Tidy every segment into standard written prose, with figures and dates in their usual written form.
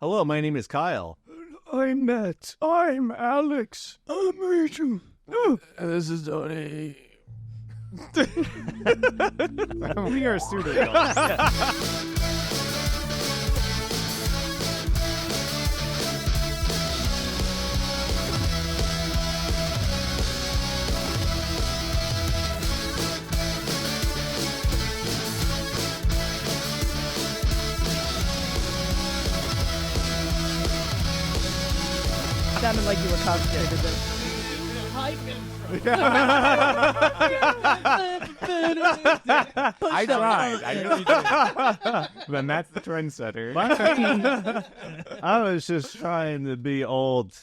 Hello, my name is Kyle. I'm Matt. I'm Alex. I'm Rachel. This is Tony. We are Pseudo Adults. Sounded like you were concentrated there. I tried. I really did. Then that's the trendsetter. I was just trying to be old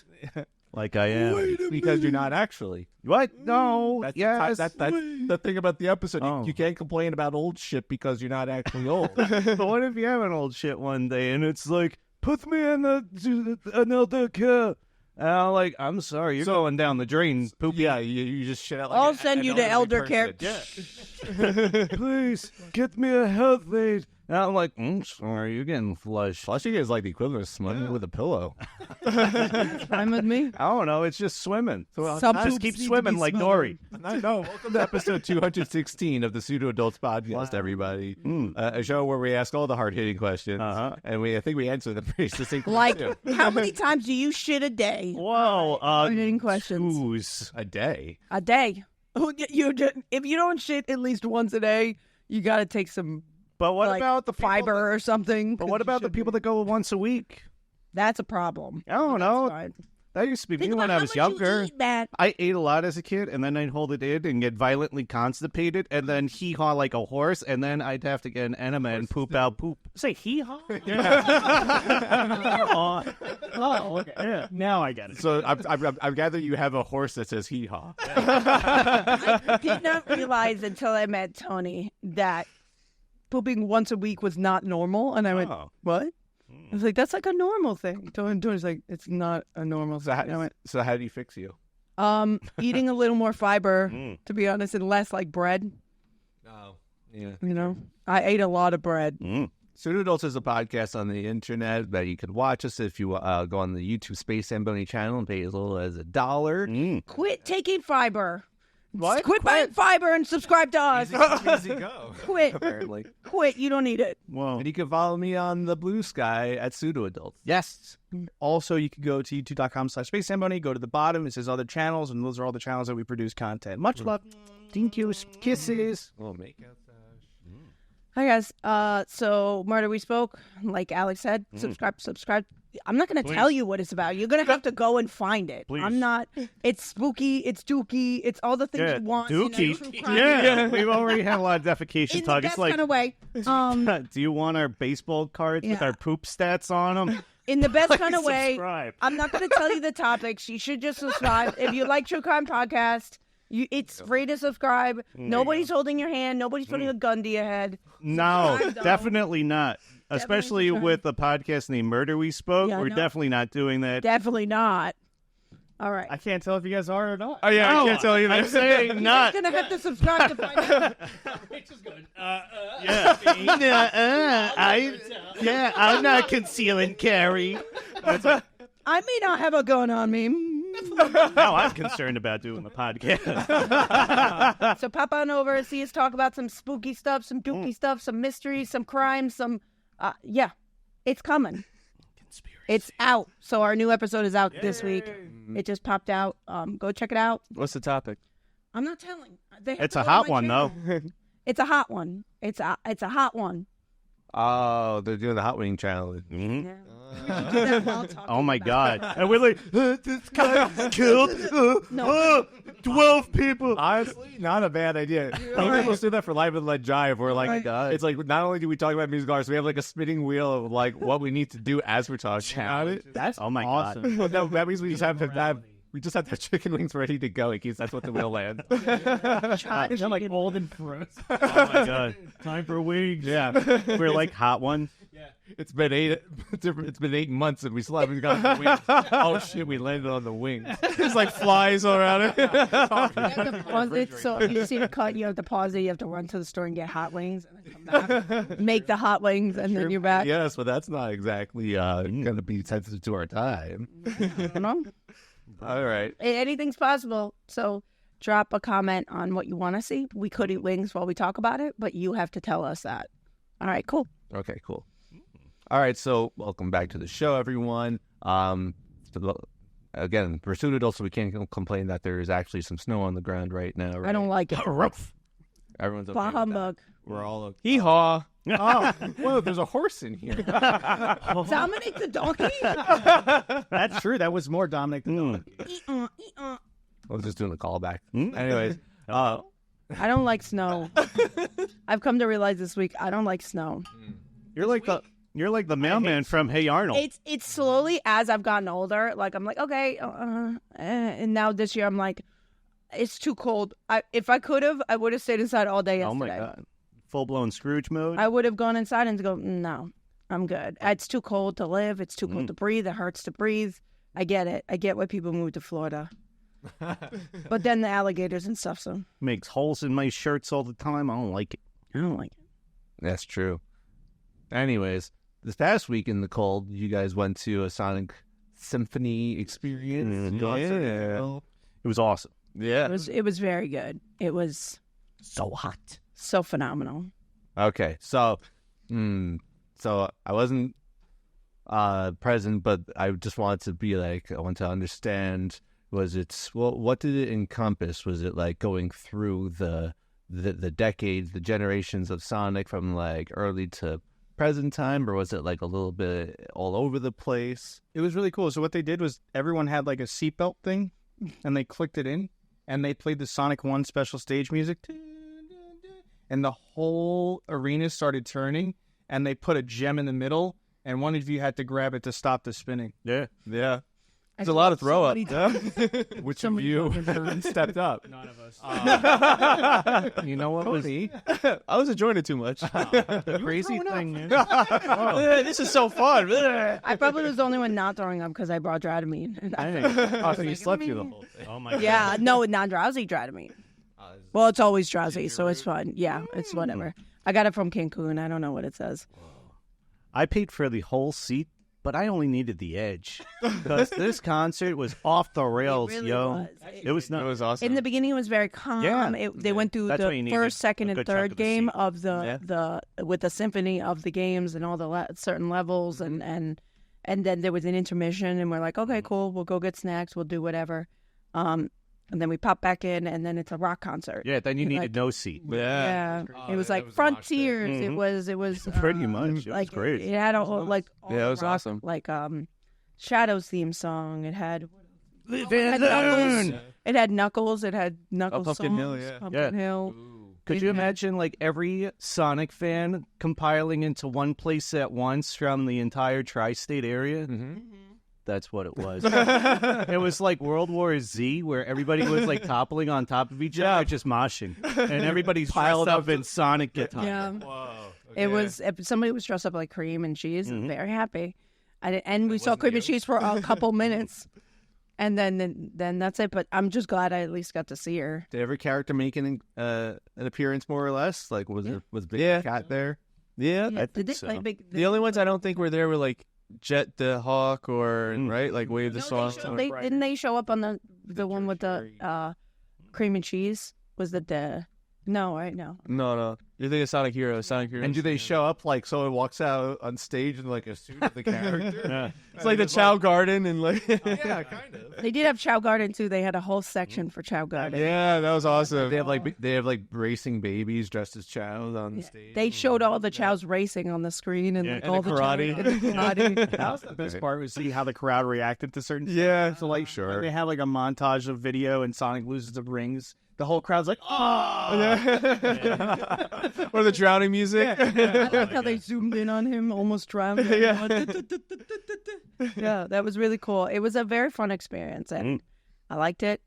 like I am. Because you're not actually. What? No. That's, Yes. that's the thing about the episode. Oh. You can't complain about old shit because you're not actually old. But what if you have an old shit one day and it's like, put me in another care? And I'm like, I'm sorry, you're going down the drain. Poop. Yeah, you just shit out like I'll send you to elder care. Yeah. Please, get me a health aid. And I'm like, sorry, you're getting flushed. Flushing is like the equivalent of swimming with a pillow. Fine with me. I don't know, it's just swimming. So Some I just poops keep need to swimming be like smothered. Nori. No, welcome to episode 216 of the Pseudo Adults podcast, everybody. A show where we ask all the hard-hitting questions, and I think we answer them pretty succinctly. Like, too. how many times do you shit a day? Whoa. Hard-hitting questions. Twos. A day. A day. If you don't shit at least once a day, you got to take some But what like, about the people fiber or something. But what about the people that go once a week? That's a problem. I don't know. That's fine. That used to be Think me when about I how was much younger. You eat, Matt. I ate a lot as a kid, and then I'd hold it in and get violently constipated, and then hee-haw like a horse, and then I'd have to get an enema and poop out poop. Say hee-haw? Oh, okay. Yeah, now I get it. So I gather you have a horse that says hee-haw. I did not realize until I met Tony that pooping once a week was not normal, and I went, "What?" I was like, "That's like a normal thing." Tony's like, "It's not a normal So thing." I went, how do you fix you? eating a little more fiber, to be honest, and less like bread. Oh, yeah. You know, I ate a lot of bread. Pseudo Adults is a podcast on the internet that you can watch us if you go on the YouTube Space Symphony channel and pay as little as $1. Quit taking fiber. What? Quit buying fiber and subscribe to us. Easy go. Quit. Apparently. Quit. You don't need it. Whoa. And you can follow me on the blue sky at Pseudo Adults. Yes. Also, you can go to youtube.com/Space Symphony, go to the bottom. It says other channels, and those are all the channels that we produce content. Much love. Thank you. Kisses. We'll make out. Hi, guys. So, Murder We Spoke, like Alex said, subscribe. I'm not going to tell you what it's about. You're going to have to go and find it. Please. I'm not. It's spooky. It's dooky. It's all the things you want. Dookie. In a true crime. Yeah, we've already had a lot of defecation In the talk. best It's like, kind of way. do you want our baseball cards with Yeah. our poop stats on them? In the best kind of way. Subscribe. I'm not going to tell you the topics. You should just subscribe. If you like True Crime Podcast, it's free to subscribe. Nobody's holding your hand. Nobody's putting a gun to your head. No, Subscribe, though. definitely not. Especially subscribe. with the podcast named Murder We Spoke. Yeah, We're no. definitely not doing that. Definitely not. All right. I can't tell if you guys are or not. Oh, yeah, I can't tell you I'm that. saying not. You're going to have to subscribe to find out. I'm not concealing carry. I may not have a gun on me. Now I'm concerned about doing the podcast. So pop on over, see us talk about some spooky stuff, some dooky stuff, some mysteries, some crimes, some... it's coming. It's out. So our new episode is out this week. It just popped out. Go check it out. What's the topic? I'm not telling. They have It's to a go to hot my one, channel. though. It's a hot one. It's a hot one. Oh, they're doing the Hot Wing channel. Yeah. We should do that while talking Oh, my about God. And we're like, this guy killed 12 people. Honestly, not a bad idea. Some people do that for Live and Let Jive, where like it's like not only do we talk about music artists, we have like a spinning wheel of like what we need to do as we're talking about it. That's Oh, my awesome. God. Well, no, that means we just have to have chicken wings ready to go in case that's what the wheel lands. I'm like old and frozen. Oh, my God. Time for wigs. Yeah. We're like hot one. It's been 8 months and we still haven't gotten the wings. Oh shit, we landed on the wings. There's like flies all around it. You have to pause it, so if you see a cut, you have to pause it. You have to run to the store and get hot wings, and then come back, make the hot wings, and then you're back. Yes, but that's not exactly going to be sensitive to our time. You know? All right. Anything's possible. So drop a comment on what you want to see. We could eat wings while we talk about it, but you have to tell us that. All right, cool. Okay, cool. All right, so welcome back to the show, everyone. Again, we're Pseudo Adults, so we can't complain that there is actually some snow on the ground right now. Right? I don't like it. Everyone's okay. Bah with humbug. that. We're all okay. Hee-haw. Oh, whoa, there's a horse in here. Dominic the donkey? That's true. That was more Dominic than Dominic. I was just doing a callback. Anyways, I don't like snow. I've come to realize this week I don't like snow. You're like the mailman from Hey Arnold. It's slowly as I've gotten older. Like I'm like okay, and now this year I'm like, it's too cold. If I could have, I would have stayed inside all day yesterday. Oh my god, full blown Scrooge mode. I would have gone inside and go, no, I'm good. It's too cold to live. It's too cold to breathe. It hurts to breathe. I get it. I get why people move to Florida. But then the alligators and stuff. So Makes holes in my shirts all the time. I don't like it. I don't like it. that's true. Anyways, this past week in the cold, you guys went to a Sonic Symphony experience. Yeah. It was awesome. Yeah. It was very good. It was So hot. so phenomenal. Okay, so I wasn't present, but I just wanted to be like, I want to understand, what did it encompass? Was it like going through the decades, the generations of Sonic from like early to present time, or was it like a little bit all over the place? It was really cool. So what they did was everyone had like a seatbelt thing, and they clicked it in, and they played the Sonic 1 special stage music, and the whole arena started turning, and they put a gem in the middle, and one of you had to grab it to stop the spinning. Yeah. Yeah. It's a lot of throw up. Which of you stepped up? None of us. You know what was I was enjoying it too much. the crazy thing? This is so fun. I probably was the only one not throwing up because I brought Dramamine. Oh, so you slept through the whole thing. Oh my god. Yeah, no, not drowsy Dramamine. Well, it's always drowsy, so it's fun. Yeah, it's whatever. I got it from Cancun. I don't know what it says. I paid for the whole seat, but I only needed the edge because this concert was off the rails, It really yo. was. It was It not. was awesome. In the beginning, it was very calm. Yeah. They went through That's why you the needed first, second, a and good chunk third of the game seat. of the with the symphony of the games and all the certain levels, and then there was an intermission, and we're like, okay, cool, we'll go get snacks, we'll do whatever, and then we pop back in, and then it's a rock concert. Yeah, then you needed no seat. Yeah, Oh, it was yeah, like that was a mosh pit. Frontiers. It was Pretty much. It like was great. it had a whole like all Yeah, it was rock, awesome. like Shadow's theme song. It had Live and and learn. Knuckles. It had Knuckles. It had Knuckles Pumpkin songs, Hill, yeah. Pumpkin Hill. Could you imagine like every Sonic fan compiling into one place at once from the entire tri-state area? Mm-hmm. That's what it was. It was like World War Z, where everybody was like toppling on top of each other, just moshing, and everybody's piled up in Sonic guitar. Yeah, Whoa. it was. Somebody was dressed up like Cream and Cheese. Very happy. And we saw Cream and Cheese for a couple minutes, and then that's it. But I'm just glad I at least got to see her. Did every character make an appearance more or less? Like was Big Cat there? Yeah. Yeah, think they so. play big? The only ones I don't think were there were like Jet the Hawk or right, like Wave the No, Song. didn't they show up on the one with the Cream and Cheese? Was the no, right? No. No. You're thinking of Sonic Heroes. Sonic Heroes. And do they show up like someone walks out on stage in like a suit of the character? Yeah. It's like the Chow Garden and like. Yeah, kind of. They did have Chow Garden too. They had a whole section for Chow Garden. Yeah, that was awesome. They have like racing babies dressed as chows on the stage. They showed all the Chows racing on the screen and like And all the the karate. Chows- and the karate. That was the best part was see how the crowd reacted to certain. Yeah, So like, sure. they have like a montage of video, and Sonic loses the rings. The whole crowd's like, oh! Or the drowning music. I like how they zoomed in on him, almost drowned. Yeah. Yeah, that was really cool. It was a very fun experience, and I liked it.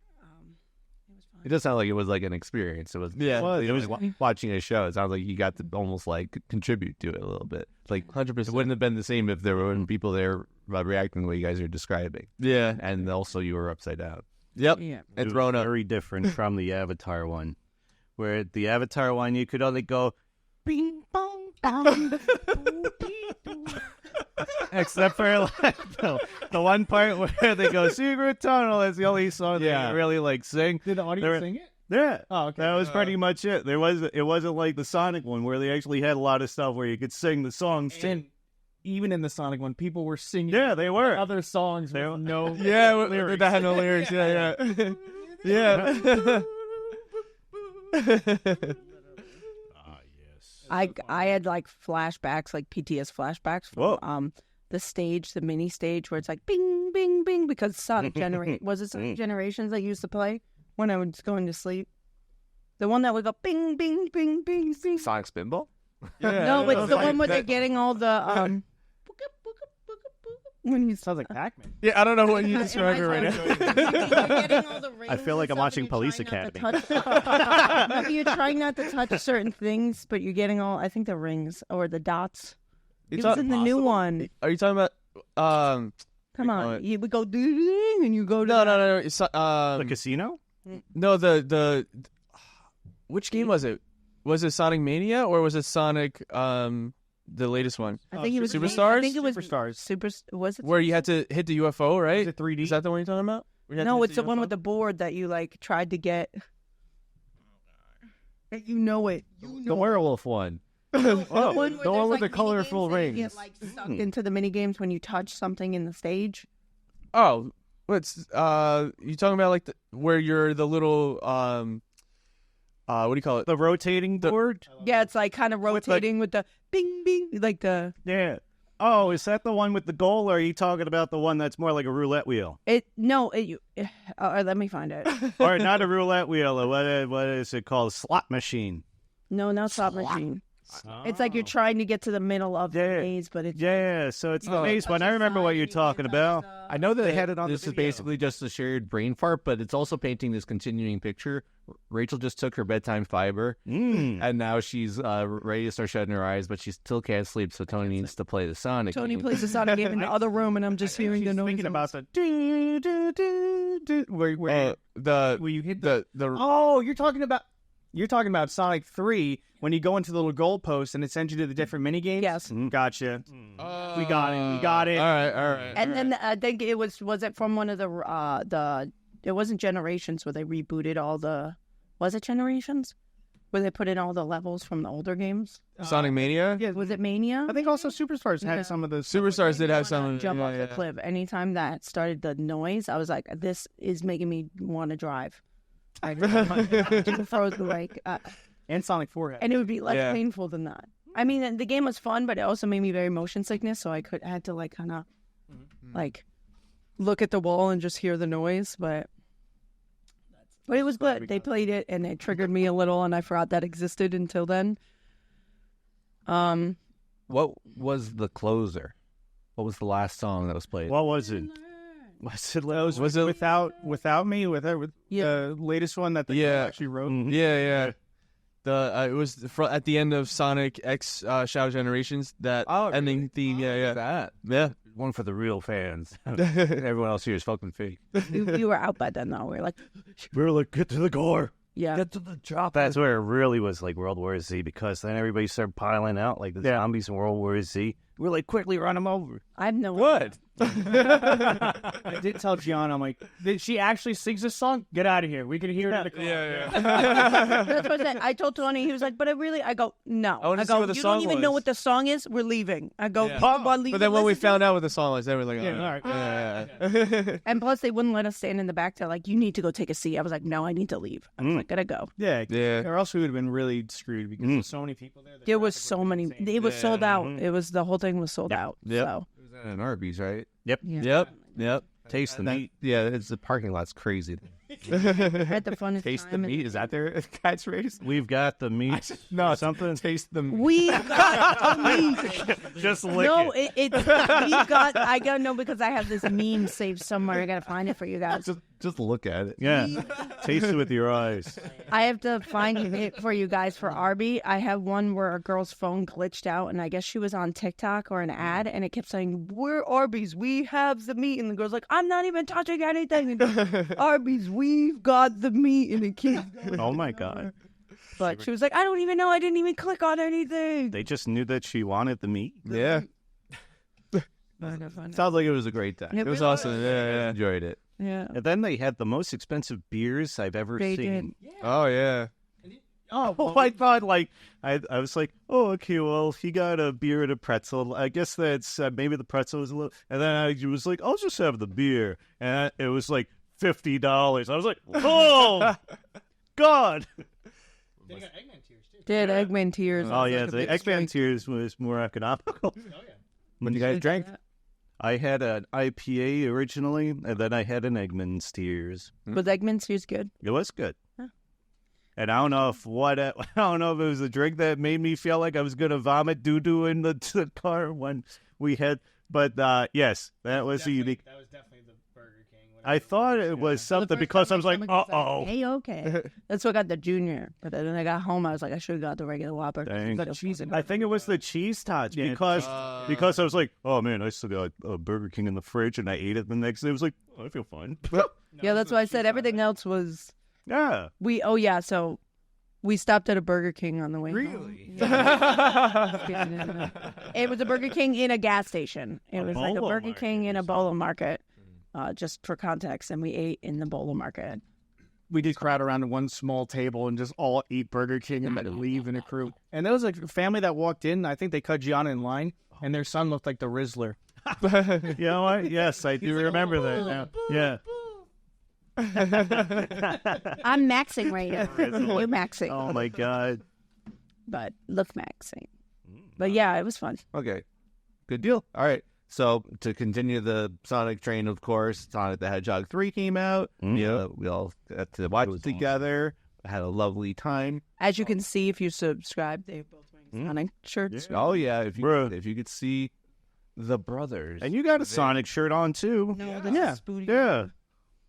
It was fun. It does sound like it was like an experience. It was it was watching a show. It sounds like you got to almost like contribute to it a little bit. Like 100%. it wouldn't have been the same if there weren't people there reacting the way you guys are describing. Yeah. And also you were upside down. Yep. Yeah. And It thrown was up. very different from the Avatar one, where the Avatar one you could only go bing bong bong, except for like the one part where they go secret tunnel is the only song they can really like sing. Did the audience sing it? Yeah. Oh, okay. That was pretty much it. It wasn't like the Sonic one where they actually had a lot of stuff where you could sing the songs. And even in the Sonic one, people were singing Yeah, they were. other songs with no Yeah, lyrics. that had no lyrics. Yeah, yeah. Yes. I had like flashbacks, like PTS flashbacks Whoa. from the stage, the mini stage where it's like bing, bing, bing, because Sonic was it Sonic Generations I used to play when I was going to sleep? The one that would go bing, bing, bing, bing, bing. Sonic Spinball? No, it's the one where they're getting all the when you Sounds like Pac-Man. Yeah, I don't know what you're describing right now. I feel like I'm watching Police Academy. You're trying not to touch certain things, but you're getting all, I think, the rings or the dots. It was in the new one. Are you talking about? Come on. You would go ding and you go to No. It's, The casino? no, the which game was it? Was it Sonic Mania or was it Sonic the latest one? I think it was Superstars? I think it was Superstars. Was it? Where you had to hit the UFO, right? Is it 3D? Is that the one you're talking about? Where you had to No, hit it's the one with the board that you like tried to get. You know it. The werewolf one. The one with the colorful rings. Get like sucked into the mini games when you touch something in the stage. Oh, what's you talking about? Like where you're the little what do you call it? The rotating board? Yeah, it's like kind of rotating with the bing bing, like the Yeah. Oh, is that the one with the goal, or are you talking about the one that's more like a roulette wheel? it. No, let me find it. Or not a roulette wheel, or what is it called? Slot machine. No, not slot machine. It's like you're trying to get to the middle of the Yeah. maze, but it's Yeah, so it's the maze one. I remember what you're talking about. I know that They had it on this the is video. basically just a shared brain fart, but it's also painting this continuing picture. Rachel just took her bedtime fiber, and now she's ready to start shutting her eyes, but she still can't sleep, so Tony needs to play the Sonic Tony game. plays the Sonic game in the other room, and I'm just hearing the noise. Thinking about the do do do do where you hit the Oh, you're talking about Sonic 3 when you go into the little goalpost and it sends you to the different mini games. Yes. Gotcha. We got it. All right. And then I think it was it from one of the it wasn't Generations where they rebooted all the, was it Generations? Where they put in all the levels from the older games? Sonic Mania? Yeah, Was it Mania? I think also Superstars Yeah. had some of those. Superstars did have some. Jump yeah, off the cliff. Anytime that started the noise, I was like, this is making me want to drive. I froze like, And Sonic 4 had. and it would be less Yeah. painful than that. I mean, the game was fun, but it also made me very motion sickness, so I had to like kind of like look at the wall and just hear the noise, but it was good. They played it and it triggered me a little, and I forgot that existed until then. What was the closer? What was the last song that was played? What was it? Was it Without Me, with Yeah. the latest one that the girl actually wrote. Yeah. It was at the end of Sonic X Shadow Generations, that ending theme. Yeah. One for the real fans. Everyone else here is fucking fake. You were out by then, though. We were like, We were like, get to the gore. yeah. Get to the drop. That's where it really was like World War Z, because then everybody started piling out like the zombies in World War Z. We're like, quickly run them over. I have no What? I did tell Gianna, I'm like, did she actually sings this song? Get out of here. We can hear it in the car. That's what I said. I told Tony, he was like, but I go, no. I wanna see go, what the you song don't even know was." what the song is? We're leaving. I go, Yeah. but then when we found out what the song was, then we're like, Yeah, all right. all Yeah. And plus, they wouldn't let us stand in the back. They're like, you need to go take a seat. I was like, no, I need to leave. I was like, gotta go. Yeah, Yeah. or else we would have been really screwed because there's so many people there. There was so many. It was sold out. It was, the whole thing was sold out. Yep. So, It was at an Arby's, right? Yep. yeah. Yep. Taste the That- meat. Yeah, it's the parking lot's crazy. I had the funnest Taste the time. meat. Is that their catchphrase? We've got the meat. No, something. Taste the meat. We got the meat. Just lick No, it. I got no, because I have this meme saved somewhere. I gotta find it for you guys. Just Just look at it. Yeah. Taste it with your eyes. I have to find it for you guys for Arby. I have one where a girl's phone glitched out, and I guess she was on TikTok or an ad, and it kept saying, "We're Arby's, we have the meat," and the girl's like, "I'm not even touching anything." And, Arby's, we've got the meat, and it keeps going. Oh my God. But she was like, "I don't even know. I didn't even click on anything." They just knew that she wanted the meat. Yeah. Sounds like it was a great time. It It was really awesome. Yeah. Enjoyed it. Yeah. And then they had the most expensive beers I've ever They seen. Oh yeah. Oh, I thought I was like, oh, okay, well, he got a beer and a pretzel. I guess that's maybe the pretzel was a little. And then I was like, I'll just have the beer, and it was like $50. I was like, oh, God. Did Eggman tears. Oh yeah, Like a the big Eggman strike. tears was more economical. When you guys drank? I had an IPA originally, and then I had an Eggman's Tears. Was Eggman tears good? It was good. Huh. And I don't know if it was a drink that made me feel like I was gonna vomit doo-doo in the car when we had. But yes, that was unique. That was definitely the Burger King. I thought it was something because I was like, Hey, okay. That's what I got the junior. But then when I got home, I was like, I should have got the regular Whopper. Dang. Got cheese in it. I think it was the cheese tots because I was like, oh man, I still got a Burger King in the fridge, and I ate it the next day. I was like, oh, I feel fine. Yeah, that's why I said everything else was. Yeah. So we stopped at a Burger King on the way home. It was a Burger King in a gas station. It was like a bolo Burger market King in a bolo market, just for context. And we ate in the bolo market. We did crowd around one small table and just all eat Burger King and then leave in a crew. And there was like a family that walked in. I think they cut Gianna in line, and their son looked like the Rizzler. You know what? Yes, I do remember that now. Yeah. I'm maxing right now. You're maxing. Oh my God. But look maxing. But yeah, it was fun. Okay. Good deal. All right. So to continue the Sonic train, of course, Sonic the Hedgehog 3 came out. Yeah, we all got to watch it together. Had a lovely time. As you can see, if you subscribe, they're both wearing Sonic shirts. Oh yeah, if you could see the brothers. And you got a Sonic shirt on too. No, this Yeah. is Spooty. Yeah.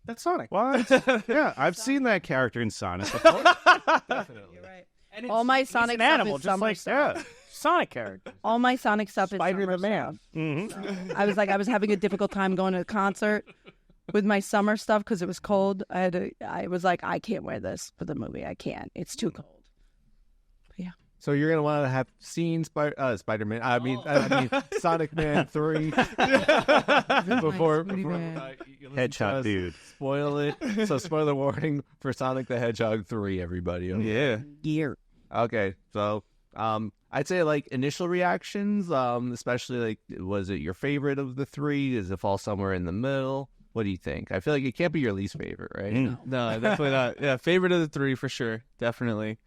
That's Sonic. What? Yeah, I've seen that character in Sonic before. You're right. All my Sonic An animal, stuff is just summer like stuff. Sonic character. All my Sonic stuff is Spider summer the Man. stuff. I was having a difficult time going to a concert with my summer stuff because it was cold. I was like, I can't wear this for the movie. I can't. It's too cold. But yeah. So you're gonna want to have seen Spider-Man. I mean Sonic Man 3 before Headshot dude. spoil it. So spoiler warning for Sonic the Hedgehog 3, everybody. Yeah. Gear. Okay, so I'd say like initial reactions, especially like, was it your favorite of the three? Does it fall somewhere in the middle? What do you think? I feel like it can't be your least favorite, right? No, definitely not. Yeah, favorite of the three for sure. Definitely.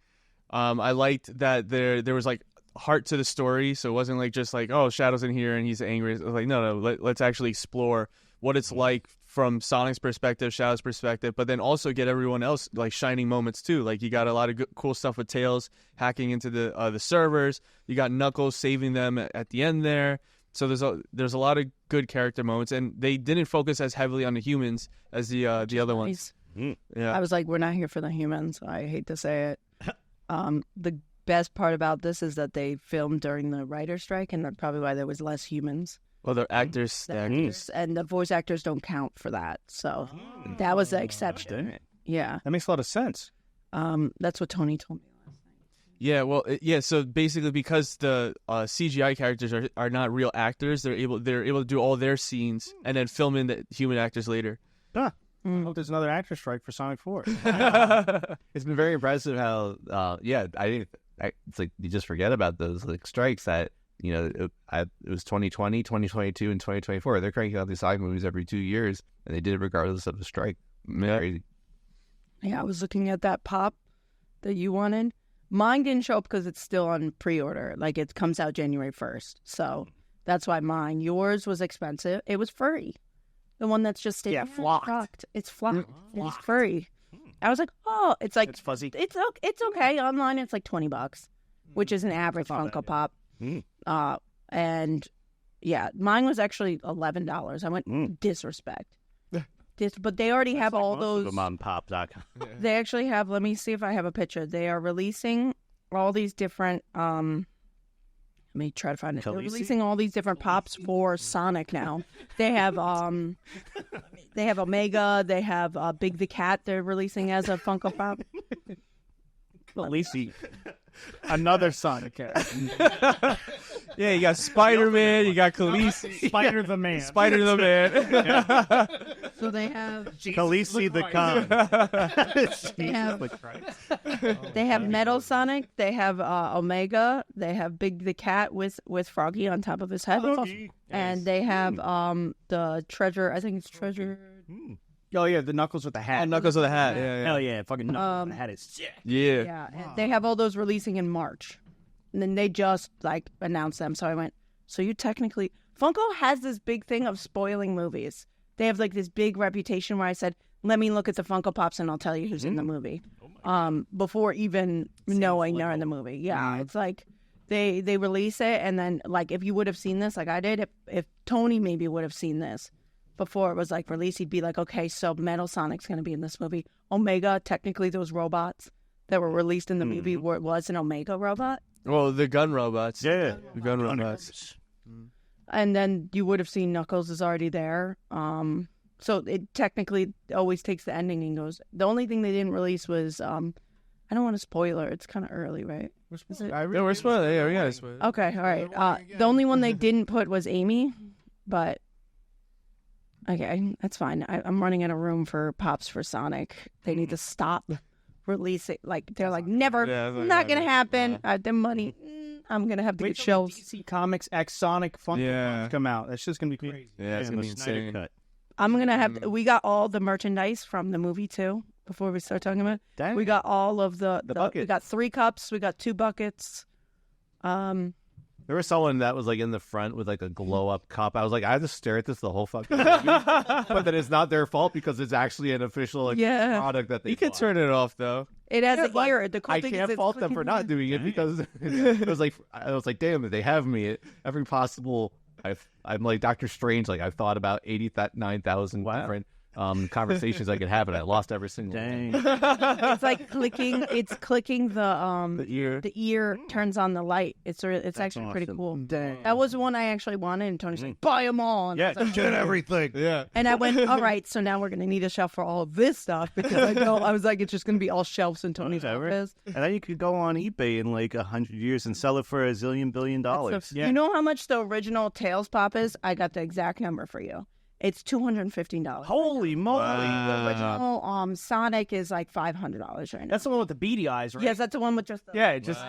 I liked that there was like heart to the story, so it wasn't like just like, oh, Shadow's in here and he's angry. It was like, no, let's actually explore what it's like from Sonic's perspective, Shadow's perspective, but then also get everyone else like shining moments too. Like you got a lot of cool stuff with Tails hacking into the servers. You got Knuckles saving them at the end there. So there's a lot of good character moments, and they didn't focus as heavily on the humans as the other ones. Yeah, I was like, we're not here for the humans. I hate to say it. The best part about this is that they filmed during the writer's strike, and that's probably why there was less humans. well, the actors. And the voice actors don't count for that. So that was the exception. Yeah. That makes a lot of sense. That's what Tony told me. Yeah, well, so basically, because the CGI characters are not real actors, they're able to do all their scenes and then film in the human actors later. I hope there's another actor strike for Sonic 4. It's been very impressive how, it's like you just forget about those like strikes that, you know, it was 2020, 2022, and 2024. They're cranking out these Sonic movies every 2 years, and they did it regardless of the strike. Crazy. Yeah, I was looking at that pop that you wanted. Mine didn't show up because it's still on pre-order. Like, it comes out January 1st. So that's why mine. Yours was expensive. It was furry. The one that's just flocked. It's flocked. It's furry. I was like, oh, it's like, It's fuzzy. It's okay. Online, it's like $20, which is an average Funko Pop. And yeah, mine was actually $11. I went, disrespect. but they already have all Most of those. them on pop.com. They actually have. Let me see if I have a picture. They are releasing all these different. Let me try to find it. They're Khaleesi? releasing all these different pops for Sonic now. They have they have Omega. They have Big the Cat. They're releasing as a Funko Pop. Khaleesi. Another Sonic character. Yeah, you got Spider-Man, you got Khaleesi, Spider the Man. Spider the Man. So they have Khaleesi the Khan. they have Metal Sonic. They have Omega. They have Big the Cat with Froggy on top of his head. And they have the Treasure. I think it's Treasure. Oh yeah, the Knuckles with the hat. Knuckles with a hat. Yeah, Hell yeah, fucking Knuckles with the hat is sick. yeah. Yeah, and they have all those releasing in March, and then they just announced them. So I went. So you technically Funko has this big thing of spoiling movies. They have this big reputation where I said, "Let me look at the Funko Pops and I'll tell you who's in the movie," before even knowing they're in the movie. Yeah, it's like they release it, and then if you would have seen this, like I did, if Tony maybe would have seen this before it was released, he'd be like, okay, so Metal Sonic's going to be in this movie. Omega, technically those robots that were released in the movie was an Omega robot. Well, the gun robots. Yeah. The gun robots. And then you would have seen Knuckles is already there. So it technically always takes the ending and goes. The only thing they didn't release was, I don't want to spoiler. It's kind of early, right? Is it? Yeah, we're spoiling. Yeah, we gotta spoil. Okay, all right. The only one they didn't put was Amy, but okay, that's fine. I'm running out of room for pops for Sonic. They need to stop releasing. They're never, not gonna happen. The money, I'm gonna have to get shelves. DC Comics X Sonic Funko Pops come out. That's just gonna be crazy. Yeah, it's gonna be Snyder insane. cut. I'm gonna have. We got all the merchandise from the movie too. Before we start talking about it, Dang. we got all of the We buckets. got 3 cups. We got 2 buckets. There was someone that was in the front with a glow up cup. I was like, I had to stare at this the whole fucking movie. But then it's not their fault because it's actually an official product that they You can bought. turn it off though. It has an ear. The cool I thing can't is fault them for not doing it because it was I was like, damn, they have me at every possible. I'm like Doctor Strange. I've thought about 89,000 different conversations I could have, and I lost every single one. Dang. It's clicking. It's clicking the ear. The ear turns on the light. It's actually pretty awesome. cool. Dang. That was one I actually wanted, and Tony's like, buy them all. And I Yeah, was like, get everything. Yeah. and I went, all right, so now we're going to need a shelf for all of this stuff because I was like, it's just going to be all shelves in Tony's Whatever. office. And then you could go on eBay in 100 years and sell it for $1 zillion billion. You know how much the original Tails Pop is? I got the exact number for you. It's $215. Holy moly. The original Sonic is $500 right now. That's the one with the beady eyes, right? Yes, that's the one with just the Yeah, it just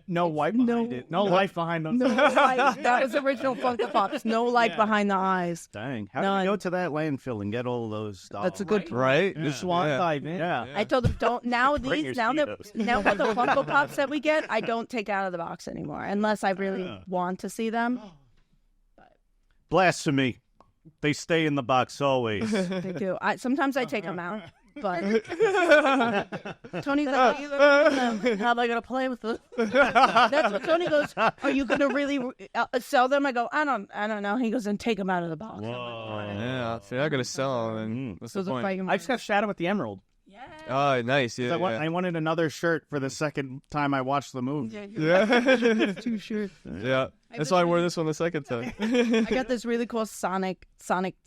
no wipe behind it. No life behind them. no light. That was original Funko Pops. No light behind the eyes. Dang. How do None. you go to that landfill and get all those dolls? That's a good point. Right? Just want dive in. Yeah. I told them don't now Bring these your now that Speedos. now with the Funko Pops that we get, I don't take out of the box anymore unless I really want to see them. Blasphemy. They stay in the box always. They do. Sometimes I take them out, but Tony's like, how am I gonna play with them? That's what Tony goes. Are you gonna really sell them? I go, I don't know. He goes, then take them out of the box. Yeah. If you're not gonna sell them, then what's the So point? I just got Shadow with the Emerald. Oh, nice. Yeah. I wanted another shirt for the second time I watched the movie. Yeah. Too sure. Yeah. That's why I wore this one the second time. I got this really cool Sonic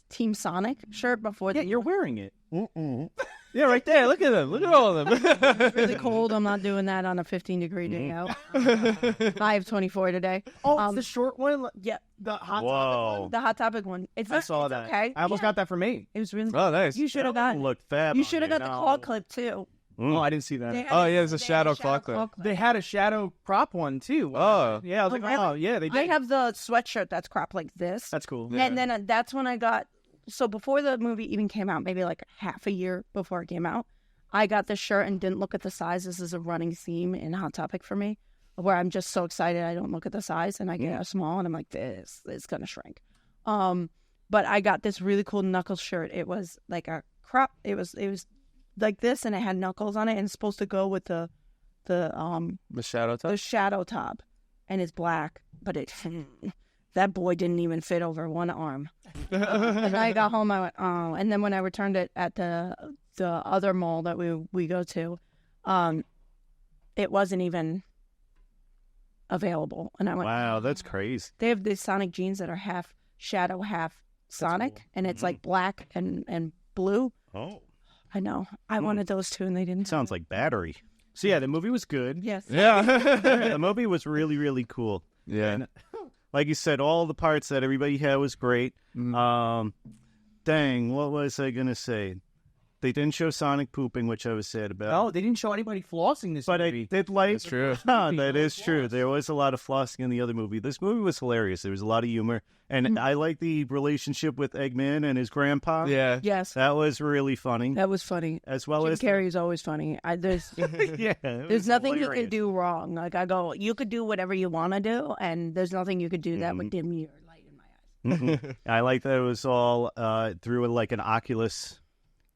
Team Sonic shirt before. Yeah, you're wearing it. Yeah, right there. Look at them. Look at all of them. It's really cold. I'm not doing that on a 15-degree day out. I have 24 today. Oh, it's the short one? Yeah, The hot Whoa. topic one? the Hot Topic one. I saw that. Okay. I almost got that for me. It was really. Oh, nice. You should have got. Look fab. You on should have got the No. claw clip too. Oh, I didn't see that. They had Oh, yeah, there's a they had shadow claw clip. They had a shadow crop one too. Oh. Yeah, I was Oh, like, really? oh, yeah, they did. I have the sweatshirt that's cropped like this. That's cool. And then that's when I got. So before the movie even came out, maybe half a year before it came out, I got this shirt and didn't look at the size. This is a running theme in Hot Topic for me, where I'm just so excited I don't look at the size and I get a small and I'm like, this is gonna shrink. But I got this really cool Knuckles shirt. It was like a crop. It was like this, and it had Knuckles on it, and it's supposed to go with the The shadow the touch. shadow top, and it's black, but it that boy didn't even fit over one arm. And I got home, I went, oh. And then when I returned it at the other mall that we go to, it wasn't even available. And I went, Wow, that's crazy. they have these Sonic jeans that are half Shadow, half Sonic, and it's like black and blue. Oh, I know. I wanted those two, and they didn't. sounds like Battery. So yeah, the movie was good. Yes. Yeah. The movie was really, really cool. Yeah. Like you said, all the parts that everybody had was great. Mm. Dang, what was I gonna say? They didn't show Sonic pooping, which I was sad about. Oh, they didn't show anybody flossing this But movie. I did like... That's true. That is true. There was a lot of flossing in the other movie. This movie was hilarious. There was a lot of humor. And I like the relationship with Eggman and his grandpa. Yeah. Yes. That was really funny. That was funny. As well Jim as... Carrey is always funny. There's yeah, it there's was nothing you hilarious. can do wrong. Like I go, you could do whatever you want to do, and there's nothing you could do that would dim your light in my eyes. I like that it was all through like an Oculus.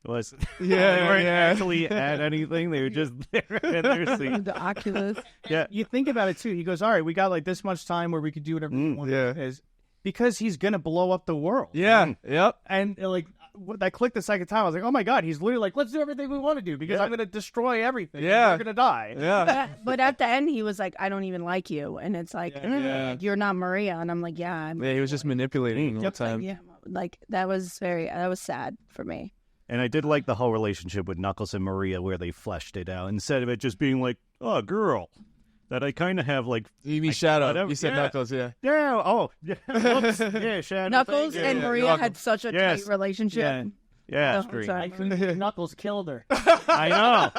Was they Yeah. weren't Yeah. actually at anything. They were just there in their seat. The Oculus. Yeah. You think about it too. He goes, "All right, we got like this much time where we could do whatever we want." yeah. Is because he's gonna blow up the world. Yeah. Yep. And like I clicked the second time, I was like, "Oh my god!" He's literally like, "Let's do everything we want to do because I'm gonna destroy everything. Yeah. We're gonna die." Yeah. But at the end, he was like, "I don't even like you," and it's like, Yeah. "You're not Maria," and I'm like, "Yeah, I'm." Yeah. He was just manipulating the whole time. Yeah, like that was sad for me. And I did like the whole relationship with Knuckles and Maria where they fleshed it out instead of it just being like, oh, girl. That I kind of have like, You mean Shadow? whatever- You said yeah. Knuckles. Yeah. yeah, oh, yeah, whoops, yeah, Shadow. Knuckles thank you. and yeah, Maria you're had such a Yes. tight relationship. Yeah, yeah, Oh, it's great. sorry. Knuckles killed her. I know.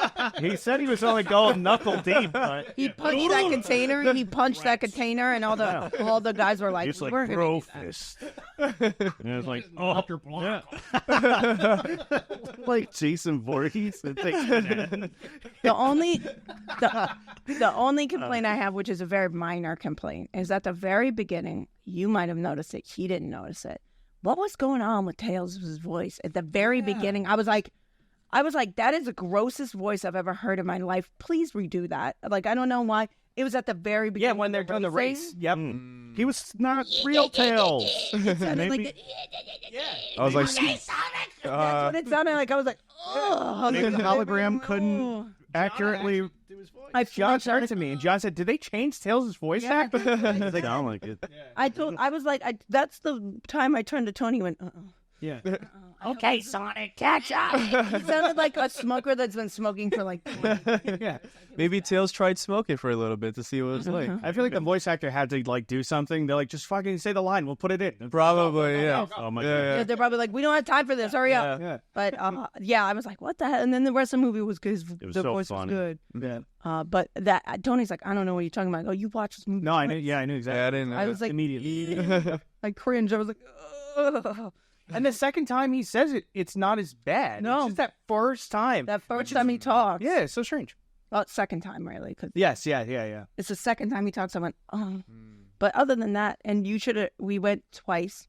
He said he was only going knuckle deep, but He punched that container. He punched that container, and all the guys were like, it's like "We're gonna bro do that." fist. And it was like, oh, Your block. like Jason Voorhees. The only complaint I have, which is a very minor complaint, is at the very beginning. You might have noticed it. He didn't notice it. What was going on with Tails' voice at the very beginning? I was like, that is the grossest voice I've ever heard in my life. Please redo that. Like, I don't know why. It was at the very Yeah, beginning. when they're doing the race. Yep. He was not real Tails. Sounded Maybe- like I was like, That's what it sounded like. I was like, oh. Maybe the hologram couldn't accurately. John started to me, and John said, "Did they change Tails' voice actor?" Sound like it. I was like, that's the time I turned to Tony and went, Yeah. okay, Sonic, catch up. He sounded like a smoker that's been smoking for like 20 Yeah. maybe Tails tried smoking for a little bit to see what it was like. I feel like the voice actor had to like do something. They're like, just fucking say the line. We'll put it in. Probably, yeah. Oh my Yeah, Yeah, they're probably like, we don't have time for this. Hurry up. Yeah. But yeah, I was like, what the hell? And then the rest of the movie was good. was The so voice funny. was good. Yeah. But that Tony's like, I don't know what you're talking about. I go, you watch this movie? No, I knew. twice." Yeah, I knew exactly. Yeah, I didn't know. I was like, Immediately. I cringe. I was like, ugh. And the second time he says it, it's not as bad. No. It's just that first time. That first time he talks. Yeah, it's so strange. Well, second time really, because Yes, yeah. it's the second time he talks. I went, oh. But other than that, and you should have. We went twice.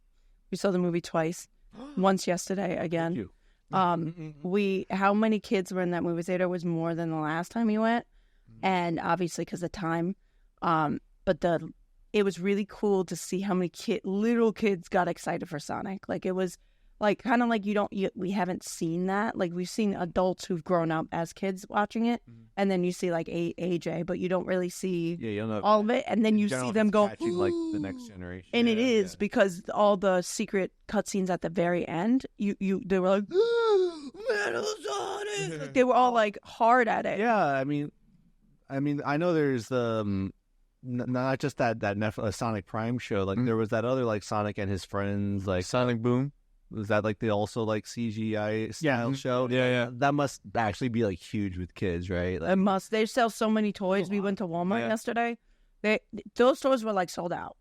We saw the movie twice. Once yesterday again. How many kids were in that movie theater was more than the last time we went, and obviously because of time. But it was really cool to see how many little kids got excited for Sonic. Like it was like kind of like we haven't seen that. Like we've seen adults who've grown up as kids watching it, and then you see like AJ, but you don't really see Yeah, you'll know. all of it, and then you see them go catching, like the next generation. and it is because all the secret cutscenes at the very end, they were like, Metal Sonic. Like, they were all like hard at it. Yeah, I mean, I know there's the not just that Netflix Sonic Prime show. Like there was that other like Sonic and his friends. Like Sonic Boom. was that like the also like CGI style show? Yeah. That must actually be like huge with kids, right? Like, It must. They sell so many toys. We went to Walmart yesterday. Those stores were like sold out.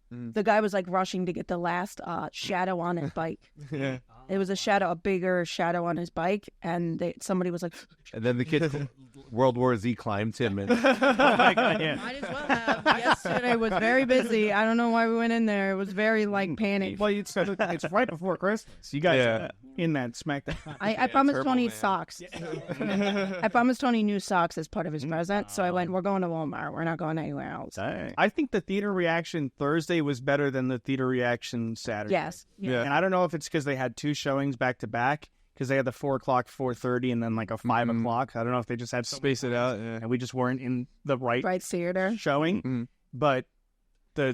The guy was like rushing to get the last Shadow on his bike. Yeah. It was a bigger shadow on his bike, and somebody was like, And then the kid World War Z climbed him. And Oh my God, yeah. might as well have. Yesterday was very busy. I don't know why we went in there. It was very like panic. Well, it's right before Christmas. You guys are in that smack. I promised Tony socks. I promised Tony new socks as part of his present. So I went, we're going to Walmart. We're not going anywhere else. I think the theater reaction Thursday was better than the theater reaction Saturday. Yes. Yeah. And I don't know if it's because they had 2 showings back to back, because they had the 4 o'clock, 4:30, and then like a 5 o'clock. I don't know if they just had Space it out. Yeah. and we just weren't in the right Right theater. showing. But the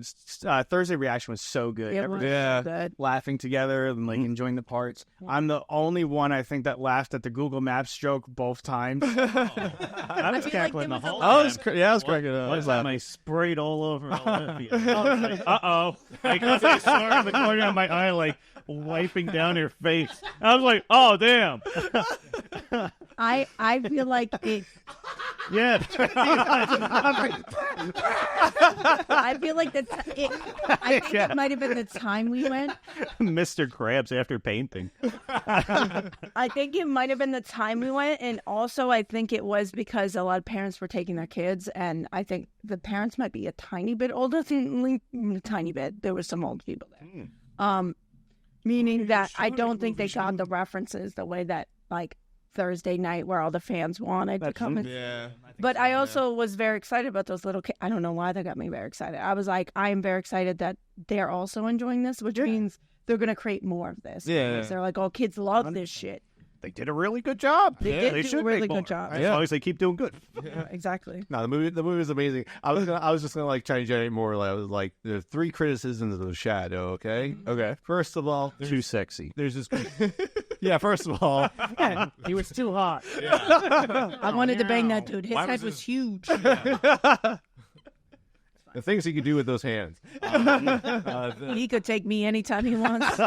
Thursday reaction was so good. It Everyone was Yeah. good. laughing together and like enjoying the parts. I'm the only one I think that laughed at the Google Maps joke both times. I was I feel like cackling there the was a whole lot- I time. was I was cracking up. I One was time laughing. I sprayed all over Olivia. I was like, uh-oh. I saw her in the corner of my eye, like, wiping down her face. I was like, oh, damn. I feel like it. Yeah. I feel like I think it might have been the time we went. Mr. Krabs after painting. I think it might have been the time we went, and also I think it was because a lot of parents were taking their kids, and I think the parents might be a tiny bit older, a tiny bit. There were some old people there, meaning that I don't think they got the references the way that like Thursday night where all the fans wanted to come in. Yeah. But I also was very excited about those little kids. I don't know why they got me very excited. I was like, I am very excited that they're also enjoying this, which means they're going to create more of this. Yeah. Because they're like, oh, kids love this shit. They did a really good job. They did do a really good job. As long as they keep doing good. Exactly. no, the movie is amazing. I was just gonna like try to generate more. Like, I was like, there are 3 criticisms of Shadow. Okay. Okay. First of all, Too sexy. there's this. Yeah. First of all, He was too hot. I wanted to bang that dude. His head was huge. the things he could do with those hands. He could take me anytime he wants. It's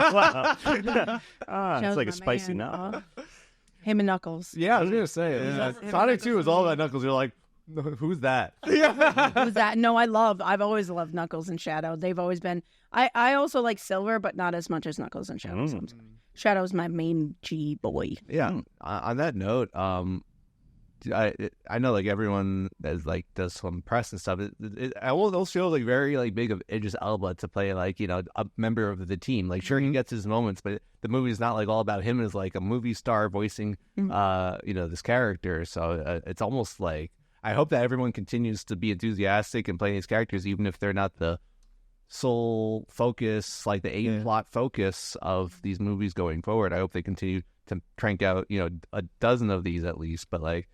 like a spicy nut. nut. Him and Knuckles. Yeah, I was gonna say Sonic 2 is all about Knuckles. You're like, who's that? Who's that? No, I've always loved Knuckles and Shadow. They've always been. I also like Silver, but not as much as Knuckles and Shadow. Shadow's my main G boy. Yeah. On that note, I know like everyone that like does some press and stuff. Those shows like very like big of Idris Elba to play like a member of the team. Like sure he gets his moments, but the movie's not like all about him as like a movie star voicing this character. So it's almost like I hope that everyone continues to be enthusiastic and play these characters, even if they're not the sole focus, like the A plot focus of these movies going forward. I hope they continue to crank out a dozen of these at least. But like.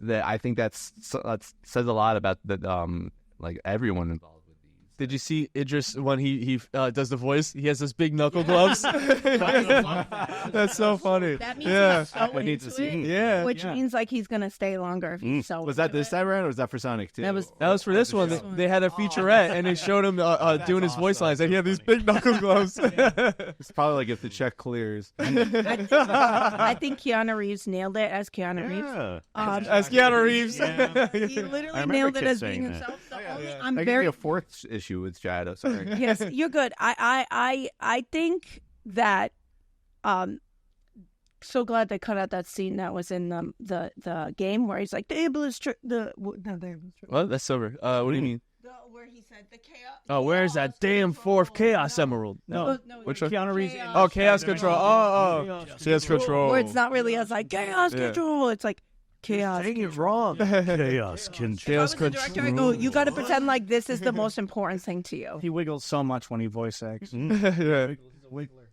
I think that says a lot about the like everyone involved with these. Did you see Idris when he does the voice? He has those big knuckle gloves. That's so funny. That means Yeah. he's so need to into see it, Yeah. which means like he's gonna stay longer. If he's so Was that into this it. time around, or was that for Sonic 2? That was That was for this one. They had a featurette, and they showed him doing his voice lines, and he had these big knuckle gloves. It's probably like if the check clears. I think Keanu Reeves nailed it as Keanu Reeves. Yeah. As Keanu Reeves. He literally remember nailed it kids as being saying that. himself. I'm That could be very a 4th issue with Shadow. Sorry. yes, you're good. I think that so glad they cut out that scene that was in the game where he's like the ableist What? That's Silver. What do you mean? where he said the chaos. Oh, where's that damn 4th Chaos Emerald? No. Which one? Keanu Reeves. Oh, Chaos Control. Oh. Chaos Control. Where it's not really as like chaos control. It's like chaos. Saying it wrong. Chaos control. If I was the director, I go, you got to pretend like this is the most important thing to you. He wiggles so much when he voice acts. Yeah.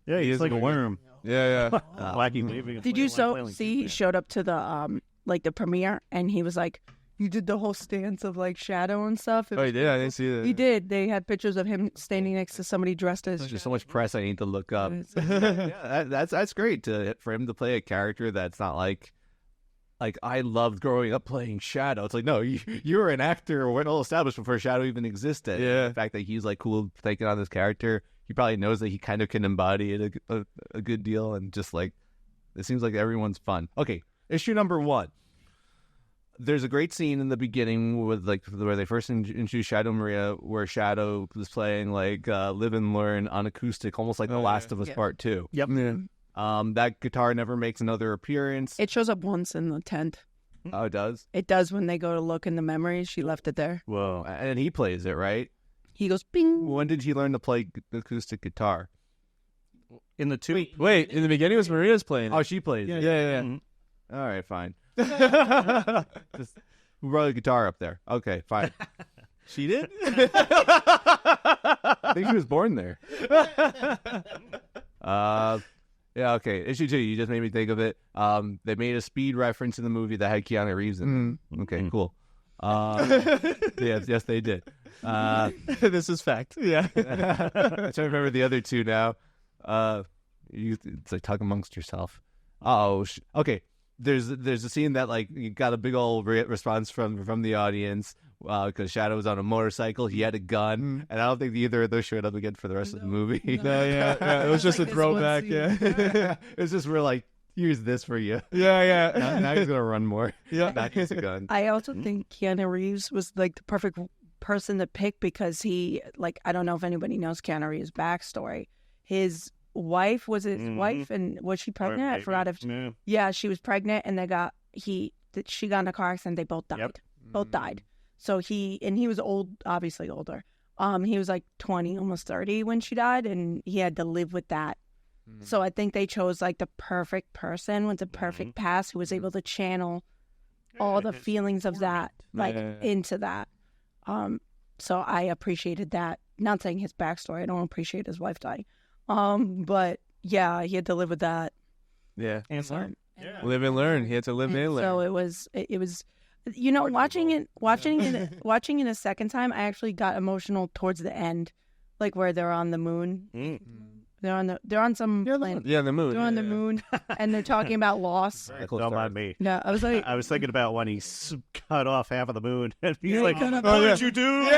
Yeah, he's like a worm. Yeah. Wacky waving. Did you see he showed up to the like the premiere and he was like, you did the whole stance of like Shadow and stuff. Oh, he did? I didn't see that. He did. They had pictures of him standing next to somebody dressed as. There's just so much press I need to look up. Shadow. Yeah, that's great for him to play a character that's not like I loved growing up playing Shadow. It's like, no, you were an actor well established before Shadow even existed. Yeah. The fact that he's like cool taking on this character, he probably knows that he kind of can embody it a good deal, and just like it seems like everyone's fun. Okay, issue number 1. There's a great scene in the beginning with like where they first introduced Shadow Maria, where Shadow was playing like Live and Learn on acoustic, almost like The Last of Us Part 2. Yep. Yeah. That guitar never makes another appearance. It shows up once in the tent. Oh, it does? It does when they go to look in the memories. She left it there. Whoa. And he plays it, right? He goes, bing. When did he learn to play acoustic guitar? In the two. Wait, in the beginning it was Maria's playing. Oh, she plays yeah, it. yeah. Mhm. All right, fine. Just who brought the guitar up there? Okay, fine. She did. I think she was born there. Yeah, okay. Issue 2, you just made me think of it. They made a Speed reference in the movie that had Keanu Reeves in it. Okay, cool. Yes, they did. This is fact. Yeah. I'm trying to remember the other two now. It's like talk amongst yourself. Okay. There's a scene that like you got a big old response from the audience because Shadow was on a motorcycle. He had a gun, and I don't think either of those showed up again for the rest of the movie. No, yeah. It was just Like a this one throwback. scene. Yeah. It's just we're like, here's this for you. Yeah. Now he's gonna run more. Yeah. Not use a gun. I also think Keanu Reeves was like the perfect person to pick because he, like, I don't know if anybody knows Keanu Reeves' backstory. His wife was his wife, and was she pregnant? I forgot if. Yeah, she was pregnant, and she got in a car accident. They both died. Yep. Both died. So he was old, obviously older. He was like 20, almost 30 when she died, and he had to live with that. So I think they chose like the perfect person with the perfect past who was able to channel all the feelings of that, like into that. So I appreciated that. Not saying his backstory. I don't appreciate his wife dying. But yeah, he had to live with that. Yeah. And learn. Live and learn. He had to live and learn. So it was, you know, watching it a second time, I actually got emotional towards the end, like where they're on the moon. They're on some planet. Yeah, the moon. They're on the moon, and they're talking about loss. Don't mind me. No, I was like, I was thinking about when he cut off half of the moon. And he's like, cut off what half. did you do?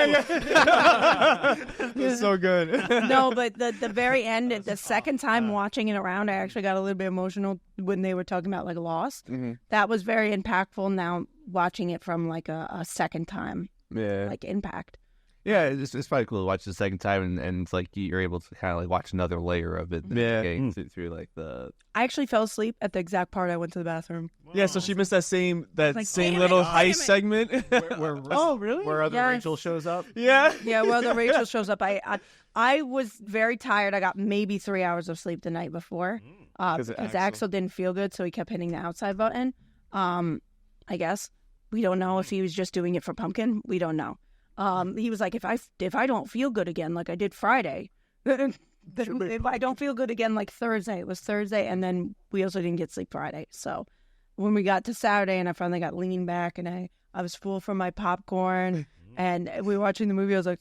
It's so good. no, but the very end, the second time watching it around, I actually got a little bit emotional when they were talking about like loss. That was very impactful. Now watching it from like a second time, like impact. Yeah, it's probably cool to watch the second time, and it's like you're able to kind of like watch another layer of it. Getting through like the. I actually fell asleep at the exact part I went to the bathroom. Yeah, so she missed that same Like, little heist segment. Oh, really? Where other Yeah. Rachel shows up. Yeah. Yeah, well, the Rachel shows up. I was very tired. I got maybe 3 hours of sleep the night before because Axel didn't feel good, so he kept hitting the outside button. I guess we don't know if he was just doing it for Pumpkin. We don't know. He was like, if I don't feel good again, like I did Friday, if I don't feel good again, like Thursday, it was Thursday, and then we also didn't get sleep Friday. So when we got to Saturday, and I finally got leaned back, and I was full from my popcorn, and we were watching the movie. I was like,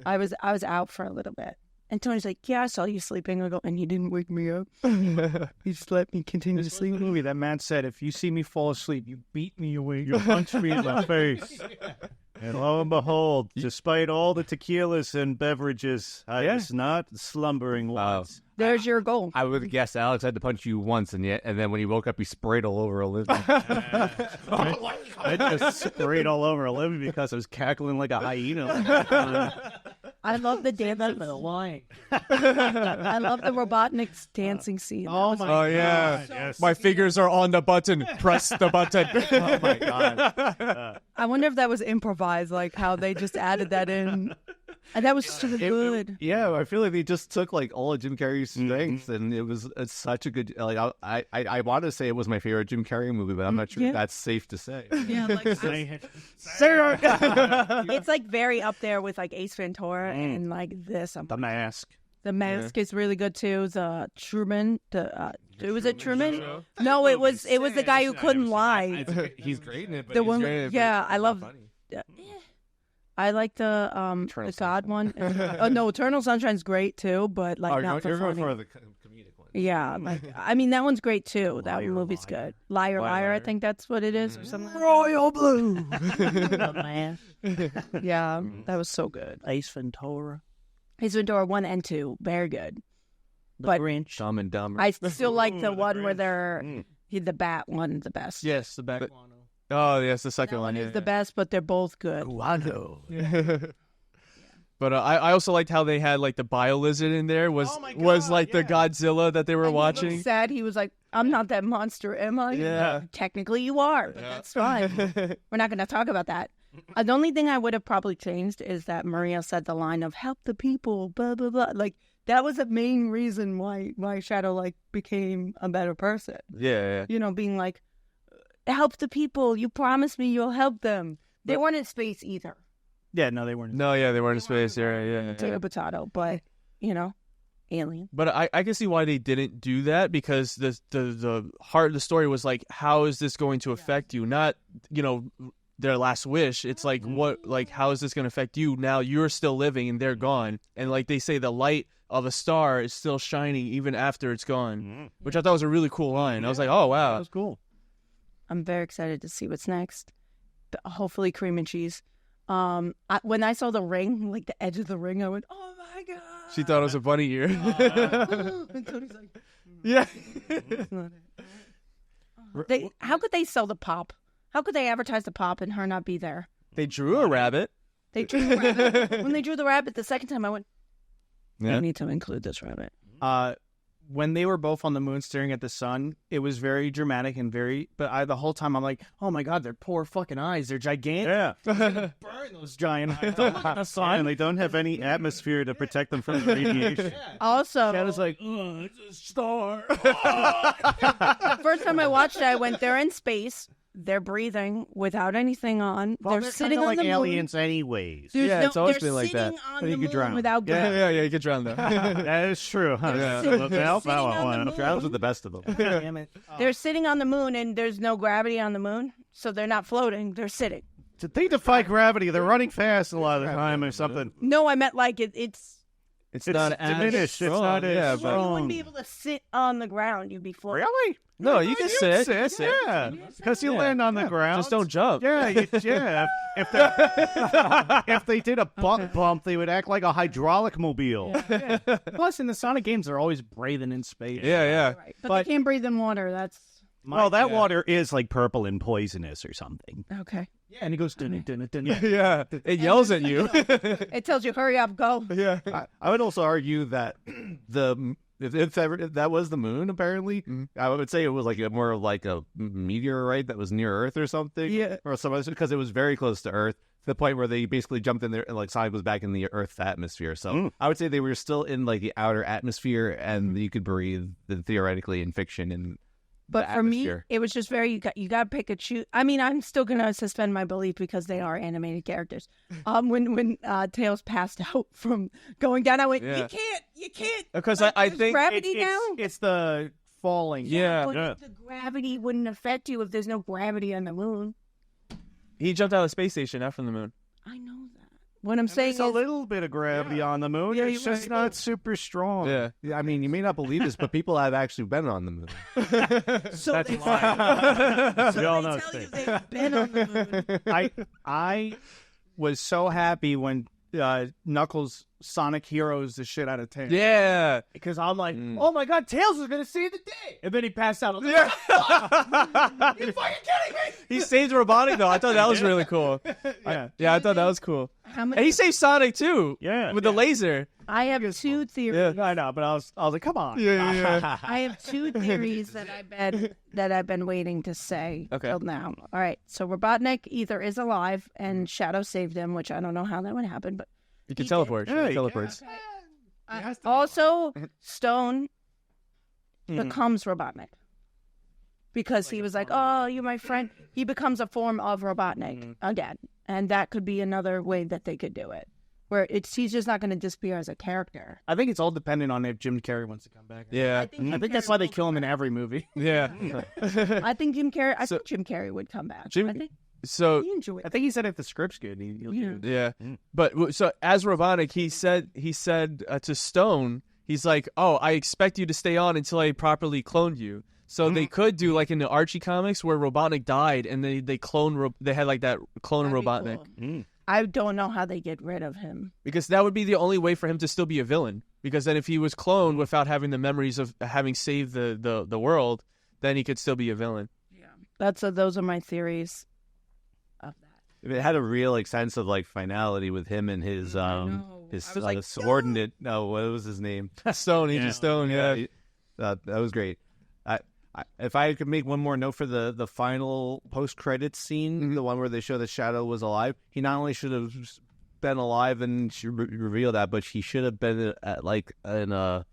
I was out for a little bit. And Tony's like, yeah, I saw you sleeping. I go, and you didn't wake me up. You just let me continue to sleep. Movie that man said, if you see me fall asleep, you beat me awake. You punch me in the face. And lo and behold, despite all the tequilas and beverages, I was not slumbering once. There's your goal. I would guess Alex had to punch you once, and then when he woke up, he sprayed all over Olivia. I just sprayed all over Olivia because I was cackling like a hyena. I love the dance. I love the Robotnik's dancing scene. Oh yeah. Yes. My fingers are on the button. Press the button. Oh my god. I wonder if that was improvised, like how they just added that in. And that was so good. Yeah, I feel like they just took like all of Jim Carrey's strengths, and it's such a good. Like I want to say it was my favorite Jim Carrey movie, but I'm not sure if that's safe to say. Yeah, like it's like very up there with like Ace Ventura and like this. The Mask. The Mask is really good too. The Truman. Was it Truman? No, it was the guy who couldn't lie. He's great in it. But The he's one. great in it, Yeah, but I it's love. not funny. I like the God one. No, Eternal Sunshine's great too, but like not you're for going funny. for the comedic one. Yeah, like I mean that one's great too. That movie's good. Liar, liar. I think that's what it is, or something. Royal Blue. Yeah, that was so good. Ace Ventura. Ace Ventura 1 and 2, very good. The But- Grinch. Dumb and Dumber. I still like the one where they're the bat one, the best. Yes, the back. Oh, yes, the second That one one. is the best, but they're both good. Guano. But I also liked how they had like the bio lizard in there was like the Godzilla that they were watching. He looked sad. He was like, "I'm not that monster, am I?" Yeah. Technically, you are, but that's fine. We're not going to talk about that. The only thing I would have probably changed is that Maria said the line of "help the people," blah blah blah. Like that was the main reason why Shadow like became a better person. Yeah. You know, being like, "Help the people. You promised me you'll help them." They weren't in space either. Yeah, no, they weren't. No, yeah, they weren't in space. Yeah. Potato, but you know, alien. But I can see why they didn't do that, because the heart of the story was like, how is this going to affect you? Not, their last wish. It's like, how is this going to affect you? Now you're still living and they're gone. And like they say, the light of a star is still shining even after it's gone, which I thought was a really cool line. I was like, oh, wow. That was cool. I'm very excited to see what's next. Hopefully cream and cheese. When I saw the ring, like the edge of the ring, I went, "Oh my god!" She thought it was a bunny ear. And Tony's like, Yeah. "That's not it." How could they sell the pop? How could they advertise the pop and her not be there? They drew a rabbit. They drew the rabbit. When they drew the rabbit the second time, I went, Yeah. "I need to include this rabbit." When they were both on the moon staring at the sun, it was very dramatic and but the whole time I'm like, oh my god, their poor fucking eyes, they're gigantic. Yeah. Burn those giant eyes. Don't look at the sun. And they don't have any atmosphere to protect them from the radiation. Also, Shadow's like, it's a star. the first time I watched it, I went, "They're in space. They're breathing without anything on. Well, they're sitting kinda on like the moon. aliens anyways. There's Yeah, it's always they're been like that. sitting on You the could moon drown. without gravity. Yeah, you could drown them. That is true, huh? Yeah. Look out, Sitting on the one. moon. Drowns with the best of them. Damn it. They're sitting on the moon, and there's no gravity on the moon, so they're not floating. They're sitting. They defy gravity. They're running fast a lot of the time or something. No, I meant like it's. It's It's not as diminished. It's strong. not as Yeah, You strong. wouldn't be able to sit on the ground. You'd be floating. Really? No, you can sit. Yeah, because you land on the ground. Just don't jump. Yeah, yeah. If they did a buck bump, they would act like a hydraulic mobile. Plus, in the Sonic games, they're always breathing in space. Yeah. Right. But they can't breathe in water. That's Well, that water is like purple and poisonous or something. okay. Yeah, and he goes, dun dun dun. Yeah. It yells at you. It tells you, "Hurry up, go." Yeah. I would also argue that if that was the moon, apparently, I would say it was like more of like a meteorite that was near Earth or something. Yeah. Or some other, because it was very close to Earth, to the point where they basically jumped in there and like Sonic was back in the Earth's atmosphere. So I would say they were still in like the outer atmosphere, and you could breathe theoretically in fiction and. But for me, it was just very, you got to pick and choose. I mean, I'm still going to suspend my belief because they are animated characters. When Tails passed out from going down, I went, you can't. Because Like, I there's think gravity now. It's the falling. Yeah. But the gravity wouldn't affect you if there's no gravity on the moon. he jumped out of the space station, not from the moon. I know that. What I'm saying There's a is, little bit of gravity on the moon. Yeah, It's you're just right. not super strong. Yeah. Yeah, I mean, you may not believe this, but people have actually been on the moon. so That's they, lying. so We all they know tell you things. they've been on the moon. I was so happy when Knuckles Sonic Heroes the shit out of Tails. Yeah. Because I'm like, oh my god, Tails is gonna save the day, and then he passed out. I was like, Yeah. you fucking kidding me? He saved Robotnik though. I thought that was really cool. Yeah. I thought that was cool. How And many? he saved Sonic too. Yeah. With the laser. I have two theories. Yeah. I know, but I was like, come on. Yeah. I have two theories that I've been waiting to say Okay. till now. All right, so Robotnik either is alive and Shadow saved him, which I don't know how that would happen, but You can He teleport. Yeah, She you teleports. also Stone becomes Robotnik because he was like, "Oh, you're my friend." He becomes a form of Robotnik again, and that could be another way that they could do it, where he's just not going to disappear as a character. I think it's all dependent on if Jim Carrey wants to come back. Yeah. I think that's why they kill him in every movie. Yeah. I think Jim Carrey. I So- think Jim Carrey would come back. Jim- I think So he enjoyed I it. think he said if the script's good, he'll do it. yeah, but so as Robotnik, he said to Stone, he's like, "Oh, I expect you to stay on until I properly cloned you." So they could do like in the Archie comics where Robotnik died and they clone they had like that clone That'd be Robotnik cool. I don't know how they get rid of him. because that would be the only way for him to still be a villain. Because then if he was cloned without having the memories of having saved the world, then he could still be a villain. Those are my theories of that. It had a real like sense of like finality with him and his I know. his subordinate. No, what was his name? Stone, Agent Stone. Yeah. That was great. If I could make one more note for the final post-credits scene, the one where they show the Shadow was alive, he not only should have been alive and should reveal that, but he should have been at in a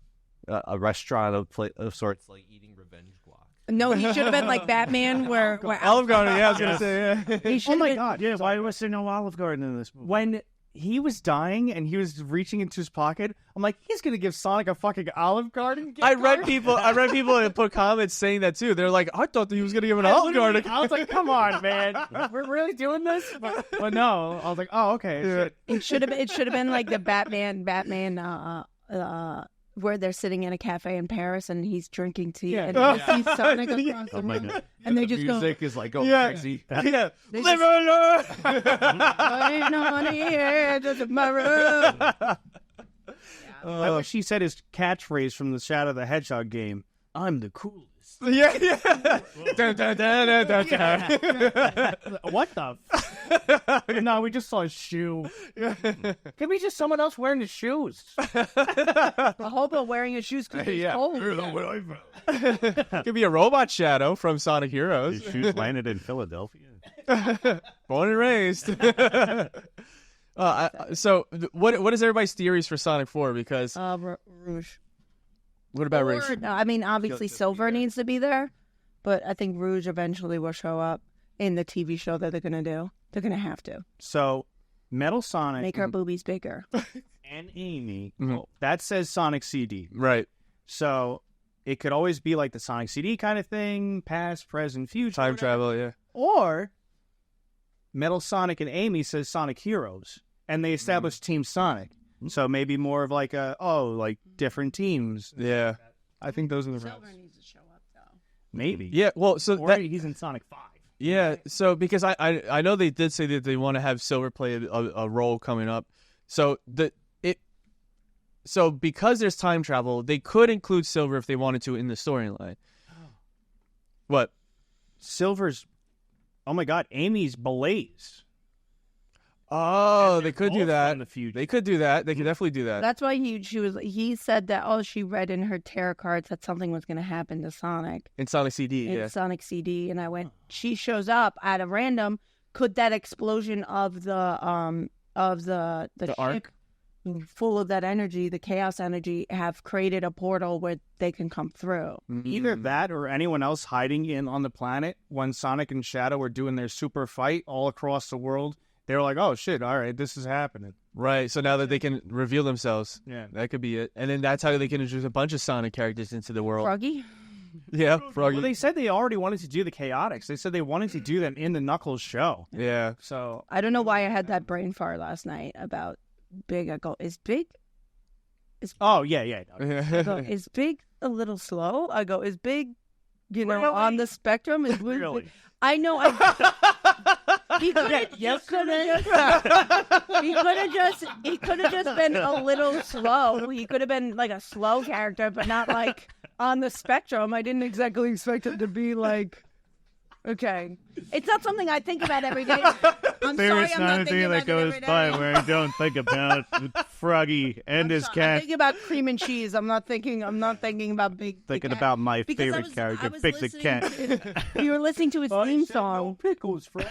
restaurant of sorts, like eating revenge guac. No, he should have been like Batman, where Olive Garden. Yeah, I was gonna say. Yeah. he should. Oh my God! Yeah, why was there no Olive Garden in this movie? When he was dying and he was reaching into his pocket, I'm like, he's gonna give Sonic a fucking Olive Garden gift I card? read people that put comments saying that too. They're like, I thought that he was gonna give an Olive Garden. I was like, come on, man, we're really doing this? But no, I was like, oh, okay. Shit. It should have been like the Batman where they're sitting in a cafe in Paris and he's drinking tea and he sees Sonic across the room and they just Music is like going crazy. Yeah. They Live just- on Earth! Ain't no on the edge of tomorrow. I wish he said his catchphrase from the Shadow the Hedgehog game. I'm the coolest. Yeah. Dun, dun, dun, dun, dun, dun. What the? No, we just saw his shoe. Could be just someone else wearing his shoes. A hobo wearing his shoes because he's cold. Could be a robot Shadow from Sonic Heroes. His shoes landed in Philadelphia. Born and raised. So, what is everybody's theories for Sonic 4? Because Rouge. what about Rouge? No, I mean, obviously Silver needs to be there, but I think Rouge eventually will show up in the TV show that they're going to do. They're going to have to. So, Metal Sonic Make her boobies bigger. and Amy, Mhm. that says Sonic CD. Right. So, it could always be like the Sonic CD kind of thing, past, present, future. Time whatever. travel, yeah. Or Metal Sonic and Amy says Sonic Heroes, and they establish Team Sonic. So maybe more of like different teams. Yeah. I think those are the routes. needs to show up, though. Maybe. Yeah, well, so Or that, he's in Sonic 5. yeah, so because I know they did say that they want to have Silver play a role coming up. So so because there's time travel, they could include Silver if they wanted to in the storyline. What? Silver's... Oh my god, Amy's Blaze. Oh, they could do Both that. from the future. They could do that. They could definitely do that. That's why he said that, she read in her tarot cards that something was going to happen to Sonic In Sonic CD, in yeah. Sonic CD. And I went, she shows up at a random. Could that explosion of the ship arc? full of that energy, the chaos energy, have created a portal where they can come through? Either that or anyone else hiding in on the planet when Sonic and Shadow were doing their super fight all across the world. They were like, oh shit, all right, this is happening. Right, so now that they can reveal themselves, Yeah. that could be it. And then that's how they can introduce a bunch of Sonic characters into the world. Froggy? Yeah, Froggy. Well, they said they already wanted to do the Chaotix. They said they wanted to do them in the Knuckles show. Yeah. So I don't know why I had that brain fart last night about Big. I go, is Big? oh yeah. I go, is Big a little slow? I go, is Big, on the spectrum? Is Big, Really? I know. He could have just been a little slow. He could have been like a slow character, but not like on the spectrum. I didn't exactly expect it to be like. Okay, it's not something I think about every day. I'm There's sorry, I'm not not a thinking day about that goes it every by day. where I don't think about Froggy and his I'm cat. thinking about cream and cheese. I'm not thinking about Big. Thinking the cat. We my Because I favorite was character, listening Big the Cat. to- You were listening to his theme song. pickles, Froggy.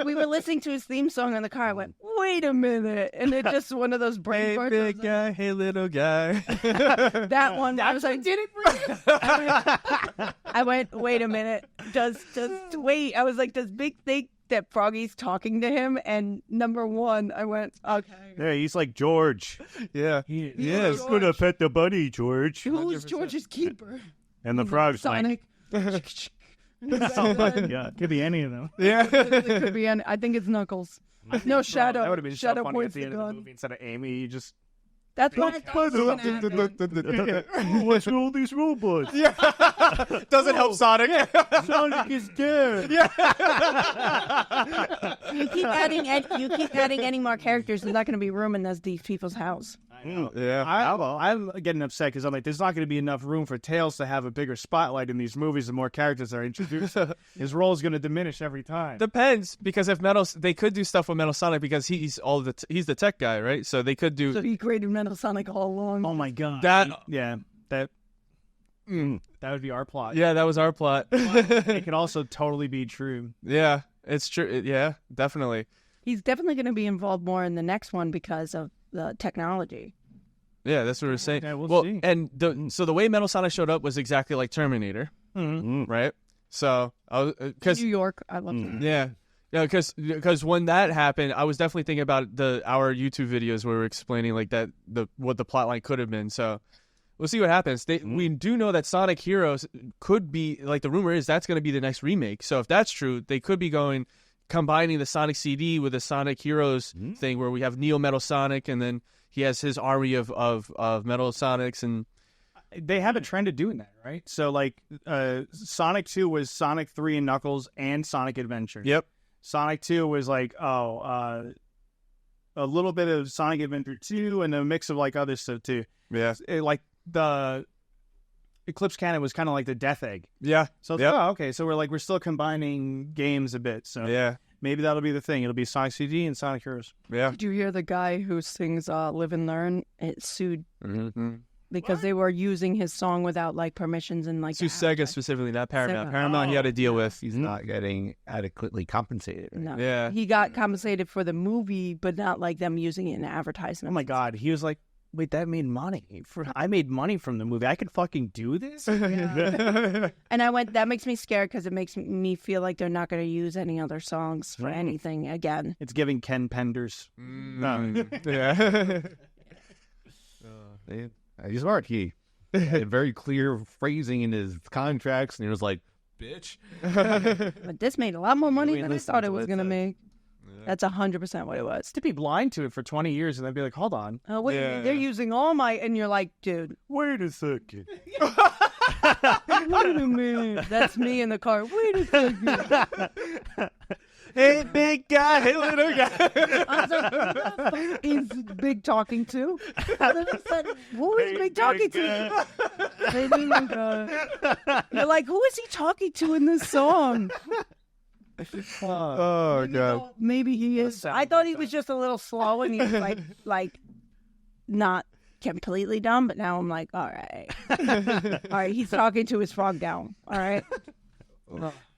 We were listening to his theme song in the car. I went, wait a minute, and it just one of those brain Hey, farts. big guy. Hey, little guy. That one. I was like, did it for you? I went, wait a minute. Wait. I was like, does Big think that Froggy's talking to him? And number one, I went, okay. Yeah, he's like George. Yeah. Yes, gonna pet the bunny, George. Who's George's keeper? And the frog's like, Sonic. yeah, it could be any of them. Yeah. It could be. I think it's Knuckles. No, Shadow. That would have been Shadow so funny at points the end the of the gun. movie instead of Amy. You just That's what I thought was gonna happen. What's with all these robots? Doesn't help Sonic. Sonic is dead. You keep adding any more characters, there's not going to be room in these people's house. Yeah. I'm getting upset because I'm like, there's not going to be enough room for Tails to have a bigger spotlight in these movies. The more characters are introduced, his role is going to diminish every time. Depends, because if they could do stuff with Metal Sonic because he's the tech guy, right? So they could do So he created Metal Sonic all along. Oh my god! that. That would be our plot. Yeah, that was our plot. It could also totally be true. Yeah, it's true. Yeah, definitely. He's definitely going to be involved more in the next one because of the technology. Yeah, that's what we're saying. Yeah, we'll see. And the way Metal Sonic showed up was exactly like Terminator, right? So because New York, I love it. yeah, because when that happened, I was definitely thinking about our YouTube videos where we're explaining like what the plot line could have been. So we'll see what happens. We do know that Sonic Heroes could be, like, the rumor is that's going to be the next remake. So if that's true, they could be combining the Sonic CD with the Sonic Heroes thing, where we have Neo Metal Sonic, and then he has his army of Metal Sonics, and They have a trend of doing that, right? So, like, Sonic 2 was Sonic 3 and Knuckles and Sonic Adventure. Yep. Sonic 2 was like, a little bit of Sonic Adventure 2 and a mix of, like, other stuff, too. Yeah. Like, the Eclipse Cannon was kind of like the Death Egg. Yeah. So, it's okay. So, we're still combining games a bit. So, Yeah. maybe that'll be the thing. It'll be Sonic CD and Sonic Heroes. Yeah. Did you hear the guy who sings Live and Learn? It sued because they were using his song without, like, permissions and, like... To Sega specifically, not Paramount. Sega. Paramount he had to deal with. He's not getting adequately compensated. No. Yeah. He got compensated for the movie, but not, like, them using it in advertisements. Oh, my God. He was like, wait, that made money. I made money from the movie. I could fucking do this? And I went, that makes me scared because it makes me feel like they're not going to use any other songs for anything again. It's giving Ken Penders. Yeah. He's smart. He had very clear phrasing in his contracts, and he was like, "Bitch." But this made a lot more money We than I listened thought to it was it, going to so- make. That's 100% what it was. To be blind to it for 20 years and then be like, hold on. Oh, wait, Yeah. they're using all my... And you're like, dude, Wait a second. wait a minute. That's me in the car. Wait a second. Hey, big guy. Hey, little guy. I was like, who the fuck is Big talking to? And then I said, who is Big talking to? They didn't like, you're like, who is he talking to in this song? Oh, God. Maybe he is. I thought he was just a little slow and he was like not completely dumb, but now I'm like, all right. All right, he's talking to his frog down. All right.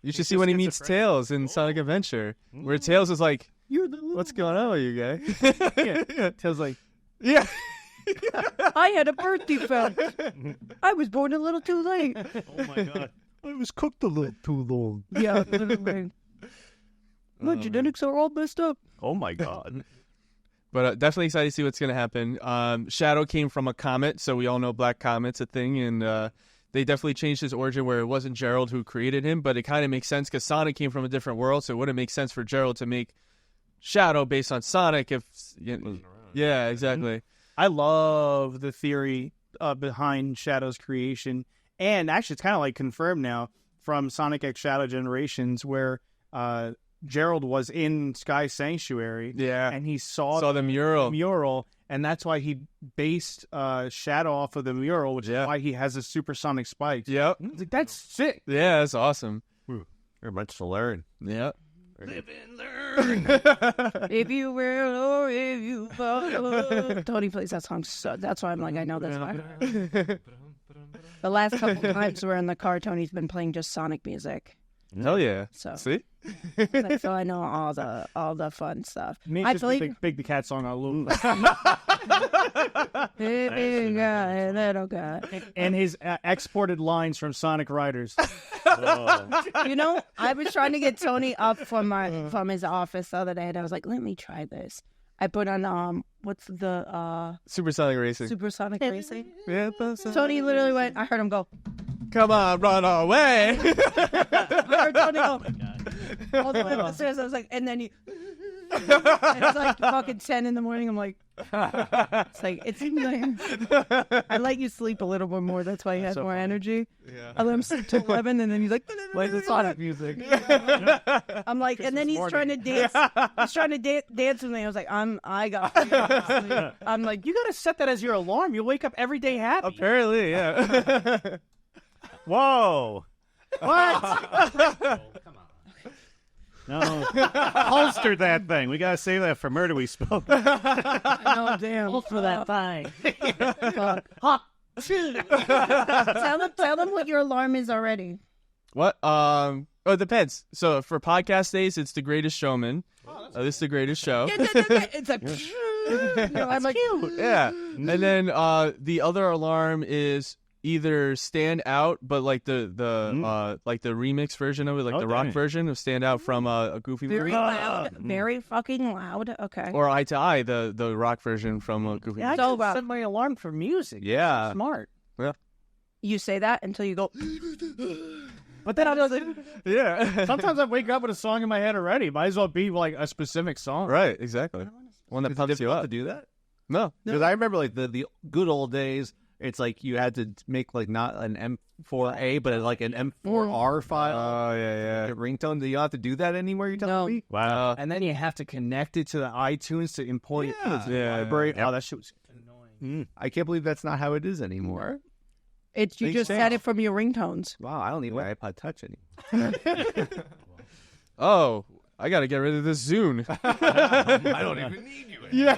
You should see when he meets Tails in Sonic Adventure, where Tails is like, what's going on with you guy? Tails like, Yeah. I had a birth defect. I was born a little too late. Oh my god. I was cooked a little too long. Yeah, literally. My genetics are all messed up. Oh my god. But definitely excited to see what's going to happen. Shadow came from a comet, so we all know Black Comet's a thing, and they definitely changed his origin where it wasn't Gerald who created him, but it kind of makes sense because Sonic came from a different world, so it wouldn't make sense for Gerald to make Shadow based on Sonic if... Yeah, exactly. I love the theory behind Shadow's creation. And actually, it's kind of like confirmed now from Sonic X Shadow Generations where Gerald was in Sky Sanctuary. Yeah. And he saw the mural. And that's why he based Shadow off of the mural, which is why he has a supersonic spike. Yep. It's like, that's sick. Yeah, that's awesome. Very much to learn. Yep. Live and learn. If you will or if you follow. Tony plays that song, so that's why I'm like, I know this one. The last couple times we're in the car, Tony's been playing just Sonic music. Hell yeah. So, See? so I know all the fun stuff. Me, I just believe Big the Cat song on loop. big guy, little guy. And his exported lines from Sonic Riders. You know, I was trying to get Tony up from his office the other day, and I was like, let me try this. I put on what's the Supersonic Racing. Supersonic Racing. Yeah, Tony literally went. I heard him go. Come on, run away. I heard Tony go. All the way upstairs. I was like, and then he. It's like fucking 10 in the morning. I'm like, it's like, I let you sleep a little bit more. That's why you had more energy. Yeah. I let him sleep till 11, and then he's like, Like the Sonic music. I'm like, and then he's trying to dance. He's trying to dance with me. I was like, I got sleep. I'm like, You gotta set that as your alarm. You'll wake up every day happy. Apparently, yeah. Whoa. What? No. Holster that thing. We gotta save that for Murder We Spoke. oh damn, For that thing. tell them what your alarm is already. What? Oh, it depends. So for podcast days, it's The Greatest Showman. This is The Greatest Show. It's like, I'm like, Yeah. And then the other alarm is either Stand Out, but like the remix version of it, like the rock version of Stand Out from a Goofy very movie. loud, very fucking loud. Okay. Or Eye to Eye, the rock version from a Goofy Yeah, I movie. So, just set my alarm for music. Yeah. Smart. You say that until you go. But then I was like, Yeah. Sometimes I wake up with a song in my head already. Might as well be like a specific song. Right, exactly. One that Is it pumps you difficult up. to do that? No. Because I remember like the good old days. It's like you had to make like not an M4A, but like an M4R file. Oh, yeah, A ringtone. Do you have to do that anymore? You're telling No. me? Wow. And then you have to connect it to the iTunes to import it to the Yeah. library. Oh, that shit was annoying. I can't believe that's not how it is anymore. It's you Makes just sense. set it from your ringtones. Wow, I don't need my iPod Touch anymore. Oh, I got to get rid of this Zune. I don't even need you. Yeah.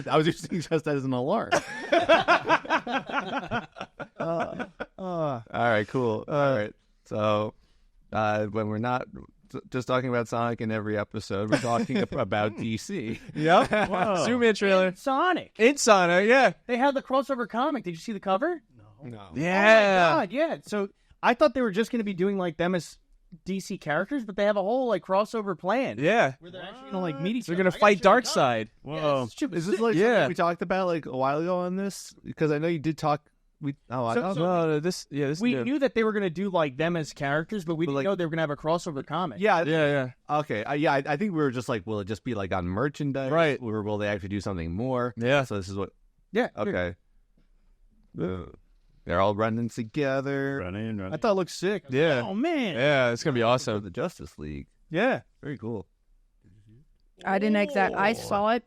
I was using just as an alarm. All right, cool. All right. So when we're not just talking about Sonic in every episode, we're talking about DC. Yep. Whoa. Superman trailer. Sonic. In Sonic, yeah. They had the crossover comic. Did you see the cover? No. Yeah. Oh my God, yeah. So I thought they were just going to be doing like them as DC characters, but they have a whole like crossover plan. Yeah. Where they're actually gonna like meet each They're other. going to fight Darkseid. Whoa. Is this like Yeah. something we talked about like a while ago on this? Because I know you did talk. I don't know. No, this We yeah. knew that they were going to do like them as characters, but we But, didn't like- know they were going to have a crossover comic. Yeah. Yeah. Okay. I think we were just like, will it just be like on merchandise? Right. Or will they actually do something more? Yeah. So this is what. Yeah. Okay. They're all running together. Running. I thought it looked sick. Yeah. Oh man. Yeah, it's going to be For awesome. the Justice League. Yeah. Very cool. I didn't I saw it.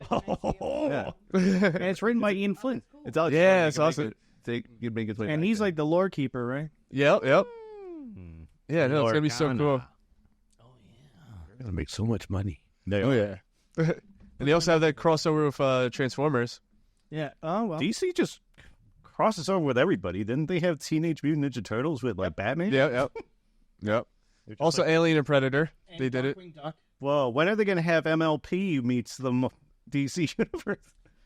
Yeah. And it's written by Ian Flynn, It's all. Yeah, it's awesome. You make its way. and back he's there. like the lore keeper, right? Yep. Yeah, no, it's going to be so Lorcana. cool. They're gonna make so much money. Oh, yeah. And they also have that crossover with Transformers. Yeah. Oh well. DC just crosses over with everybody. Didn't they have Teenage Mutant Ninja Turtles with like Batman? Yep. They're just Also, like, Alien and Predator. They did it. Darkwing Duck. whoa, when are they going to have MLP meets the DC universe?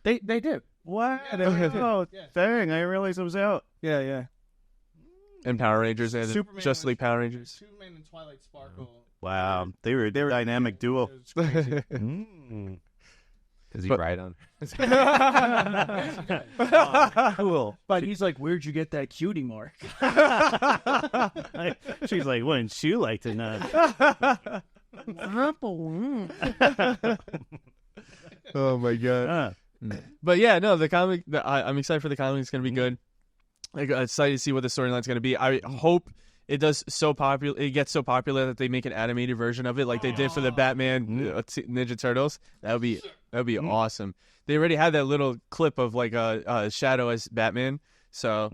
They do. What? Oh, dang! I didn't realize it was out. Yeah. Yeah. And Power Rangers. And Superman Justice was- League Power Rangers. Superman and Twilight Sparkle. Wow, they were a dynamic duo. Does he ride on? Cool. But he's like, "Where'd you get that cutie mark?" She's like, wouldn't you like to know? Oh, my God. Huh. But yeah, no, the comic. I'm excited for the comic. It's gonna be good. I'm excited to see what the storyline's gonna be. I hope it does so popular. It gets so popular that they make an animated version of it, like they did for the Batman Ninja Turtles. That would be awesome. They already had that little clip of like a Shadow as Batman, so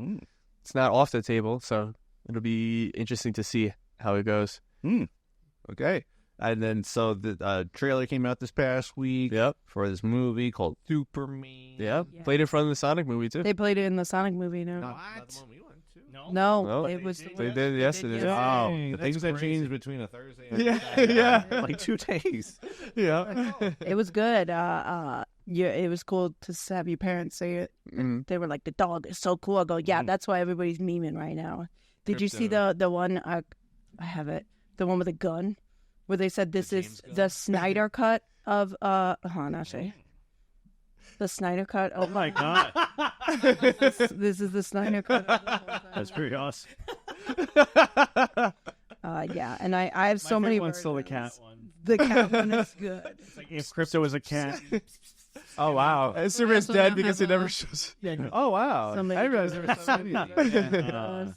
it's not off the table. So it'll be interesting to see how it goes. Okay. And then so the trailer came out this past week. Yep. For this movie called Superman. Yeah. Played in front of the Sonic movie too. They played it in the Sonic movie now. Not the one we went to. No, No. it was. They did yesterday. Oh, the that's things that crazy. changed between a Thursday and Yeah. like 2 days. Yeah. It was good. Yeah, it was cool to have your parents say it. Mhm. They were like, "The dog is so cool." I go, "Yeah, that's why everybody's memeing right now." Did you see the one? I have it. The one with the gun, where they said this is the Snyder cut of not say. The Snyder cut. Oh my god, This is the Snyder cut. that's pretty awesome. Yeah, and I have so many one's still the cat versions. one. The cat one is good. It's like if Crypto was a cat. Oh wow. And Superman's also dead don't because have it never a- shows. Oh wow. Somebody- I didn't realize there were so many of these.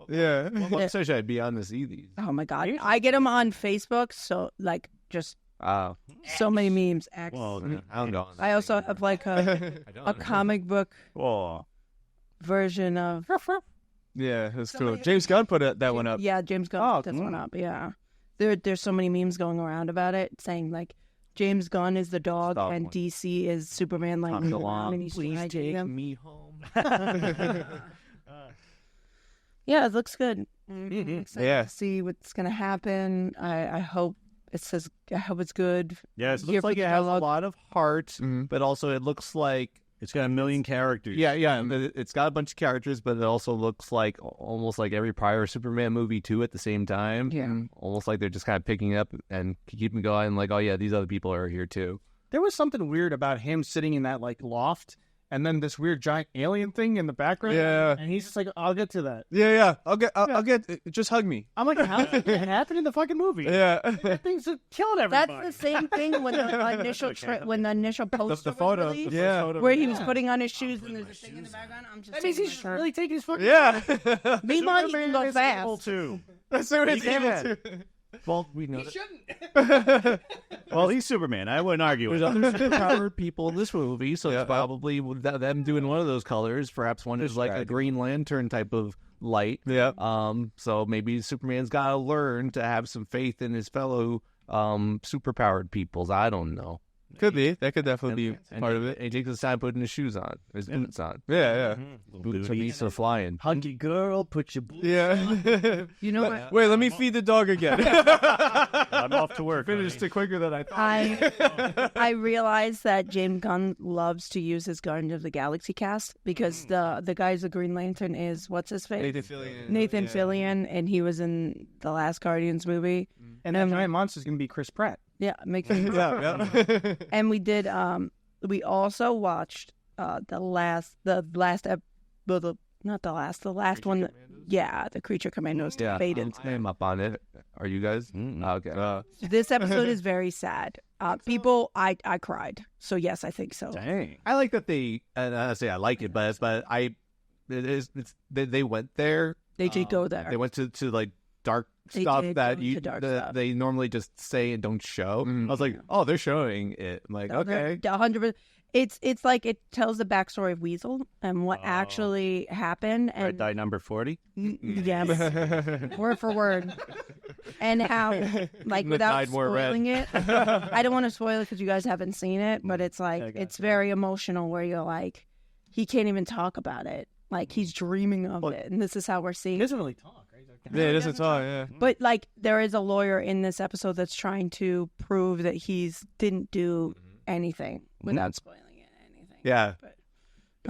Yeah. What episode should I be on to see these? Oh my god, I get them on Facebook. So like just Oh, so many memes. Well, I don't know. I also have like a comic book whoa. version of. Yeah, that's cool. James Gunn put that one up. Yeah, James Gunn Oh, put this cool. one up. Yeah, there's so many memes going around about it, saying like James Gunn is the dog Dog and one. DC is Superman, like Comes around along. and he's hijacking him. me home. Yeah, it looks good. Excited Yeah. to see what's gonna happen. I hope it says. I hope it's good. Yes, Here Looks for like the it has a dialogue. lot of heart, Mhm. but also it looks like it's got a million characters. yeah. It's got a bunch of characters, but it also looks like almost like every prior Superman movie too at the same time. Yeah. Almost like they're just kind of picking up and keeping going. Like, oh yeah, these other people are here too. There was something weird about him sitting in that like loft, and then this weird giant alien thing in the background. Yeah. And he's just like, "I'll get to that." Yeah. I'll get. Just hug me. I'm like, "How did that happen in the fucking movie?" Yeah. That thing's killing everybody. That's the same thing when the initial when the initial poster the photo. was released, Yeah. where he was putting on his shoes and there's a thing in the background. I'm just. That means taking he's my shirt. really taking his fucking. Yeah. Meanwhile, he can go is able fast. to. That's what it's Yeah. Well, we know that Well, he's Superman. I wouldn't argue with there's him. other superpowered people in this movie, so Yeah. it's probably them doing one of those colors. Perhaps one is like a Green Lantern type of light. Yeah. So maybe Superman's got to learn to have some faith in his fellow superpowered peoples. I don't know. Could be. That could definitely be And part of it. he takes his time putting his shoes on, his boots on. Yeah. Boots are used to flying. Huggy girl, put your boots. Yeah. You know what? Wait, let me feed the dog again. I'm off to work. Finished honey. it quicker than I thought. I realized that James Gunn loves to use his Guardians of the Galaxy cast because the guy's the Green Lantern is what's his face? Nathan Fillion. Nathan Yeah. Fillion, and he was in the last Guardians movie. And that giant monster's gonna be Chris Pratt. Yeah, makes sense. Yeah. And we did. We also watched the last one. Yeah, the Creature Commandos. Yeah, Faded. I am up on it. Are you guys? Okay. This episode is very sad. People, I cried. So yes, I think so. Dang. I like that they, and I say I like it, but they went there. They did go there. They went to like dark They stuff did that go you to dark stuff. they normally just say and don't show. I was like, oh, they're showing it. I'm like, okay. 100%. It's like it tells the backstory of Weasel and what actually happened Red and dye number 40. yes, word for word, and how like The without dyed more red. spoiling it. I don't want to spoil it because you guys haven't seen it, but it's like I got it's very emotional where you're like he can't even talk about it. Like he's dreaming of it, and this is how we're He seeing. doesn't really talk, right? Yeah, it doesn't talk. Yeah. But like there is a lawyer in this episode that's trying to prove that he's didn't do anything without spoiling it. Anything. Yeah, But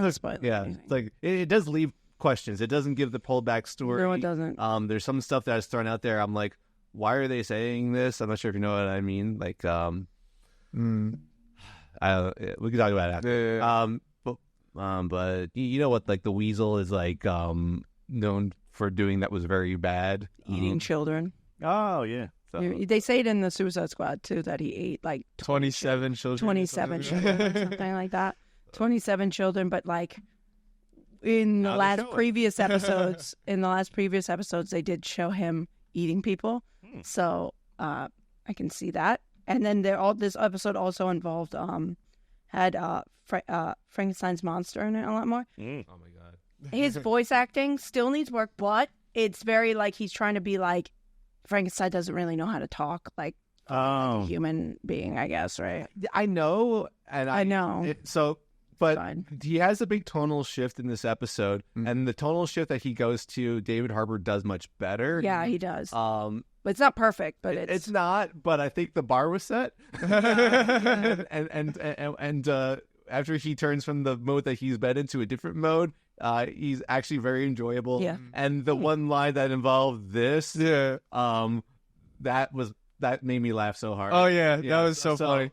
not spoiling yeah. anything. It's like it does leave questions. It doesn't give the pullback story. No, it doesn't. There's some stuff that is thrown out there. I'm like, why are they saying this? I'm not sure if you know what I mean. Like, we can talk about it after. Yeah. But you know what? Like the Weasel is like known for doing that was very bad. Eating children. Oh, yeah. So, They say it in the Suicide Squad too that he ate like 27 children. 27 children or something like that. 27 children, but like in the Now they last show it. previous episodes, they did show him eating people. So I can see that. And then this episode also involved had Frankenstein's monster in it a lot more. oh my god. His voice acting still needs work, but it's very like he's trying to be like Frankenstein doesn't really know how to talk like a human being, I guess, right? I know, and I know. But Fine. he has a big tonal shift in this episode, and the tonal shift that he goes to, David Harbour does much better. Yeah, he does. But It's not perfect, but it's not. But I think the bar was set, and after he turns from the mode that he's been into a different mode, he's actually very enjoyable. Yeah. And the one line that involved this, that made me laugh so hard. Oh, yeah. That was so funny.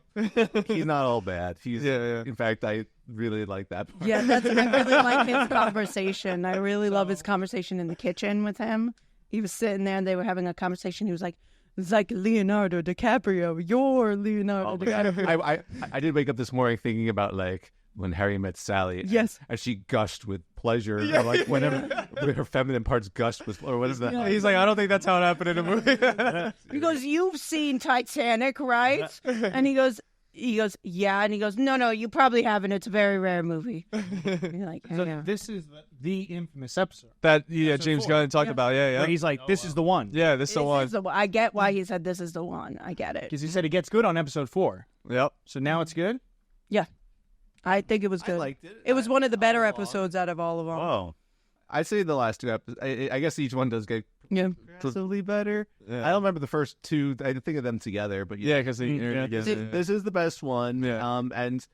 He's not all bad. He's Yeah. In fact, I really like that part. yeah, I really like his conversation. I really love his conversation in the kitchen with him. He was sitting there and they were having a conversation. He was like, It's like Leonardo DiCaprio. You're Leonardo DiCaprio. I did wake up this morning thinking about like when Harry met Sally. Yes. And she gushed with pleasure. Or, like whenever her feminine parts gushed with, or what is that? He's like, I don't think that's how it happened in a movie. He goes, "You've seen Titanic, right?" And he goes, "Yeah." And he goes, "No, you probably haven't. It's a very rare movie." And you're like, So yeah. this is the infamous episode. That James Gunn talked Yeah. about. Yeah. Where he's like, this is the one. Yeah, this is the This one. is the one. I get why he said this is the one. I get it. Because he said it gets good on episode 4. Yep. So now it's good? Yeah. I think it was good. I liked it. It was one of the better episodes out of all of them. Oh, I'd say the last 2 episodes. I guess each one does get Yeah. progressively better. Yeah. I don't remember the first 2. I think of them together, but Yeah, because this is the best one. Yeah. And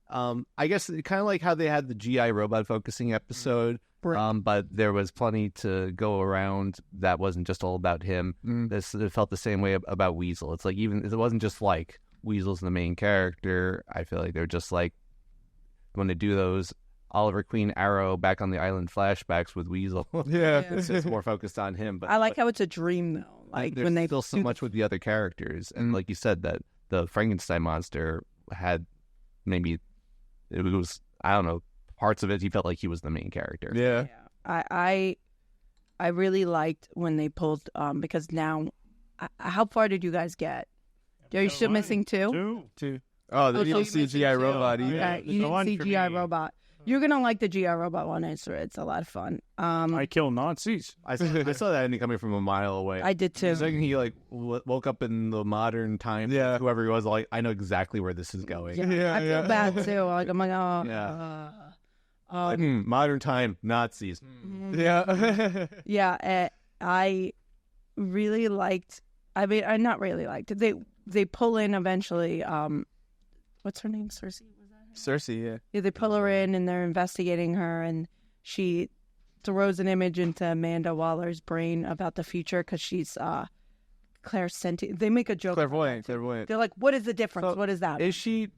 I guess kind of like how they had the GI robot focusing episode. Right. But there was plenty to go around that wasn't just all about him. It felt the same way about Weasel. It's like even it wasn't just like Weasel's the main character. I feel like they're just like when they do those Oliver Queen Arrow back on the island flashbacks with Weasel. Yeah. It's more focused on him. But I like how it's a dream though. Like there's when they still so do- much with the other characters, and like you said, that the Frankenstein monster had maybe it was I don't know parts of it. He felt like he was the main character. Yeah. I really liked when they pulled because now how far did you guys get? Are you still missing 2? 2. Oh, so you you don't see missing GI two. robot either. Yeah, you the one didn't see for GI me. Robot. You're gonna like the GI Robot one. It's a lot of fun. I kill Nazis. I saw that ending coming from a mile away. I did too. The second he like woke up in the modern time, Yeah. whoever he was, like I know exactly where this is going. Yeah, I feel bad too. Like I'm like, oh, Yeah. Like, modern time Nazis. Yeah. yeah. I really liked. I mean, I not really liked it. They pull in eventually. What's her name? Cersei. Was that? Cersei, yeah. Yeah, they pull her in and they're investigating her, and she throws an image into Amanda Waller's brain about the future because she's clairsentient. They make a joke. Clairvoyant. They're like, "What is the difference? So, what is that?" Is she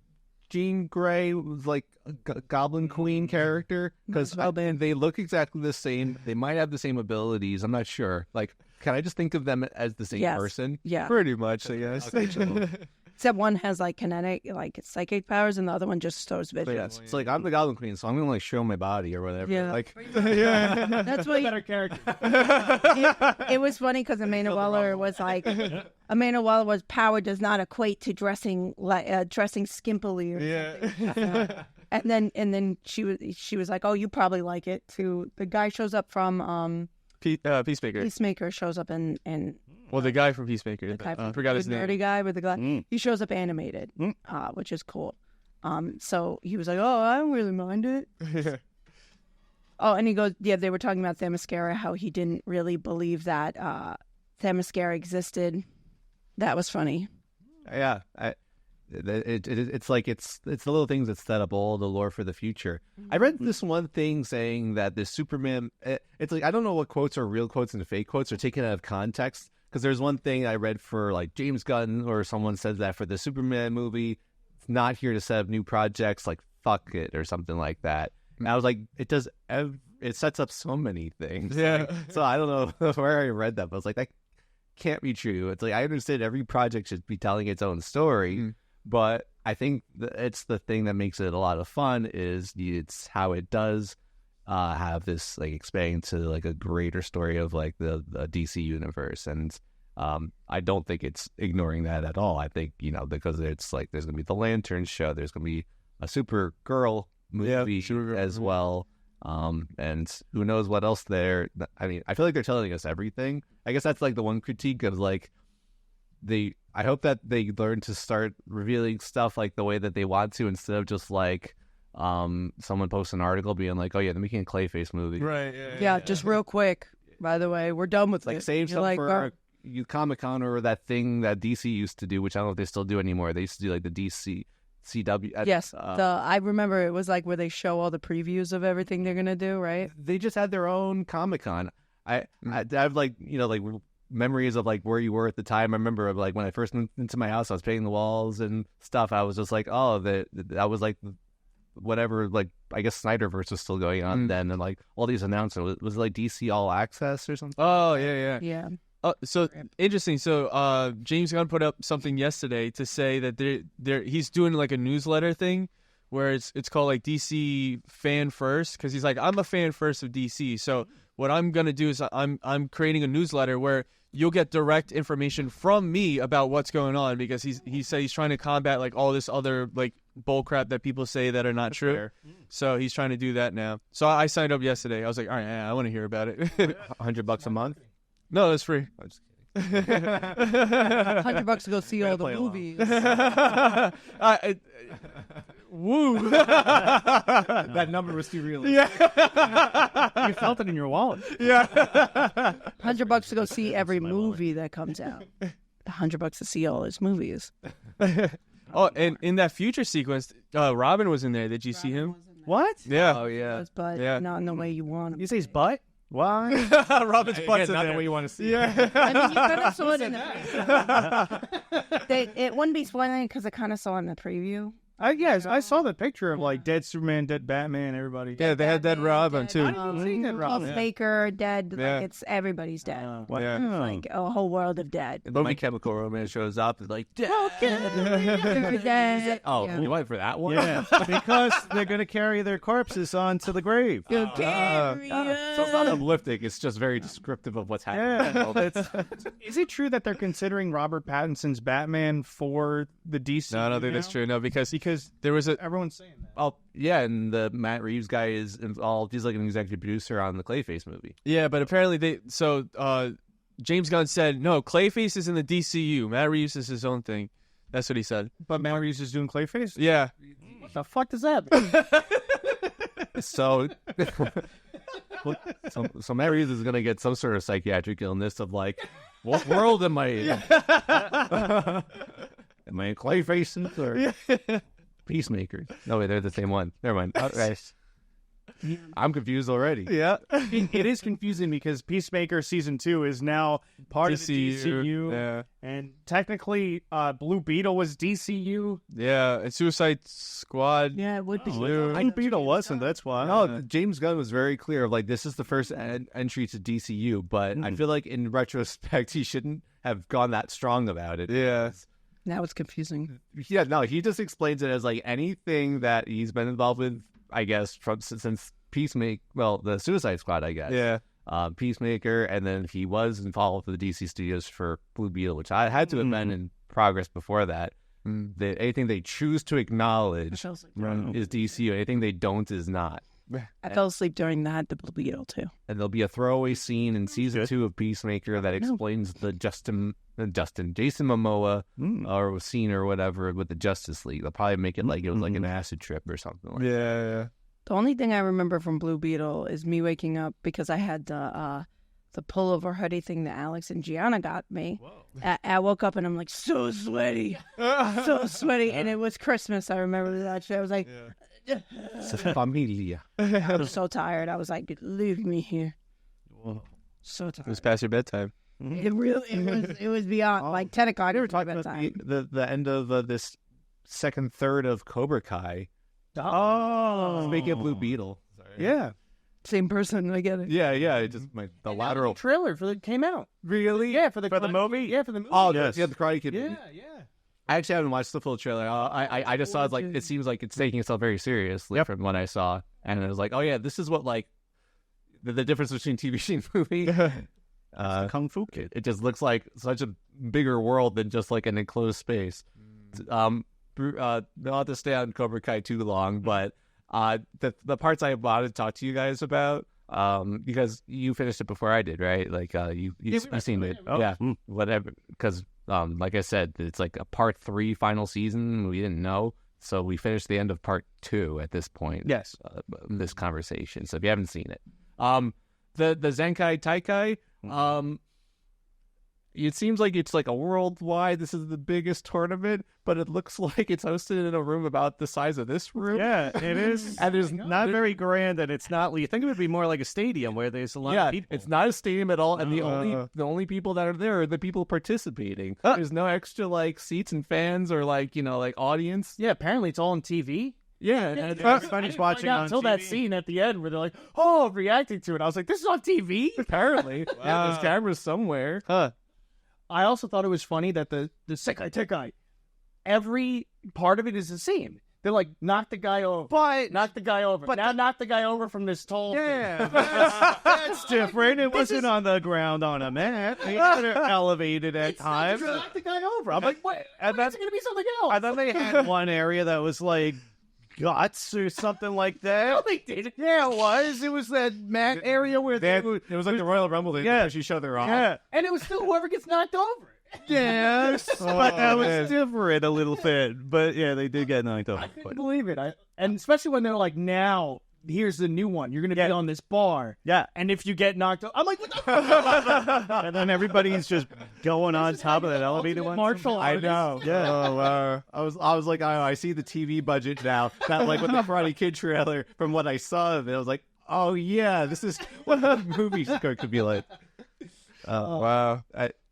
Jean Grey was like a Goblin Queen character? Because they look exactly the same. They might have the same abilities. I'm not sure. Like, can I just think of them as the same Yes. person? Yeah. Pretty much, I guess. Except one has like kinetic, like psychic powers, and the other one just throws vision. But it's like I'm the Goblin Queen, so I'm gonna like show my body or whatever. Yeah. Like, That's what Better character. it was funny because Amanda Waller was like, Amanda Waller was power does not equate to dressing like dressing skimpily. Or Yeah. And then she was like, oh, you probably like it too. The guy shows up from Peacemaker. Peacemaker shows up and Well, the guy from Peacemaker. the guy I forgot his the nerdy name. guy with the glass. He shows up animated, which is cool. So he was like, oh, I don't really mind it. Oh, and he goes, yeah, they were talking about Themyscira, how he didn't really believe that Themyscira existed. That was funny. yeah, it's like it's the little things that set up all the lore for the future. I read this one thing saying that the Superman. It's like I don't know what quotes are real quotes and fake quotes are taken out of context. Because there's one thing I read for like James Gunn or someone said that for the Superman movie, it's not here to set up new projects. Like fuck it or something like that. And I was like, it does. It sets up so many things. Yeah. So I don't know where I read that, but I was like, that can't be true. It's like I understand every project should be telling its own story, but I think it's the thing that makes it a lot of fun is it's how it does have this like expanding to like a greater story of like the DC universe, and I don't think it's ignoring that at all. I think because it's like there's gonna be the Lantern show, there's gonna be a Supergirl movie Supergirl as well. And who knows what else there. I mean, I feel like they're telling us everything. I guess that's like the one critique of like I hope that they learn to start revealing stuff like the way that they want to, instead of just like someone posts an article being like, oh yeah, they're making a Clayface movie. Right. Yeah, just real quick. By the way, we're done with Like it. save You're stuff like, for Comic-Con or that thing that DC used to do, which I don't know if they still do anymore. They used to do like the DC CW. yes, I remember it was like where they show all the previews of everything they're gonna do, right? They just had their own Comic-Con. I have like like memories of like where you were at the time. I remember like when I first moved into my house, I was painting the walls and stuff. I was just like, oh, that was like whatever. Like I guess Snyderverse was still going on then, and like all these announcements was it like DC All Access or something. Oh yeah. Yeah. So interesting. So James Gunn put up something yesterday to say that he's doing like a newsletter thing where it's called like DC Fan First, because he's like, I'm a fan first of DC. So what I'm gonna do is I'm creating a newsletter where you'll get direct information from me about what's going on, because he said he's trying to combat like all this other like bull crap that people say that are not true. Fair. So he's trying to do that now. So I signed up yesterday. I was like, all right, yeah, I want to hear about it. $100 a month. No, it's free. I'm just kidding. $100 to go see all the play along. movies. Woo! That number was too real. You felt it in your wallet. $100 to go see every movie that comes out. $100 to see all his movies. Oh, and in that future sequence, Robin was in there. Did you see him? What? Yeah. Oh yeah. But Yeah. not in the way you want him. You say his butt? Why? Robin's butt's in Not the there. way you want to see. Yeah. I mean, you kind of saw it in the It wouldn't be spoiling because I kind of saw it in the preview. Yes, I saw the picture of like dead Superman, dead Batman, everybody. Yeah, they had Dead Robin too. Dead Robin. Baker, dead. Yeah. Like, it's everybody's dead. Yeah. Like a whole world of dead. And My Chemical Romance shows up. It's like, Dead. oh, Yeah. you went for that one? Yeah, because they're going to carry their corpses onto the grave. You carry So it's not on. uplifting. It's just very descriptive of what's happening. Yeah. Is it true that they're considering Robert Pattinson's Batman for the DC? No, I don't think that's true. No, because there was a Everyone's saying that. Oh, yeah, and the Matt Reeves guy is involved. He's like an executive producer on the Clayface movie. yeah, but apparently James Gunn said no. Clayface is in the DCU. Matt Reeves is his own thing. That's what he said. But Matt Reeves is doing Clayface? Yeah. What the fuck does that mean? So, so Matt Reeves is gonna get some sort of psychiatric illness of like, what world am I in? Am I in Clayface or Peacemaker? No, wait, they're the same one. Never mind. Okay. I'm confused already. Yeah. It is confusing because Peacemaker Season 2 is now part of the DCU. Yeah. And technically, Blue Beetle was DCU. Yeah. And Suicide Squad. Yeah, it would be. Blue Beetle wasn't, that's why. No, James Gunn was very clear of like, this is the first entry to DCU, but I feel like in retrospect, he shouldn't have gone that strong about it. Yeah. Now it's confusing. Yeah, no, he just explains it as like anything that he's been involved with, I guess, since Peacemaker, well, the Suicide Squad, I guess. Yeah. Peacemaker, and then he was involved with the DC Studios for Blue Beetle, which I had to have been in progress before that. Anything they choose to acknowledge I fell asleep. is DCU. Anything they don't is not. I fell asleep during that, the Blue Beetle, too. And there'll be a throwaway scene in season 2 of Peacemaker that explains the Jason Momoa or scene or whatever with the Justice League. They'll probably make it like it was like an acid trip or something like that. Yeah. The only thing I remember from Blue Beetle is me waking up because I had the pullover hoodie thing that Alex and Gianna got me. I woke up and I'm like, so sweaty. So sweaty. And it was Christmas. I remember that shit. I was like, Familia. I was so tired. I was like, leave me here. So It was tired. past your bedtime. It was beyond like 10 o'clock. I never talked about bedtime. the end of this second third of Cobra Kai. Oh. Speaking of Blue Beetle. Yeah. Same person. I get it. Yeah, it just the lateral. Trailer for the came out. Really? Yeah, for the movie? Yeah, for the movie. Oh, yes. yeah, the Karate Kid. movie. Yeah. I actually haven't watched the full trailer. I just saw it like it seems like it's taking itself very seriously from what I saw, and I was like, oh yeah, this is what like the difference between TV and movie. Kung Fu Kid. It just looks like such a bigger world than just like an enclosed space. Don't have to stay on Cobra Kai too long, but the parts I wanted to talk to you guys about, because you finished it before I did, right? Like you've seen it, whatever. Because like I said, it's like a part 3 final season. We didn't know, so we finished the end of part 2 at this point. Yes. In this conversation. So if you haven't seen it, the Zenkai Taikai, it seems like it's like a worldwide. This is the biggest tournament, but it looks like it's hosted in a room about the size of this room. Yeah, it is. And there's Not very grand, and it's not. You think it would be more like a stadium where there's a lot of people. it's not a stadium at all, and the only people that are there are the people participating. There's no extra like seats and fans or like like audience. Yeah, apparently it's all on TV. Yeah, and everybody's watching on until TV. that scene at the end where they're like, "Oh, I'm reacting to it." I was like, "This is on TV." Apparently, yeah, there's cameras somewhere. Huh. I also thought it was funny that the Sekai Tekai, every part of it is the same. They're like, knock the guy over. Knock the guy over. Now knock the guy over from this tall thing. Yeah, that's different. It wasn't on the ground on a mat. They had it elevated at times. Knock the guy over. I'm like, what? And That's going to be something else. And then they had one area that was like guts or something like that. No, they didn't. Yeah, it was. It was that mat area where they It was like the Royal Rumble. They Yeah. push each other off. yeah. And it was still whoever gets knocked over. Yes, but that was man. different a little bit. But yeah, they did get knocked off. I couldn't believe it. And especially when they're like, now, here's the new one. You're going to be on this bar. Yeah, And if you get knocked over, I'm like, what the fuck? and then everybody's just going on top of that elevated one. Martial I artist. know. Yeah. Oh, wow. I was like, I see the TV budget now. Not like with the Karate Kid trailer. From what I saw of it, I was like, oh yeah, this is what a movie script could be like. Wow.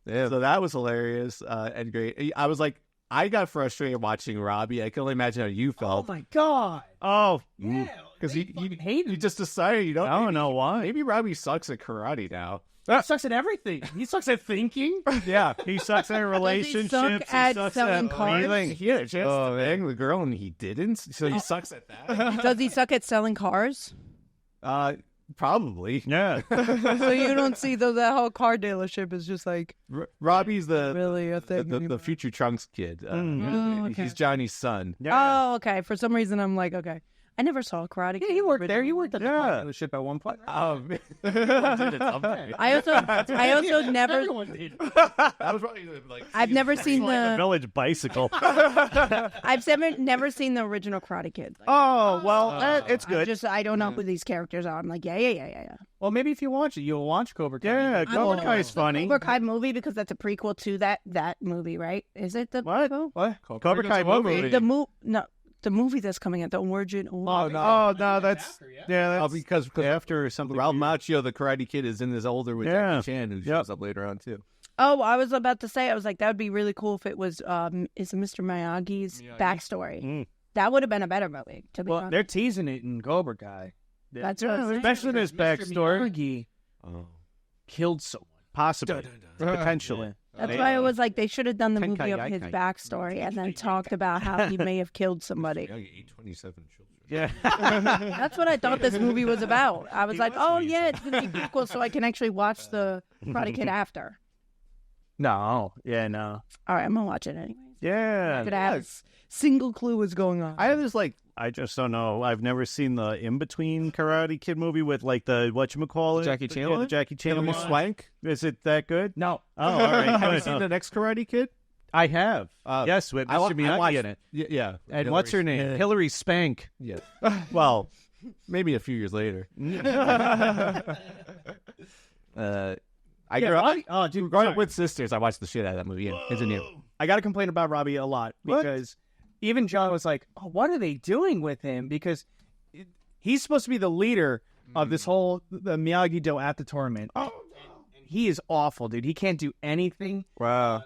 So that was hilarious and great. I was like, I got frustrated watching Robbie. I can only imagine how you Oh, felt my God. Oh, because you hate you just decided you don't. I don't know why. Maybe Robbie sucks at karate now. He sucks at everything. He sucks at thinking. Yeah. He sucks at relationships. suck at sucks selling at cards? everything. He had a chance to bang the girl and he didn't. So he sucks at that. Does he suck at selling cars? Probably. Yeah. So you don't see that whole car dealership is just like Robbie's the really a thing. the anymore. future Trunks kid. Oh, okay. He's Johnny's son. Oh, okay. For some reason, I'm like, okay. I never saw Karate Kid. Yeah, he worked there. He worked at the Yeah. car dealership at one point. Right? I also never. Everyone did. That was probably like I've never seen The the. village bicycle. I've never seen the original Karate Kid. Like, Oh, well, it's good. I don't know who these characters are. I'm like, yeah. Well, maybe if you watch it, you'll watch Cobra Kai. Yeah, I Cobra will. Kai is funny. Cobra Kai movie because that's a prequel to that movie, right? Is it the What? prequel? What? Cobra Kai movie. The movie that's coming out, the origin. Oh no! Oh, no, that's... Yeah, that's because after or something. Ralph Macchio, the Karate Kid, is in this older with Yeah. Jackie Chan, who shows up later on too. Oh, I was about to say, I was like, that would be really cool if it was is Mr. Miyagi's backstory. Mm. That would have been a better movie, to be Well, honest. they're teasing it in Cobra Kai. That's what I'm saying. Especially in his backstory. Miyagi Oh, killed someone. Possibly. Potentially. That's why it was like they should have done the movie of his Tenkaichi. backstory and then talked about how he may have killed somebody. yeah, 827 children. Yeah. That's what I thought this movie was about. I was like, oh yeah, it's gonna be prequel, so I can actually watch the Karate Kid after. No. Yeah, no. All right, I'm gonna watch it anyways. Yeah. Could have a single clue what's going on. I have this like I just don't know. I've never seen the in-between Karate Kid movie with, like, the, whatchamacallit? Jackie Chan Yeah, the one? Jackie Chan Hilary one. Swank. Is it that good? No. Oh, all right. Have you good. seen the next Karate Kid? I have. Yes, with Mr. I Miyagi watched in it. Yeah. And what's her name? Hilary Spank. Yeah. Well, maybe a few years later. I grew up. Oh, dude. Growing sorry. up with sisters, I watched the shit out of that movie. Yeah, it's a new. I got to complain about Robbie a lot because even John was like, oh, what are they doing with him? Because he's supposed to be the leader of this whole the Miyagi-Do at the tournament. Oh, and he is awful, dude. He can't do anything. Wow.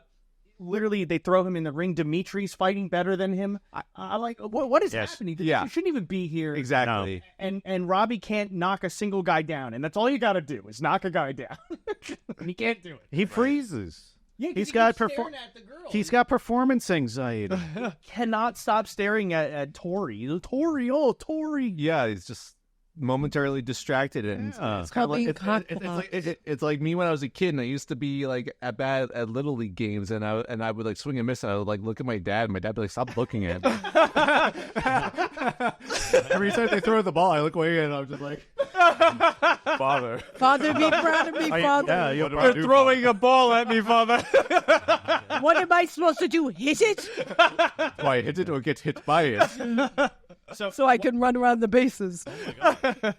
Literally, they throw him in the ring. Dimitri's fighting better than him. I'm like, what is happening? Yeah. You shouldn't even be here. Exactly. And Robbie can't knock a single guy down. And that's all you got to do is knock a guy down. And he can't do it. He freezes. Yeah, 'cause He's he got keeps staring at the girl. He's got performance anxiety. Cannot stop staring at Tori. Tori, oh, Tori. Yeah, he's just momentarily distracted, and it's kind of like it's like me when I was a kid, and I used to be like bad at little league games, and I would like swing and miss, and I would like look at my dad, and my dad would be like, "Stop looking at me." Every time they throw the ball, I look away, and I'm just like, "Father, Father, be proud of me, Father. Yeah, they're throwing a ball at me, Father." What am I supposed to do? Hit it Why hit it or get hit by it? so I can run around the bases.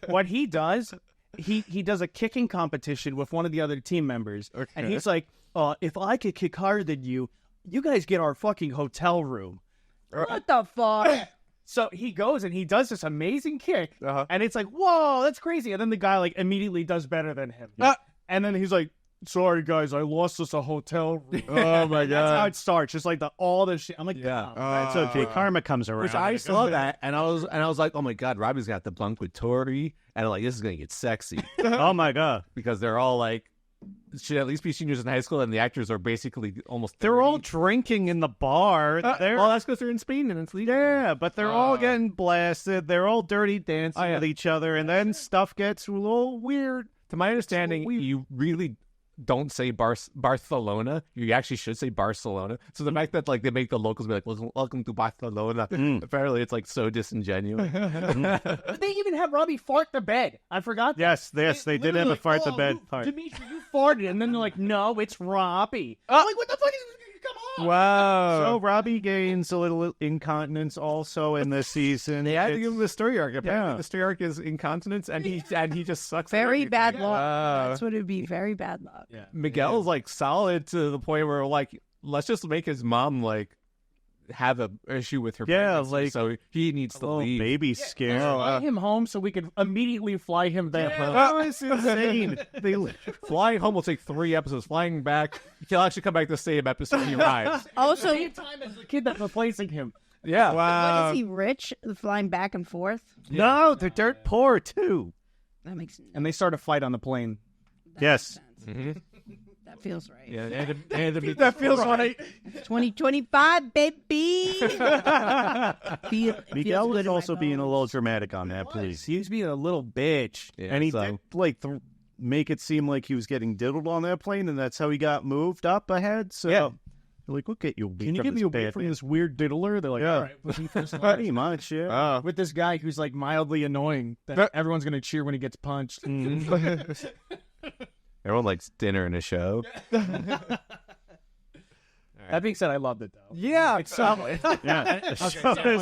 What he does, he does a kicking competition with one of the other team members, and he's like, if I could kick harder than you, you guys get our fucking hotel room. What the fuck? So he goes and he does this amazing kick, and it's like, whoa, that's crazy. And then the guy like immediately does better than him, and then he's like, sorry guys, I lost us a hotel room. Oh my That's how god. it starts. Just like all the shit. I'm like, Yeah. that's okay. Karma comes around. Which I saw that, and I was like, oh my god, Robbie's got the bunk with Tori, and I'm like, this is gonna get sexy Oh my god. because they're all like, should at least be seniors in high school, and the actors are basically almost. They're all 30. drinking in the bar. They're Well, that's because they're in Spain and it's legal. yeah, but they're all getting blasted. They're all dirty dancing Oh, yeah. with each other, and then stuff gets a little weird. To my understanding, you really don't say Barcelona. You actually should say Barcelona. So the fact that like they make the locals be like, "Welcome to Barcelona," apparently it's like so disingenuous. They even have Robbie fart the bed. I forgot. Yes, they did have a fart the bed part. Dimitri, you farted, and then they're like, "No, it's Robbie." I'm like, what the fuck? Come on. Wow. So Robbie gains a little incontinence also in this season. They had to give him the story arc. Apparently, Yeah. the story arc is incontinence, and he just sucks. at Very everything. bad luck. Wow. That's what it'd be. Very bad luck. Miguel's like solid to the point where like, let's just make his mom like have a issue with her. Yeah, pregnancy, like- so he needs to Oh, leave. baby scare. Fly him home so we could immediately fly him back home. Oh, it's insane. Flying home will take 3 episodes. Flying back, he'll actually come back the same episode he arrives. Also, Same time as the kid that's replacing him. Yeah. what is he rich? Flying back and forth? No, they're dirt poor too. That makes And they start a fight on the plane. Yes. sense. That feels right. Yeah, and That feels right. 2025, baby. Miguel was also being a little dramatic on that, please. He was being a little bitch. Yeah, and he so- did, like, make it seem like he was getting diddled on that plane, and that's how he got moved up ahead. So, Yeah. like, we'll get you away Can you from give me this a break bad from man. this weird diddler? They're like, Yeah. all right, well, he first Pretty much, yeah. with this guy who's like mildly annoying that everyone's gonna cheer when he gets punched. everyone likes dinner and a show. That being said, I loved it though. Yeah, It's solid. Yeah. It's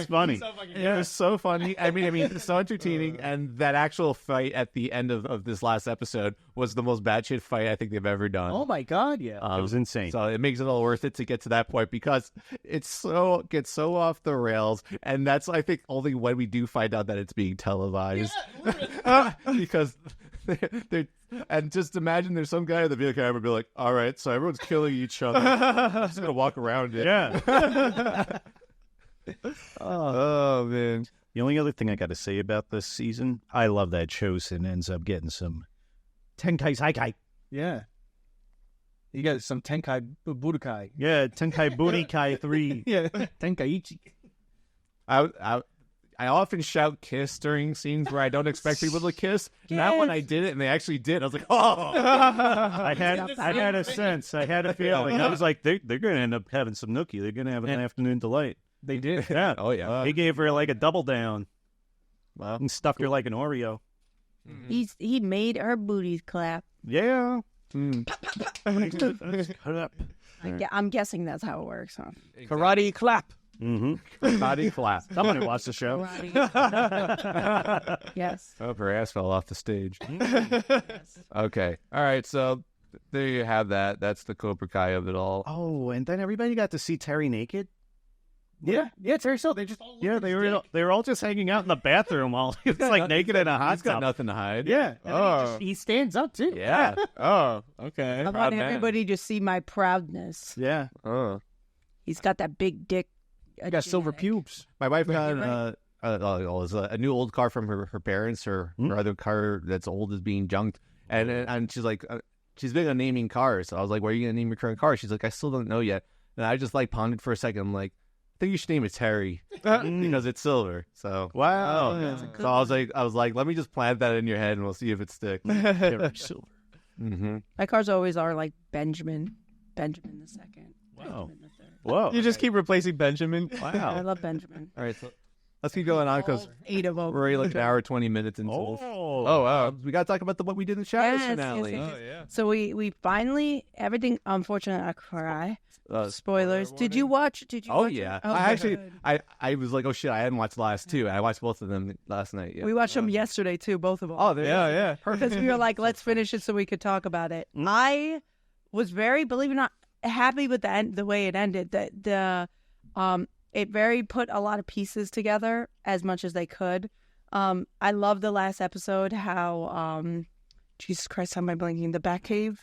funny. It was so funny. I mean, it's so entertaining. And that actual fight at the end of this last episode was the most batshit fight I think they've ever done. Oh my god, yeah. It was insane. So it makes it all worth it to get to that point because gets so off the rails, and that's I think only when we do find out that it's being televised. Because they're and just imagine there's some guy at the video camera be like, all right, so everyone's killing each other. I'm just gonna walk around it. Yeah. Oh man. The only other thing I got to say about this season, I love that Chosen ends up getting some Tenkai Saikai. Yeah. You got some Tenkai Budokai. Yeah, Tenkai Budokai 3. Yeah. Tenkaichi. I often shout kiss during scenes where I don't expect people to kiss. Not when I did it and they actually did. I was like, oh. I had a sense. I had a feeling. I was like, they're going to end up having some nookie. They're going to have an afternoon delight. They did. Yeah. Oh yeah. They gave her like a double down Wow. and stuffed her like an Oreo. He made her booties clap. Yeah. I'm guessing that's how it works, huh? Karate clap. Mm-hmm. Body flap. Somebody watched the show. Yes. Oh, her ass fell off the stage. Okay. All right. So there you have that. That's the Cobra Kai of it all. Oh, and then everybody got to see Terry naked. Yeah. Yeah, Terry Silver. They just all Yeah, they were all just hanging out in the bathroom while he was like naked in a hot He's got tub. nothing to hide. Yeah. Oh. he stands up too. Yeah. Oh, okay. I Proud want man. everybody to see my proudness. Yeah. Oh. He's got that big dick. I got silver genetic. pubes. My wife got Right. a new old car from her parents. Her other car that's old is being junked, and she's like, she's big on naming cars. So I was like, "What are you gonna name your current car?" She's like, "I still don't know yet." And I just like pondered for a second. I'm like, "I think you should name it Terry because it's silver." So Wow. so I was like, let me just plant that in your head and we'll see if it sticks. Terry Silver. Mm-hmm. My cars always are like Benjamin the second. Wow. Benjamin the third. Whoa. You just keep replacing Benjamin. I Wow. love Benjamin. All right, so let's keep going on because All 8 of them. we're already like an hour 20 minutes into. Oh. Oh, wow. We got to talk about what we did in Shadows Yes, finale. yes, Oh, yeah. So we finally everything. Unfortunately, I cry. Spoilers. Did you watch? Oh watch yeah, it? Oh, I actually, good. I was like, oh shit, I hadn't watched the last two. I watched both of them last night. Yeah. We watched them yesterday too, both of them. Oh, there. Yeah, yeah. Because we were like, let's finish it so we could talk about it. I was very, believe it or not, happy with the way it ended. It very put a lot of pieces together as much as they could. I love the last episode. How Jesus Christ, how am I blanking? The Batcave.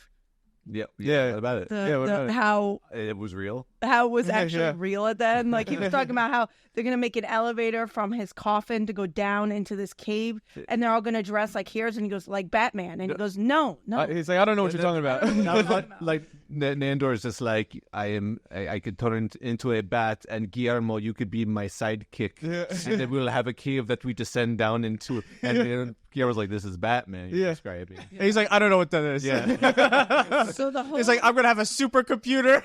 What about it? How It was real. it was actually Yeah. real at the end. Like he was talking about how they're gonna make an elevator from his coffin to go down into this cave, and they're all gonna dress like heroes. And he goes like Batman, and he goes, no. He's like, I don't know what you're talking about. That was like Nandor is just like I could turn into a bat, and Guillermo, you could be my sidekick, and then we'll have a cave that we descend down into. And then Guillermo's like, "This is Batman." You're describing. And he's like, I don't know what that is. Yeah. So the whole He's like, I'm gonna have a supercomputer.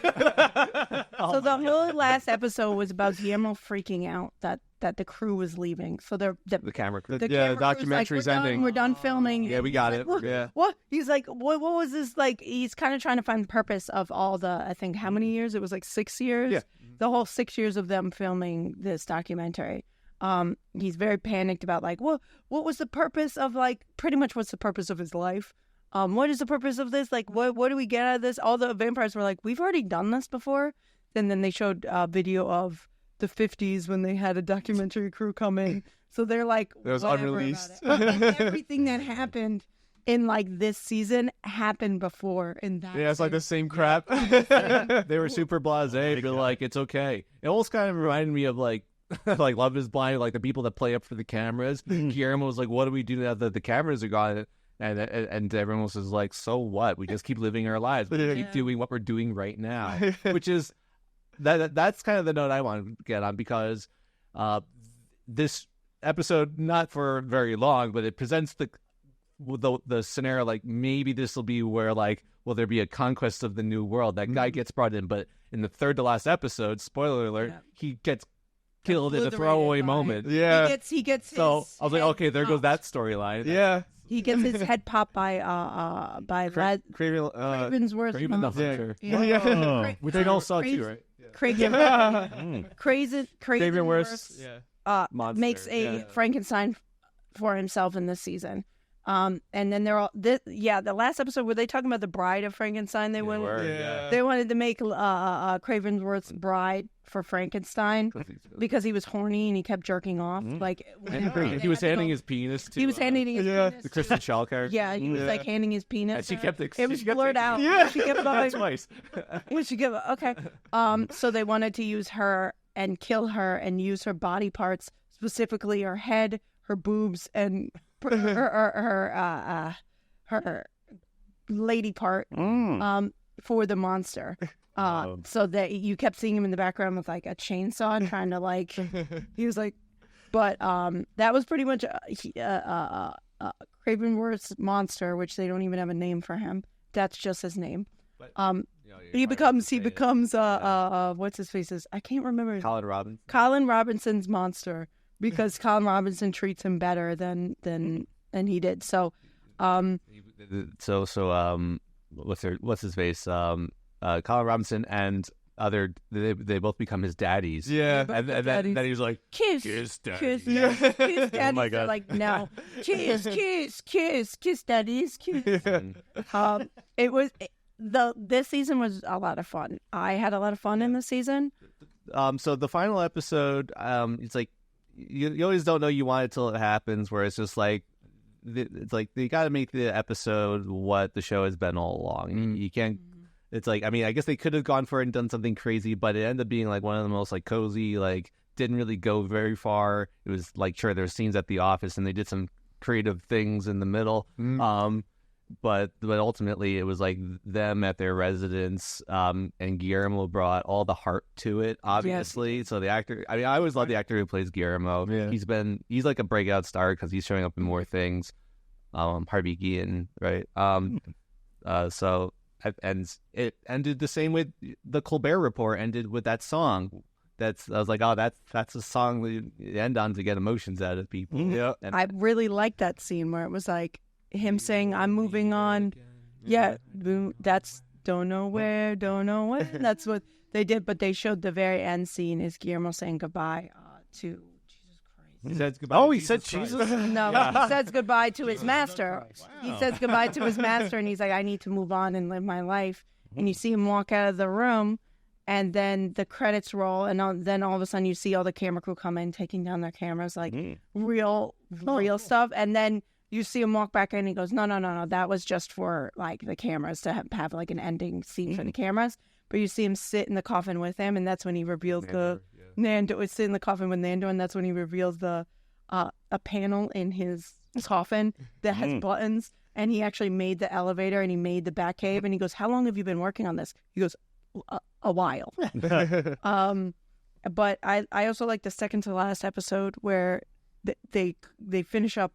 so the whole last episode was about Guillermo freaking out that the crew was leaving. So the camera crew. the Yeah, camera the crew's like, documentary's we're done, ending. We're done filming. Yeah, we got it. What? Yeah. What? He's like, what was this like? He's kind of trying to find the purpose of all the, I think, how many years? It was like 6 years. Yeah. The whole 6 years of them filming this documentary. He's very panicked about like, what was the purpose of like, pretty much what's the purpose of his life? What is the purpose of this? Like, what do we get out of this? All the vampires were like, we've already done this before. And then they showed a video of the 50s when they had a documentary crew come in. So they're like, It was whatever unreleased. about it. And everything that happened in like this season happened before in that. Yeah, it's like the same crap. They were super blasé, but like it's okay. It almost kind of reminded me of like like Love Is Blind, like the people that play up for the cameras. Guillermo was like, "What do we do now that the cameras are gone?" And everyone else is like, "So what? We just keep living our lives. We keep doing what we're doing right now," which is that's kind of the note I want to get on, because this episode, not for very long, but it presents the scenario like maybe this will be where like will there be a conquest of the new world. That guy gets brought in, but in the third to last episode, spoiler alert, he gets killed in a throwaway moment. Yeah. He gets So his I was like, head okay, there goes popped. that storyline. Yeah. He gets his head popped by Craven, Ravensworth. Craven, monster. nothing, sure. Oh. Which they all saw too, right? Craven Cravenworth. Yeah. Monster, makes a Frankenstein for himself in this season. And then they're all the last episode, were they talking about the bride of Frankenstein? They wanted to make Cravensworth's bride for Frankenstein because he was horny and he kept jerking off. Like He was handing his penis to he was handing his penis the Kristen Schaal character. Yeah, he was like handing his penis. And she to kept her. It was blurred out. Yeah. She kept going. twice. She kept okay. So they wanted to use her and kill her and use her body parts, specifically her head, her boobs, and her lady part for the monster. So that you kept seeing him in the background with like a chainsaw trying to like he was like, but that was pretty much Cravenworth's monster, which they don't even have a name for him. That's just his name. He becomes what's his face's? I can't remember. Colin Robinson's monster, because Colin Robinson treats him better than he did. So what's his face? Colin Robinson and they both become his daddies. Yeah. And then he was like, kiss daddy. kiss daddies. Oh my God. They're like, no, kiss daddies, kiss. It was this season was a lot of fun. I had a lot of fun in this season. So the final episode, it's like you always don't know you want it till it happens, where it's just like it's like they got to make the episode what the show has been all along. You can't. It's like, I mean, I guess they could have gone for it and done something crazy, but it ended up being like one of the most like cozy, like didn't really go very far. It was like, sure, there's scenes at the office and they did some creative things in the middle. But ultimately it was like them at their residence, and Guillermo brought all the heart to it, obviously. Yes. So the actor, I mean, I always love the actor who plays Guillermo. Yeah. He's like a breakout star because he's showing up in more things. Harvey Guillen, right? And it ended the same way the Colbert Report ended with that song. I was like, oh, that's a song that you end on to get emotions out of people. Yeah, I really liked that scene where it was like him saying, "I'm moving on." Yeah, that's don't know where, don't know when. That's what they did, but they showed the very end scene is Guillermo saying goodbye to. He said goodbye. He said Jesus. No, he says goodbye to his master. Wow. He says goodbye to his master, and he's like, I need to move on and live my life. And you see him walk out of the room, and then the credits roll, and then all of a sudden you see all the camera crew come in, taking down their cameras, like real stuff. And then you see him walk back in, and he goes, no, that was just for like the cameras to have like an ending scene for the cameras. But you see him sit in the coffin with him, and that's when he reveals Nando is sitting in the coffin with Nando, and that's when he reveals a panel in his coffin that has buttons, and he actually made the elevator and he made the Batcave, and he goes, how long have you been working on this? He goes, a while. But I also like the second to last episode where they finish up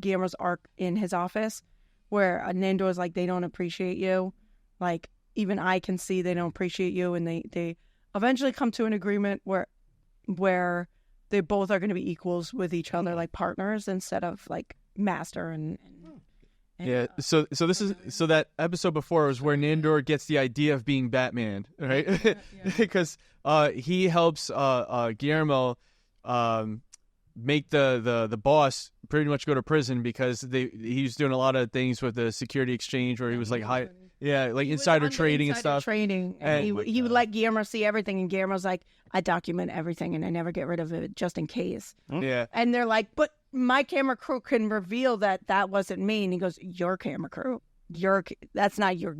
Guillermo's arc in his office, where Nando is like, they don't appreciate you, like even I can see they don't appreciate you, and they eventually come to an agreement where they both are going to be equals with each other, like partners instead of like master and yeah. So that episode before was where Nandor gets the idea of being Batman, right? Because he helps Guillermo make the boss pretty much go to prison because he was doing a lot of things with the security exchange where he was like insider trading and stuff. And he would let Guillermo see everything, and Guillermo's like, I document everything and I never get rid of it just in case. Yeah. And they're like, but my camera crew can reveal that wasn't me. And he goes, your camera crew, that's not your,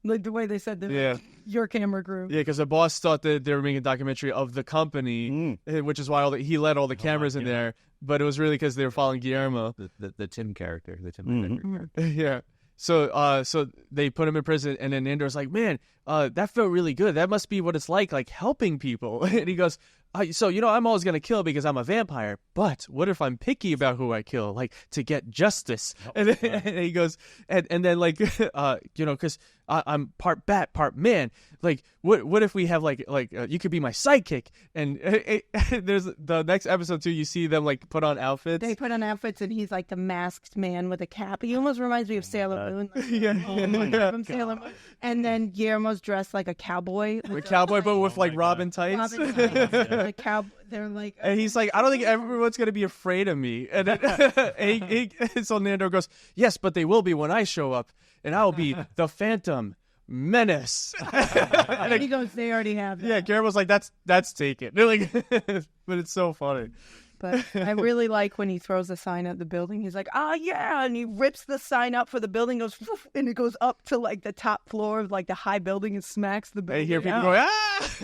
like the way they said that. Your camera crew. Yeah, because the boss thought that they were making a documentary of the company, which is why he let all the cameras in there. But it was really because they were following Guillermo, the Tim character, character. Yeah. So they put him in prison, and then Nandor's like, man, that felt really good. That must be what it's like helping people. And he goes, so, I'm always going to kill because I'm a vampire, but what if I'm picky about who I kill, like to get justice? And he goes, and then like, because I'm part bat, part man. Like, what if we have like you could be my sidekick? And there's the next episode too. You see them like put on outfits. They put on outfits, and he's like the masked man with a cap. He almost reminds me of Sailor Moon. From Sailor Moon. And then Guillermo's dressed like a cowboy. But with like Robin tights. They're like, and he's like, I don't think everyone's gonna be afraid of me. And then so Nando goes, yes, but they will be when I show up, and I'll be the Phantom Menace. and he goes, they already have that. Yeah, Guillermo's like, that's taken. They're like, but it's so funny. But I really like when he throws the sign at the building. He's like, yeah. And he rips the sign up for the building, goes, and it goes up to like the top floor of like the high building and smacks the building. And you hear people going,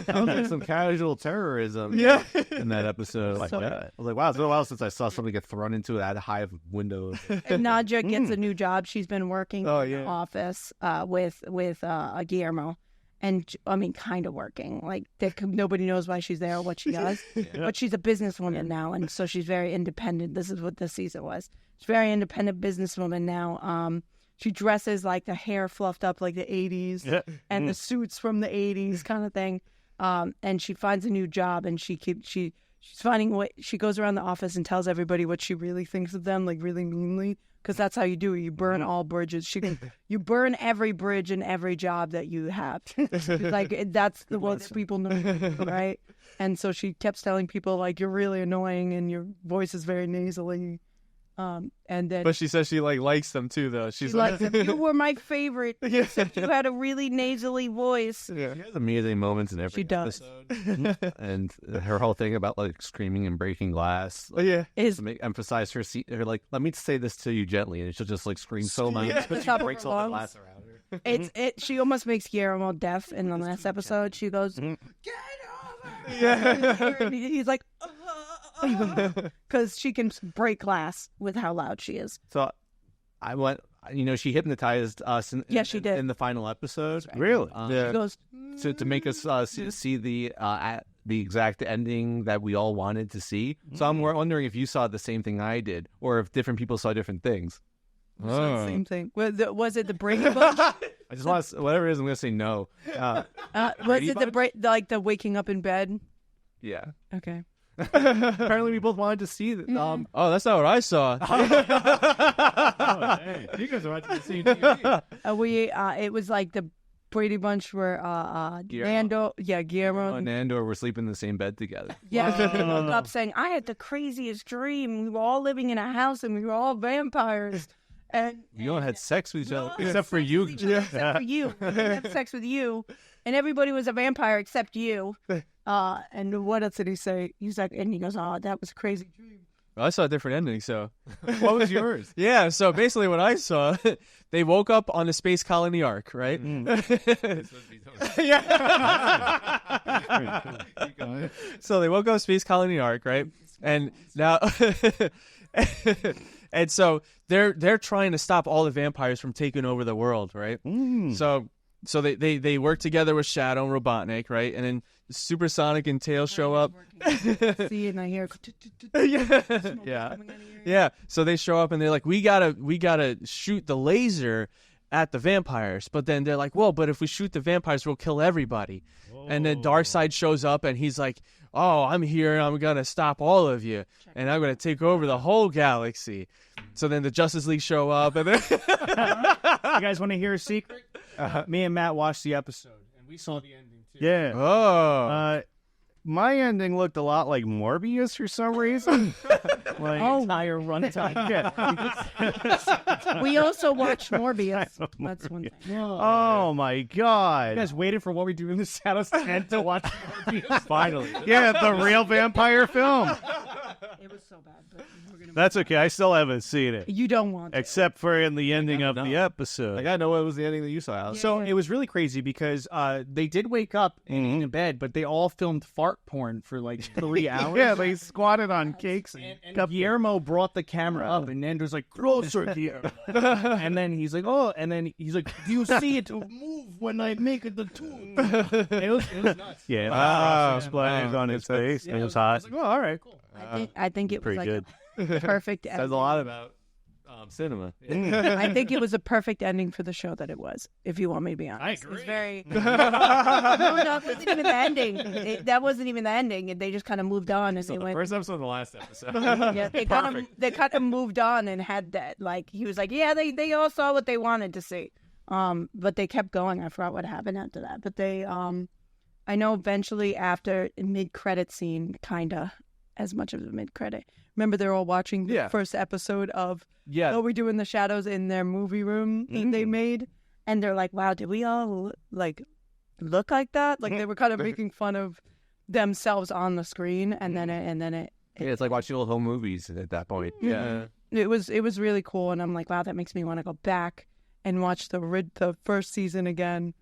Sounds like some casual terrorism in that episode. Like, I was like, wow, it's been a while since I saw somebody get thrown into that high window. And Nadja gets a new job. She's been working in the office with Guillermo. And I mean, kind of working. Like, nobody knows why she's there or what she does. But she's a businesswoman now, and so she's very independent. This is what this season was. She's a very independent businesswoman now. She dresses like the hair fluffed up like the 80s and the suits from the 80s kind of thing. And she finds a new job, and she's finding what she goes around the office and tells everybody what she really thinks of them, like really meanly. Because that's how you do it. You burn all bridges. You burn every bridge in every job that you have. Like, that's the one that people know, right? And so she kept telling people, like, you're really annoying and your voice is very nasally. And then, but she says she likes them too, though. She's like, you were my favorite. Except you had a really nasally voice. Yeah, she has amazing moments in every episode. And her whole thing about like screaming and breaking glass, is to emphasize her like, let me say this to you gently, and she'll just like scream so much, but she breaks all the glass around her. She almost makes Guillermo deaf in the last episode. She goes, "Get over!" Yeah, he's like. Because she can break glass with how loud she is. So I went, she hypnotized us she did. in the final episode. Right. Really? She goes to make us see the exact ending that we all wanted to see. So I'm wondering if you saw the same thing I did, or if different people saw different things. Same thing. Was it the Brady Bunch? I just want to, whatever it is, I'm going to say no. Was it the waking up in bed? Yeah. Okay. Apparently, we both wanted to see that. Oh, that's not what I saw. You guys are watching the same TV. It was like the Brady Bunch where Guillermo and Nando were sleeping in the same bed together. Yeah, he woke up saying, I had the craziest dream. We were all living in a house and we were all vampires. And we all had sex with each other, except for you. Except for you. We had sex with you. And everybody was a vampire except you. And what else did he say? He's like, and he goes, oh, that was a crazy dream. Well, I saw a different ending, so. What was yours? Yeah, so basically what I saw, they woke up on the space colony Ark, right? Yeah. So they woke up Space Colony Ark, right? And now and so they're trying to stop all the vampires from taking over the world, right? So they work together with Shadow and Robotnik, right? And then Supersonic and Tails show up. See, and I hear. Yeah. So they show up and they're like, we gotta shoot the laser at the vampires. But then they're like, well, but if we shoot the vampires, we'll kill everybody. And then Darkseid shows up and he's like, oh, I'm here and I'm gonna stop all of you and I'm gonna take over the whole galaxy. So then the Justice League show up and then You guys want to hear a secret? Me and Matt watched the episode and we saw the ending too. Yeah. oh. My ending looked a lot like Morbius for some reason. Like, Entire runtime. We also watched Morbius. That's one thing. oh my You god. guys waited for What We Do in the Shadows 10 to watch Morbius? Finally. Yeah, the real vampire film. It was so bad, but we're gonna. That's okay. I still haven't seen it. You don't want. Except for in the ending of the episode. Like, I know what was the ending that you saw, Alex. So it was really crazy because they did wake up in bed, but they all filmed fart porn for like 3 hours. Yeah, they squatted on cakes and And Guillermo brought the camera up, and Nando's like, "Closer, Guillermo." And then he's like, "Oh," and then he's like, "Do you see it move when I make it the tune?" It was nuts. Yeah, Wow. splashed on his face. Yeah, It was I hot. was like, "Oh, all right, cool." I think it was Pretty like good. a perfect Says a ending. lot about cinema. I think it was a perfect ending for the show that it was. If you want me to be honest, I It was agree. very. No, that wasn't even the ending. That wasn't even the ending. They just kind of moved on and they went. First episode and the last episode. Yeah, they kind of moved on and had that. Like he was like, yeah, they all saw what they wanted to see. But they kept going. I forgot what happened after that. But they, I know eventually after mid-credit scene, kinda as much of the mid-credit. Remember, they're all watching the first episode of What We Do in the Shadows in their movie room that they made, and they're like, "Wow, did we all like look like that?" Like they were kind of making fun of themselves on the screen, and then it Yeah, it's like watching old home movies at that point. Yeah. it was really cool, and I'm like, wow, that makes me want to go back and watch the first season again.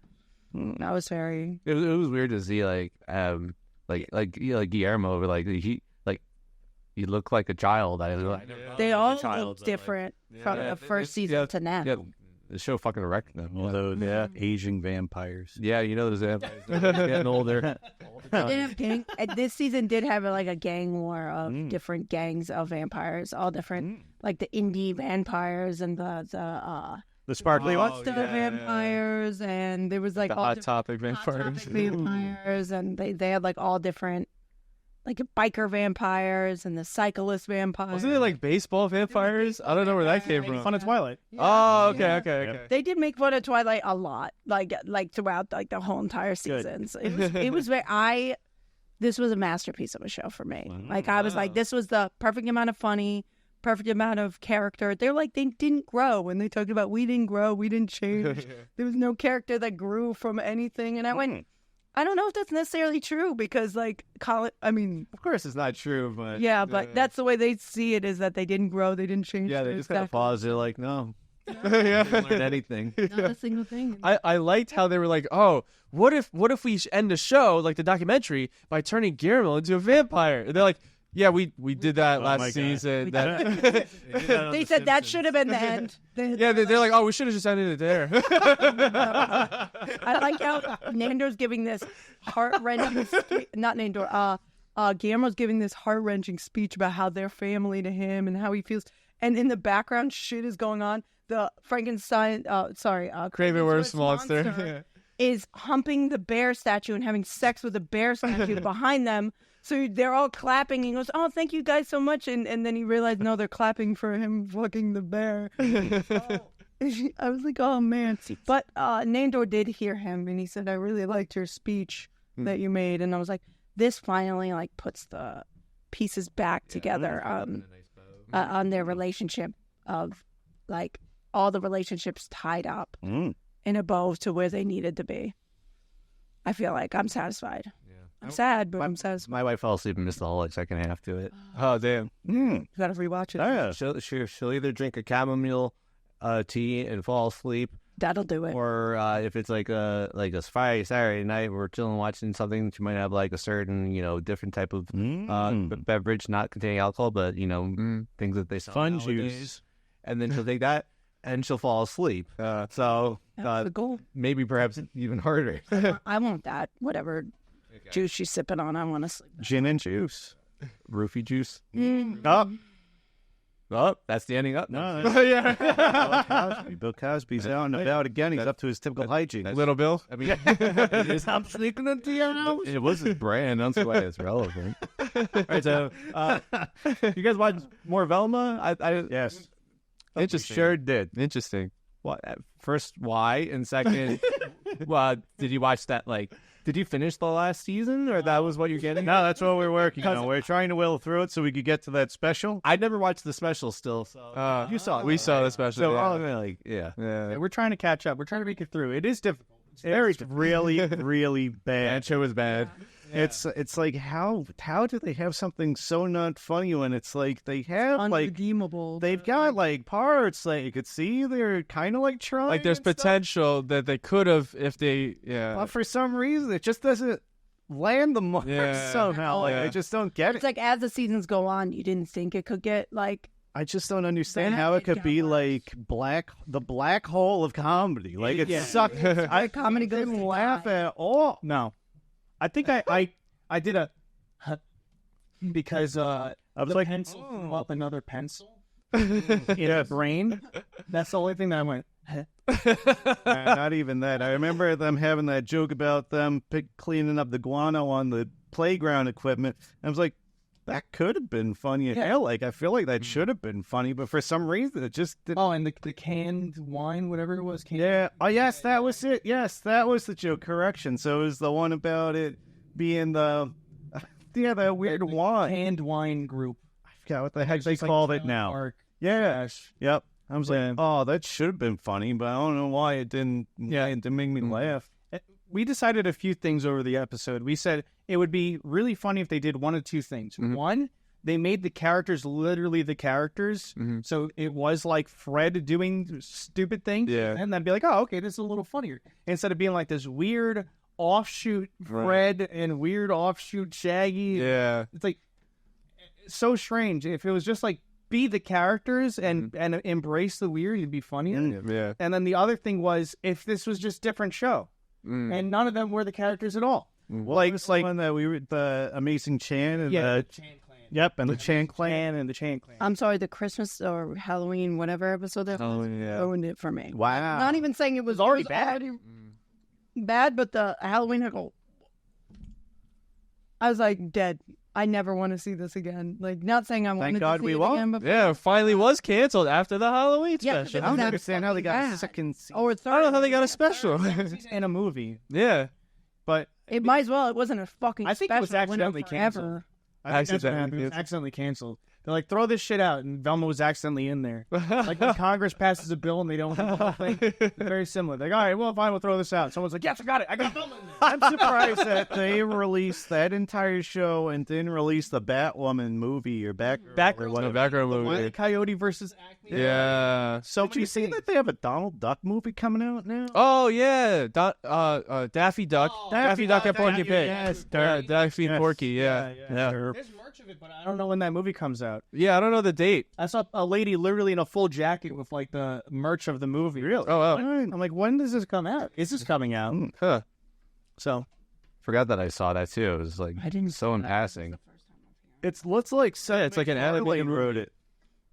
That was very. It was weird to see Guillermo, like he looked like a child. They all look different from the first season to now. Yeah, the show fucking wrecked them. Although, Asian vampires. Yeah, you know those vampires getting older. They did have this season did have like a gang war of different gangs of vampires, all different, like the indie vampires and the sparkly ones. the vampires, and there was like The all Hot Topic vampires. vampires, and they had like all different, like biker vampires and the cyclist vampires. Wasn't it like baseball vampires? I don't know where that came from. Fun of Twilight. Oh, okay. They did make fun of Twilight a lot, like throughout like the whole entire seasons. It was very this was a masterpiece of a show for me. Like I was like, this was the perfect amount of funny, perfect amount of character. They're like, they didn't grow, and they talked about we didn't grow, we didn't change. There was no character that grew from anything, and I went, I don't know if that's necessarily true because like Of course, it's not true, but but that's the way they see it, is that they didn't grow, they didn't change. yeah, they just kind of pause. They're like, no, Yeah. didn't learn anything. Not a single thing. I liked how they were like, oh, what if we end the show, like the documentary, by turning Guillermo into a vampire? And they're like, yeah, we did that my last God. season. They said that should have been the end. Yeah, they're like, oh, we should have just ended it there. I like how Nando's giving this heart-wrenching not Nandor, Guillermo's giving this heart-wrenching speech about how they're family to him and how he feels. And in the background, shit is going on. The Frankenstein, Craven Worst Monster. is humping the bear statue and having sex with the bear statue behind them. So they're all clapping, and he goes, oh, thank you guys so much. And then he realized, no, they're clapping for him fucking the bear. I was like, oh, man. But Nandor did hear him, and he said, I really liked your speech that you made. And I was like, this finally like puts the pieces back together on their relationship of like all the relationships tied up in a bow to where they needed to be. I feel like I'm satisfied. I'm sad, but I'm sad. My wife fell asleep and missed the whole second half to it. Oh damn. You gotta rewatch it. Oh, yeah. She'll either drink a chamomile tea and fall asleep, That'll do it. or if it's like a Friday, Saturday night, we're chilling watching something, she might have like a certain different type of beverage not containing alcohol, but things that they sell Fun nowadays. juice. And then she'll take that and she'll fall asleep. So That's the goal. maybe perhaps even harder. I want that. Whatever juice she's sipping on, I want to sleep. Gin and juice. Roofie juice. Oh, Oh, that's the ending up. no. Yeah. Bill Cosby's out and about again. He's up to his typical hygiene. Little Bill. I mean, I'm sneaking into your house. It was his brand. That's why it's relevant. All right, so you guys watch more Velma? Yes. Interesting. Sure did. Interesting. What? First, why? And second, did you watch that? Did you finish the last season, or that was what you're getting? No, that's what we're working on. We're trying to will through it so we could get to that special. I never watched the special still. So You saw it. We saw the special. So yeah. yeah. Yeah. We're trying to catch up. We're trying to make it through. It is difficult. It's really, really bad. That show was bad. It's like how do they have something so not funny when it's like they have Unredeemable. they've got parts that you could see they're kind of trying. Like there's and stuff, potential that they could have if they but for some reason it just doesn't land the mark Yeah. somehow. Yeah. I just don't get It's it. like as the seasons go on, you didn't think it could get I just don't understand Bad, how it it could got be worse. the black hole of comedy. Like it sucked. I comedy goes didn't to laugh die. at all. No, I think I did a because I was like pencil threw up another pencil in the brain. That's the only thing that I went. Not even that. I remember them having that joke about them cleaning up the guano on the playground equipment. I was like, that could have been funny as hell. I feel like that should have been funny, but for some reason it just didn't. Oh, and the canned wine, whatever it was. Yeah. Oh, yes, that was it. Yes, that was the joke. Correction. So it was the one about it being the that weird wine. Canned wine group. I forgot what the heck they called it now. Park. Yeah. Yep. I was Yeah. like, oh, that should have been funny, but I don't know why it didn't. Yeah, it didn't make me laugh. We decided a few things over the episode. We said it would be really funny if they did one of two things. One, they made the characters literally the characters. So it was like Fred doing stupid things. Yeah. And that'd be like, oh, okay, this is a little funnier. Instead of being like this weird offshoot Fred and weird offshoot Shaggy. Yeah. It's like so strange. If it was just like be the characters and embrace the weird, it'd be funnier. Yeah. And then the other thing was if this was just different show. And none of them were the characters at all. Like one that we were the Amazing Chan and the Chan Clan. Yep, and the Chan Clan and the Chan Clan. I'm sorry, the Christmas or Halloween, whatever episode that was, ruined it for me. Wow. Not even saying it was already bad. Bad, but the Halloween, I was like, dead. I never want to see this again. Like, not saying I wanted God to see we it won't. again, but Yeah, it finally was canceled after the Halloween Yeah, special. I don't That understand how they got a bad. second season or I don't know how they got a special. in a movie. Yeah. But it might as well. It wasn't a fucking. I think it was special. Went on accidentally forever. canceled. I think that's what happened. It was accidentally canceled. They're like, throw this shit out, and Velma was accidentally in there. Like when Congress passes a bill and they don't do the whole thing. Very similar. They're like, all right, well, fine, we'll throw this out. Someone's like, yes, I got it. I got Velma in there. I'm surprised that they released that entire show and didn't release the Batwoman movie or Batgirl. No, background movie. Wile E. Coyote versus Acme. Yeah. So did you see that they have a Donald Duck movie coming out now? Oh yeah, Daffy Duck, Daffy Duck and Porky Pig. Yes, Daffy and Porky. Yeah. There's merch of it, but I don't know when that movie comes out. Yeah, I don't know the date. I saw a lady literally in a full jacket with like the merch of the movie. Really? Oh wow. I'm like, when does this come out? Is this coming out? Huh. So Forgot that I saw that too. It was like I didn't so in passing. it looks like it's like an animated wrote it.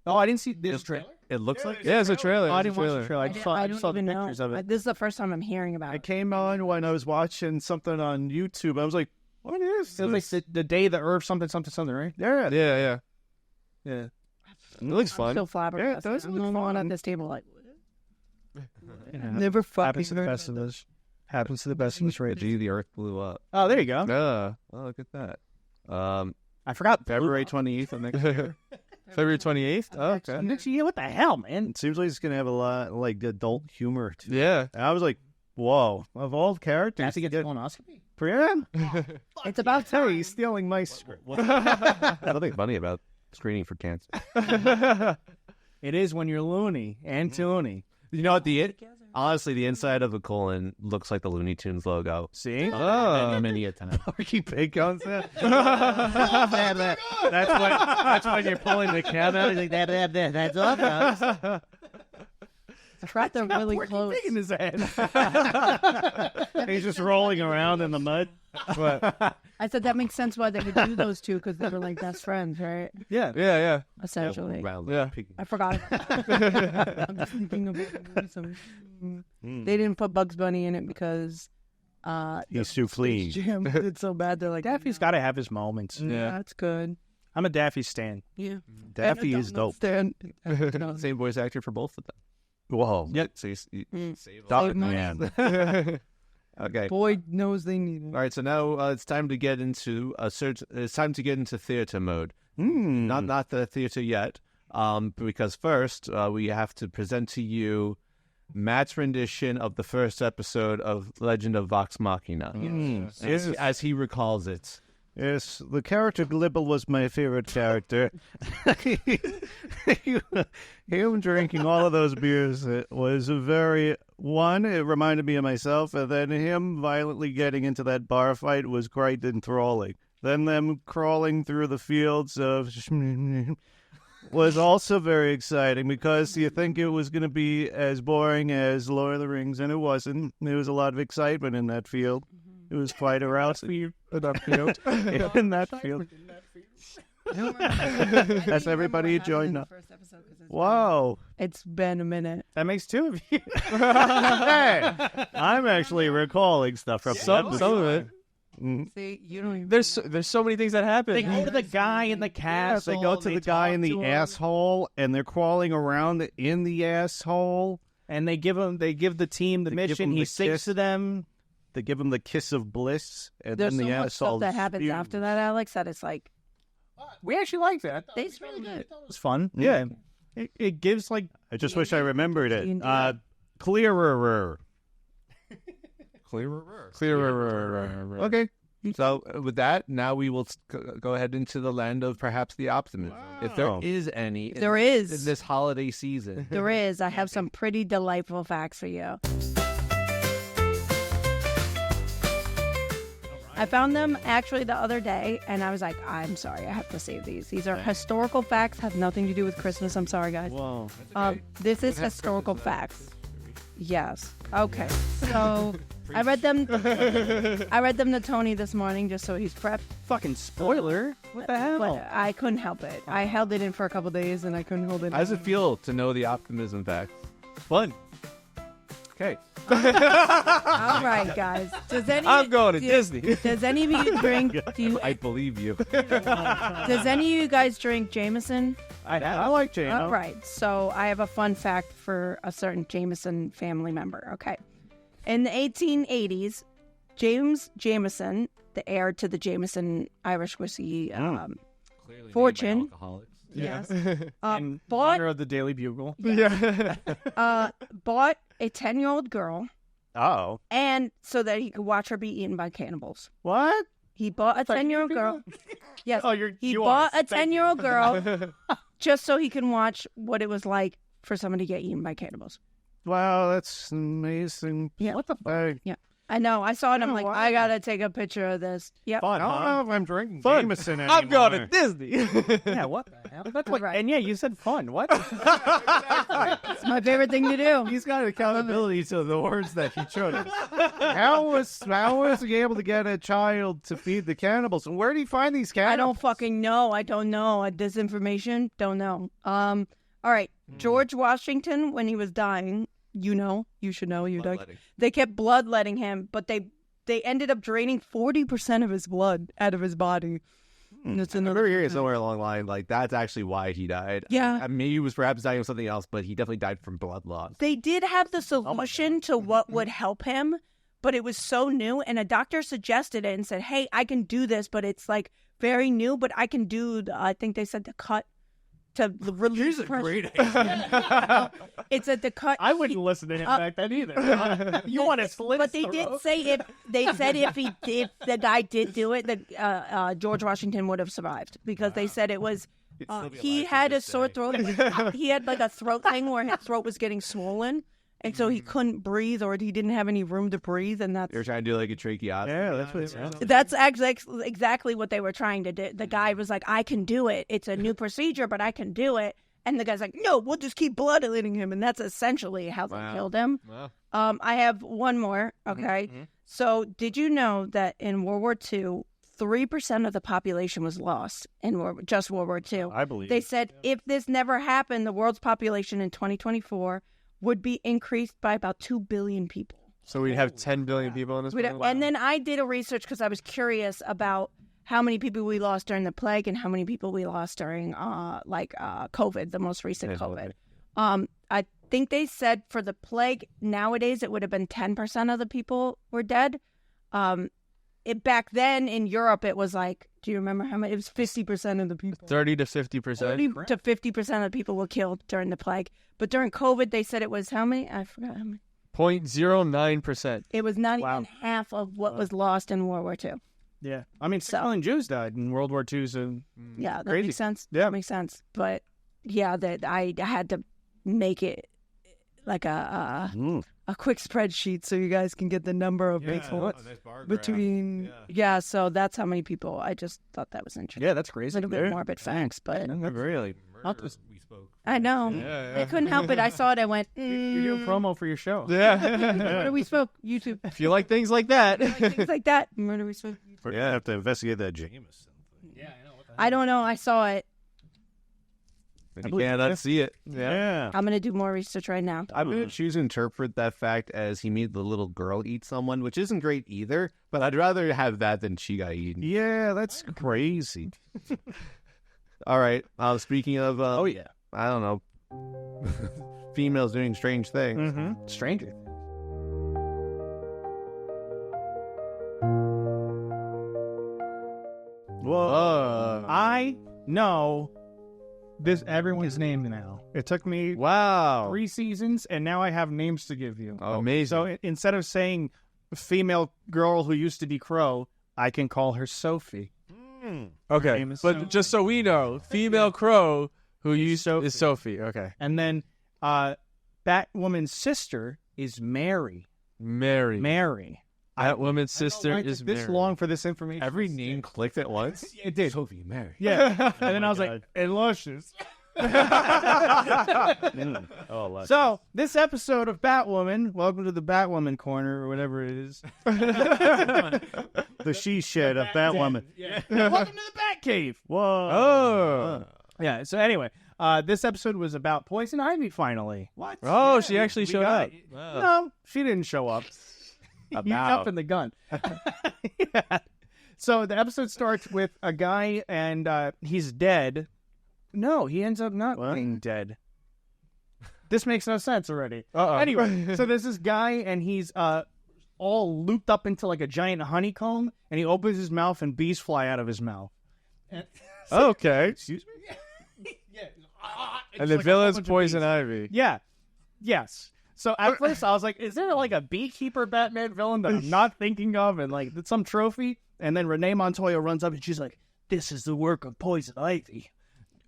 Oh, I didn't see this trailer. It looks like Yeah, it's a trailer. Oh, I It's a didn't watch trailer. the trailer. I I just don't saw the even know. pictures of it. This is the first time I'm hearing about I it. came on when I was watching something on YouTube. I was like, what is this? It was like the day the Earth something, right? Yeah. Yeah. Yeah. It looks I'm fun. still flabbergasted. Yeah, it does I'm look the only one fun. at this table like, Yeah. never fucking Happens to the heard best of us. Happens to the best of us, right? Gee, the Earth blew up. Oh, there you go. Yeah. Oh, look at that. I forgot February 28th of next year. February 28th. Oh, okay. Next year, what the hell, man? It seems like it's gonna have a lot like adult humor. Too. Yeah. And I was like, whoa, of all characters, Daffy gets a colonoscopy. Brian? It's about Hey, time. he's stealing my script. Nothing funny about screening for cancer. It is when you're loony and toony. You know what? Honestly, the inside of a colon looks like the Looney Tunes logo. See? Oh, many a time. Porky Pig comes in. That's when you're pulling the cab out. He's like, that's awesome. Right, they're really close. in his head. He's just rolling around in the mud. I said that makes sense why they could do those two because they were like best friends, right? Yeah. Essentially. Yeah. I forgot. I'm just thinking about some. They didn't put Bugs Bunny in it because He's too clean. Jim did so bad. They're like, Daffy's got to have his moments. yeah, that's good. I'm a Daffy stan. Yeah. Daffy is dope. Same voice actor for both of them. Whoa. Yep. So you save Dog money. man. Okay. Boy knows they need it. All right. So now it's time to get into It's time to get into theater mode. Not the theater yet. Because first we have to present to you Matt's rendition of the first episode of Legend of Vox Machina, as he recalls it. Yes, the character Glibble was my favorite character. Him drinking all of those beers was it reminded me of myself, and then him violently getting into that bar fight was quite enthralling. Then them crawling through the fields of was also very exciting because you think it was going to be as boring as Lord of the Rings, and it wasn't. There was a lot of excitement in that field. It was quite arousing in that field. In that field. Has everybody joined up? Wow. It's been a minute. That makes two of you. Hey, I'm actually recalling stuff from Some of it. See, you don't even. There's so many things that happen. They go to the guy in the castle. They go to the guy in the asshole, and they're crawling around in the asshole. And they give the team the They give mission. him He the sings kiss. to them. They give him the kiss of bliss, and There's then so the much stuff asshole. that happens after that, Alex, that it's like, We actually liked it. it's really good. It was fun. Yeah. It gives like I just wish I remembered it. D&D. Clearer. Clearer. Okay. So with that, now we will go ahead into the land of perhaps the optimism, if there Wow. is any. There is. in this holiday season. There is. I have some pretty delightful facts for you. I found them actually the other day, and I was like, I'm sorry, I have to save these. These are historical facts, have nothing to do with Christmas. I'm sorry, guys. Whoa. This is historical facts. Yes. Okay. So I read them to Tony this morning just so he's prepped. fucking spoiler. What the hell? But I couldn't help it. I held it in for a couple days, and I couldn't hold it How does in. it feel to know the optimism facts? Fun. Okay. All right, guys. I'm going to Disney. Does any of you drink? I believe you. Does any of you guys drink Jameson? I like Jane. All right. So I have a fun fact for a certain Jameson family member. Okay. In the 1880s, James Jameson, the heir to the Jameson Irish whiskey fortune, yes, In bought honor of the Daily Bugle. bought a 10-year-old girl, Oh. and so that he could watch her be eaten by cannibals. What? He bought a 10-year-old girl. Yes. Oh, He bought a 10-year-old girl just so he can watch what it was like for someone to get eaten by cannibals. Wow, that's amazing. Yeah. What the fuck? Yeah. I know. I saw it. I'm Oh, like, wow. I gotta take a picture of this. Yep. Fun, I don't huh? know if I'm drinking Fun. Jameson anymore. I'm going to Disney. Yeah, what the hell? That's what, Right. and yeah, you said fun. What? It's my favorite thing to do. He's got accountability to the words that he chose. How was he able to get a child to feed the cannibals? And where did he find these cannibals? I don't fucking know. I don't know. Disinformation. Don't know. All right. George Washington, when he was dying, you should know. They kept bloodletting him, but they ended up draining 40% of his blood out of his body. That's I another. remember hearing somewhere along the line, like, that's actually why he died. Yeah. Maybe he was perhaps dying of something else, but he definitely died from blood loss. They did have the solution to what would help him, but it was so new, and a doctor suggested it and said, hey, I can do this, but it's like very new, but I can do, I think they said the cut to release. It's a cut. I wouldn't listen to him back then either. You want to slit? But they did say if the guy did do it, that George Washington would have survived because they said it was. He had a sore throat. He had like a throat thing where his throat was getting swollen, and so he couldn't breathe, or he didn't have any room to breathe, and that's. You're trying to do like a tracheotomy. Yeah, that's what it sounds. That's exactly what they were trying to do. The guy was like, "I can do it. It's a new procedure, but I can do it." And the guy's like, "No, we'll just keep bloodletting him," and that's essentially how they killed him. Wow. I have one more. Okay, so did you know that in World War II, 3% of the population was lost in just World War II? I believe They said if this never happened, the world's population in 2024 would be increased by about 2 billion people. So we'd have 10 billion people in this world? And then I did a research because I was curious about how many people we lost during the plague and how many people we lost during COVID, the most recent COVID. I think they said for the plague nowadays it would have been 10% of the people were dead. Back then in Europe it was like, do you remember how many? It was 50% of the people. 30 to 50%. 30 to 50% of the people were killed during the plague. But during COVID they said it was how many? I forgot how many. 0.09%. It was not even half of what was lost in World War II. Yeah, I mean, 6 million Jews died in World War II, so yeah, that crazy. makes sense. Yeah, that makes sense. But yeah, that I had to make it like a quick spreadsheet so you guys can get the number of people between. Yeah, so that's how many people. I just thought that was interesting. Yeah, that's A crazy. little bit morbid facts, but Really, We spoke. I know. I couldn't help it. I saw it. I went. you're doing promo for your show. Yeah. Murder We Spoke YouTube. If you like things like that. Things like that. Murder We Spoke. Yeah, I have to investigate that Jameson. I don't know. I saw it. You cannot see it. Yeah. I'm gonna do more research right now. I'm going to choose to interpret that fact as he made the little girl eat someone, which isn't great either, but I'd rather have that than she got eaten. Yeah, that's crazy. All right. Speaking of, Oh, I don't know, females doing strange things. Stranger. Whoa. I know everyone's name now. It took me Wow. 3 seasons, and now I have names to give you. Oh, amazing. So instead of saying female girl who used to be Crow, I can call her Sophie. Okay, name is but Sophie. just so we know, female crow who used Sophie. is Sophie. Okay. And then Batwoman's sister is Mary. Mary. Mary. Batwoman's sister Why it is took Mary. this long for this information. Every name clicked at once. It did. Sophie, Mary. Yeah. And then I was like, and Luscious. Oh, So, this episode of Batwoman, welcome to the Batwoman Corner, or whatever it is. the she shed of Batwoman. Welcome to the Batcave. Whoa. Oh. Yeah, so anyway, this episode was about Poison Ivy, finally. What? Oh, she actually showed up. Wow. No, she didn't show up. He's up in the gun. Yeah. So the episode starts with a guy, and he's dead. No, he ends up not being dead. This makes no sense already. Anyway, so there's this guy, and he's all looped up into like a giant honeycomb, and he opens his mouth, and bees fly out of his mouth. Okay. Excuse me? And the villain's Poison Ivy. Yeah. Yes. So at first I was like, is there like a beekeeper Batman villain that I'm not thinking of, and like some trophy? And then Renee Montoya runs up and she's like, this is the work of Poison Ivy.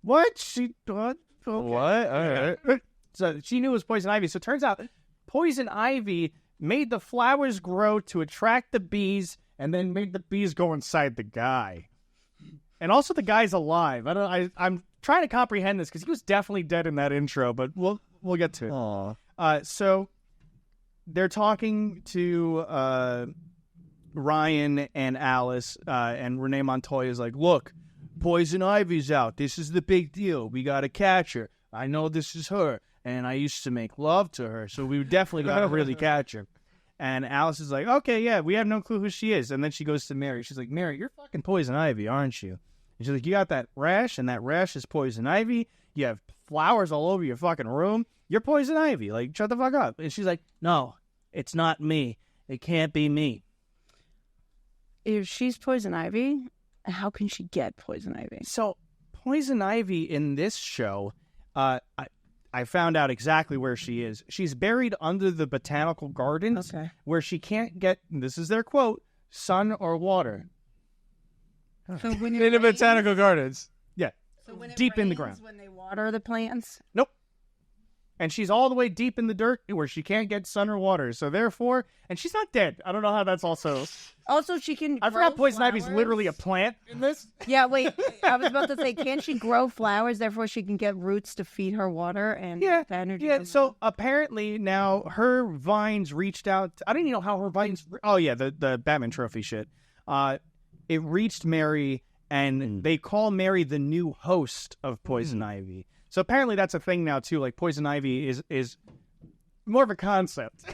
What? She what? Okay. What? All right. So she knew it was Poison Ivy. So it turns out Poison Ivy made the flowers grow to attract the bees, and then made the bees go inside the guy. And also the guy's alive. I'm trying to comprehend this because he was definitely dead in that intro, but we'll get to it. Aw. So they're talking to Ryan and Alice, and Renee Montoya is like, look, Poison Ivy's out. This is the big deal. We got to catch her. I know this is her, and I used to make love to her, so we definitely got to really catch her. And Alice is like, okay, yeah, we have no clue who she is. And then she goes to Mary. She's like, Mary, you're fucking Poison Ivy, aren't you? And she's like, you got that rash, and that rash is Poison Ivy. You have flowers all over your fucking room. You're Poison Ivy. Like, shut the fuck up. And she's like, no, it's not me. It can't be me. If she's Poison Ivy, how can she get Poison Ivy? So Poison Ivy in this show, I found out exactly where she is. She's buried under the botanical gardens where she can't get, this is their quote, sun or water. So when In the botanical gardens. Yeah. So when it deep in the rains, ground. when they water the plants. Nope. And she's all the way deep in the dirt where she can't get sun or water. So therefore, and she's not dead. I don't know how that's also. Also, she can. I forgot grow Poison Ivy's flowers. literally a plant in this. Yeah, wait. I was about to say, can't she grow flowers? Therefore, she can get roots to feed her water and Yeah, the energy. yeah. from So apparently now her vines reached out. I don't even know how her vines. Oh yeah, the Batman trophy shit. It reached Mary, and they call Mary the new host of Poison Ivy. So apparently that's a thing now too. Like Poison Ivy is more of a concept.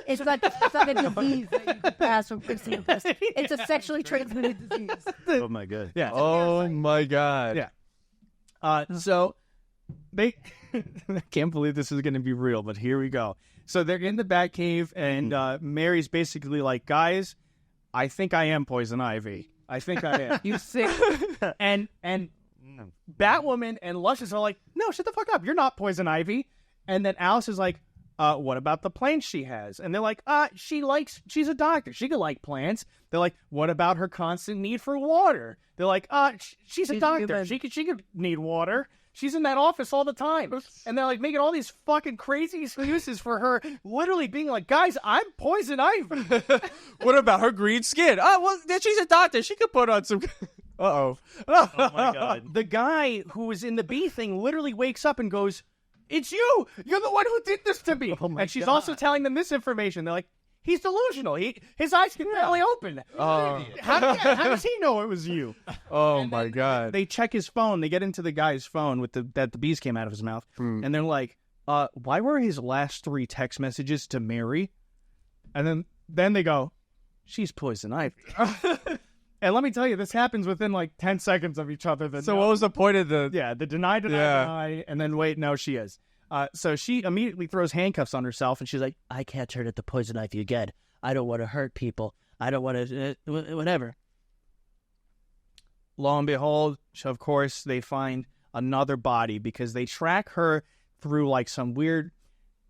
It's not a disease that you can pass from person to person. It's a sexually transmitted disease. Oh my god. Yeah. Oh my god. Yeah. So they I can't believe this is going to be real, but here we go. So they're in the Batcave, and Mary's basically like, guys, I think I am Poison Ivy. I think I am. You sick. and Batwoman and Luscious are like, no, shut the fuck up. You're not Poison Ivy. And then Alice is like, what about the plants she has? And they're like, she's a doctor. She could like plants. They're like, what about her constant need for water? They're like, she's a doctor. She could need water. She's in that office all the time. And they're like making all these fucking crazy excuses for her literally being like, guys, I'm Poison Ivy. What about her green skin? Oh, well, she's a doctor. She could put on some. Uh-oh. Oh my god. The guy who was in the bee thing literally wakes up and goes, it's you! You're the one who did this to me! And she's also telling them this information. They're like, he's delusional. His eyes can barely open. How does he know it was you? Oh my god. They check his phone. They get into the guy's phone with that the bees came out of his mouth. And they're like, why were his last 3 text messages to Mary? And then they go, she's Poison Ivy. And let me tell you, this happens within like 10 seconds of each other. So what was the point of the... Yeah, the deny, and then wait, no, she is. So she immediately throws handcuffs on herself, and she's like, I can't turn into Poison Ivy again. I don't want to hurt people. I don't want to... whatever. Lo and behold, of course, they find another body because they track her through like some weird...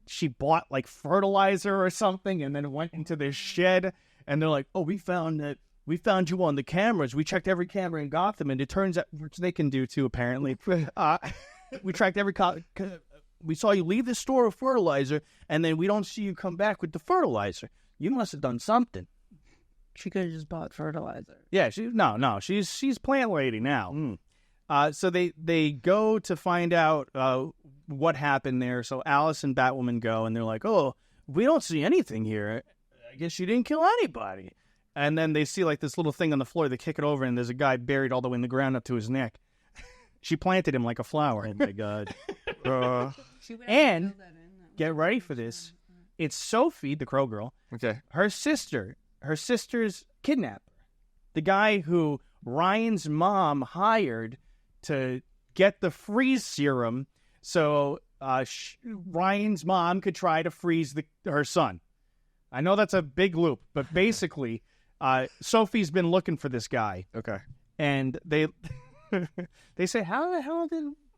She bought like fertilizer or something and then went into this shed, and they're like, oh, we found you on the cameras. We checked every camera in Gotham, and it turns out, which they can do too, apparently. We tracked every we saw you leave the store with fertilizer, and then we don't see you come back with the fertilizer. You must have done something. She could have just bought fertilizer. Yeah, she's plant lady now. So they go to find out what happened there. So Alice and Batwoman go, and they're like, oh, we don't see anything here. I guess she didn't kill anybody. And then they see like this little thing on the floor. They kick it over, and there's a guy buried all the way in the ground up to his neck. She planted him like a flower. Oh my god. And get ready for this. It's Sophie, the Crow Girl. Okay. Her sister's kidnapper. The guy who Ryan's mom hired to get the freeze serum so Ryan's mom could try to freeze her son. I know that's a big loop, but basically, Sophie's been looking for this guy. Okay. And they say, how the hell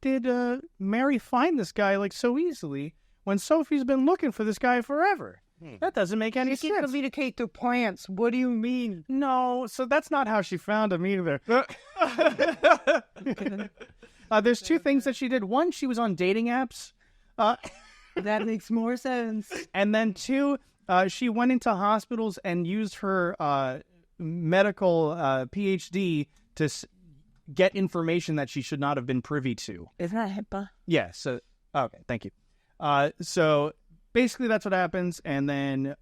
did Mary find this guy like so easily when Sophie's been looking for this guy forever? That doesn't make any She can sense. communicate through plants. What do you mean? No, so that's not how she found him either. There's 2 things that she did. One, she was on dating apps. That makes more sense. And then 2, she went into hospitals and used her medical PhD to get information that she should not have been privy to. Isn't that HIPAA? Yeah, so, okay, thank you. So basically that's what happens, and then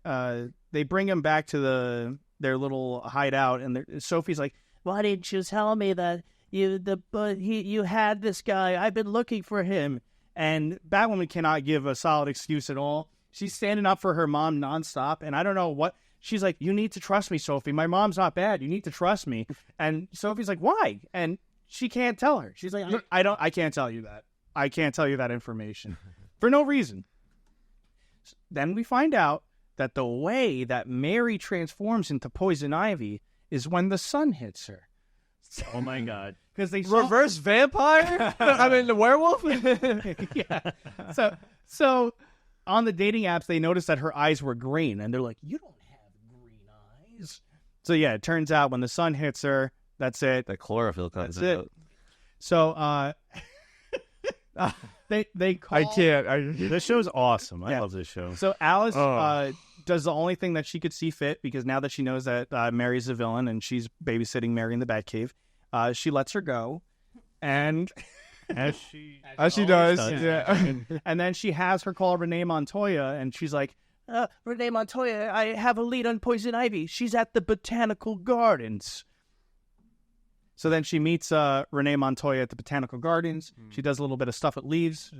they bring him back to their little hideout, and Sophie's like, why didn't you tell me that you had this guy? I've been looking for him. And Batwoman cannot give a solid excuse at all. She's standing up for her mom nonstop, and I don't know what... She's like, you need to trust me, Sophie. My mom's not bad. You need to trust me. And Sophie's like, why? And she can't tell her. She's like, I can't tell you that. I can't tell you that information. For no reason. Then we find out that the way that Mary transforms into Poison Ivy is when the sun hits her. Oh my god. because they saw... Reverse vampire? I mean, the werewolf? Yeah. So on the dating apps, they noticed that her eyes were green, and they're like, "You don't have green eyes." So yeah, it turns out when the sun hits her, that's it. The chlorophyll comes That's it. out. So they call... I can't. This show's awesome. I Yeah. love this show. So Alice Oh. does the only thing that she could see fit, because now that she knows that Mary's the villain and she's babysitting Mary in the Batcave, she lets her go, and As she does. does. Yeah. and then she has her call Renee Montoya, and she's like, Renee Montoya, I have a lead on Poison Ivy. She's at the Botanical Gardens. So then she meets Renee Montoya at the Botanical Gardens. She does a little bit of stuff with leaves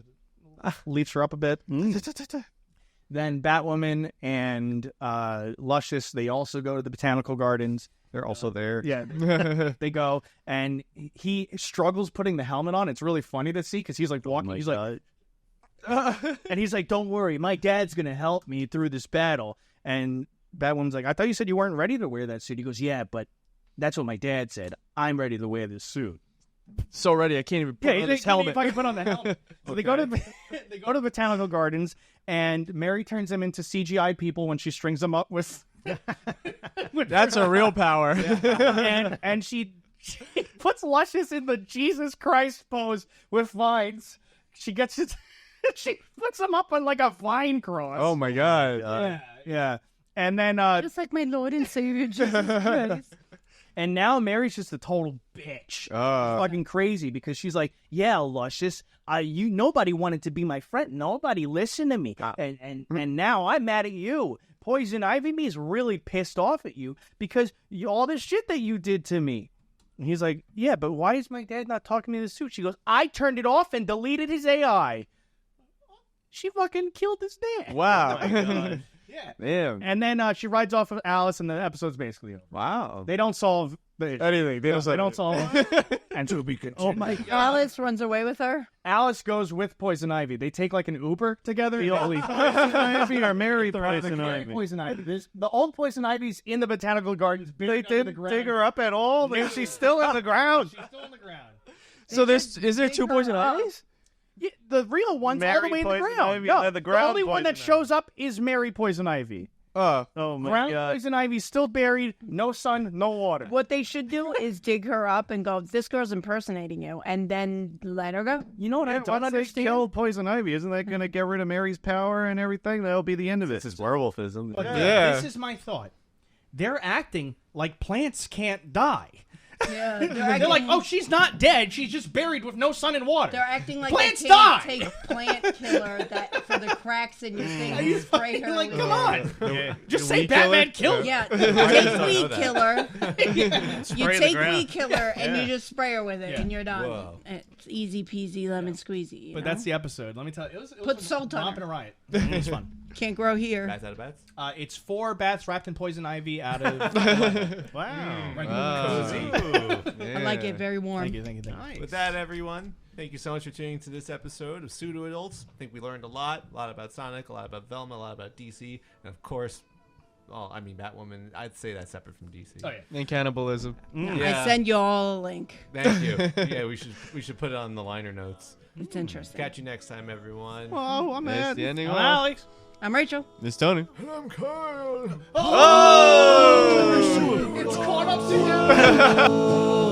her up a bit. Then Batwoman and Luscious, they also go to the Botanical Gardens. They're also there. Yeah, they go, and he struggles putting the helmet on. It's really funny to see because he's like walking. He's like, and he's like, "Don't worry, my dad's gonna help me through this battle." And Batwoman's like, "I thought you said you weren't ready to wear that suit." He goes, "Yeah, but that's what my dad said. I'm ready to wear this suit." So ready, I can't even put on this helmet. If I can put on the helmet. So they go to the Botanical Gardens, and Mary turns them into CGI people when she strings them up with. That's a real power. and she puts Luscious in the Jesus Christ pose with vines. She gets it. She puts him up on like a vine cross. Oh my god. Yeah. And then Just like my Lord and Savior Jesus Christ. and now Mary's just a total bitch. Fucking crazy, because she's like, "Yeah, Luscious, nobody wanted to be my friend. Nobody listened to me. And now I'm mad at you. Poison Ivy me is really pissed off at you because all this shit that you did to me." And he's like, "Yeah, but why is my dad not talking to me in the suit?" She goes, "I turned it off and deleted his AI." She fucking killed his dad. Wow. Yeah. Damn. And then she rides off of Alice, and the episode's basically over. Wow. They don't solve the Anything. They don't solve it. And to be continued. Oh my God. Alice runs away with her. Alice goes with Poison Ivy. They take like an Uber together. Poison Ivy or Mary Poison Mary Ivy? Poison Ivy. The old Poison Ivy's in the Botanical Gardens. They buried under the didn't ground. dig her up at all. She's still in the ground. She's still on the ground. So is there two Poison Ivies? Yeah, the real one's all the Mary way in the Poison ground. Ivy, No, the ground only one that Poison shows up is Mary Poison Ivy. Oh my Ground god. Poison Ivy's still buried. No sun, no water. What they should do is dig her up and go, "This girl's impersonating you," and then let her go. You know what I Why don't not they understand? kill Poison Ivy? Isn't that going to get rid of Mary's power and everything? That'll be the end of it. This is werewolfism. But Yeah. this is my thought. They're acting like plants can't die. Yeah, They're like, "Oh, she's not dead. She's just buried with no sun and water." They're acting like Plants they can't die! take plant killer that for the cracks in your thing and spray her. like, with come it. on. Just say Batman killed. Yeah, you take weed killer. You Spray the take ground. weed killer and you just spray her with it, Yeah. and you're done. Whoa. It's easy peasy lemon squeezy. You But know? that's the episode. Let me tell you, it was Put salt on romp her. and a riot. It was fun. Can't grow here. Bats out of bats? It's 4 bats wrapped in poison ivy out of. Wow. I like it very warm. Thank you. With that, everyone, thank you so much for tuning to this episode of Pseudo Adults. I think we learned a lot about Sonic, a lot about Velma, a lot about DC, and of course, Batwoman. I'd say that's separate from DC. Oh yeah. And cannibalism. I send you all a link. Thank you. Yeah, we should put it on the liner notes. It's interesting. Catch you next time, everyone. Oh, I'm That's mad. the ending. I'm Alex. I'm Rachel. It's Tony. I'm Kyle. It's caught up to you.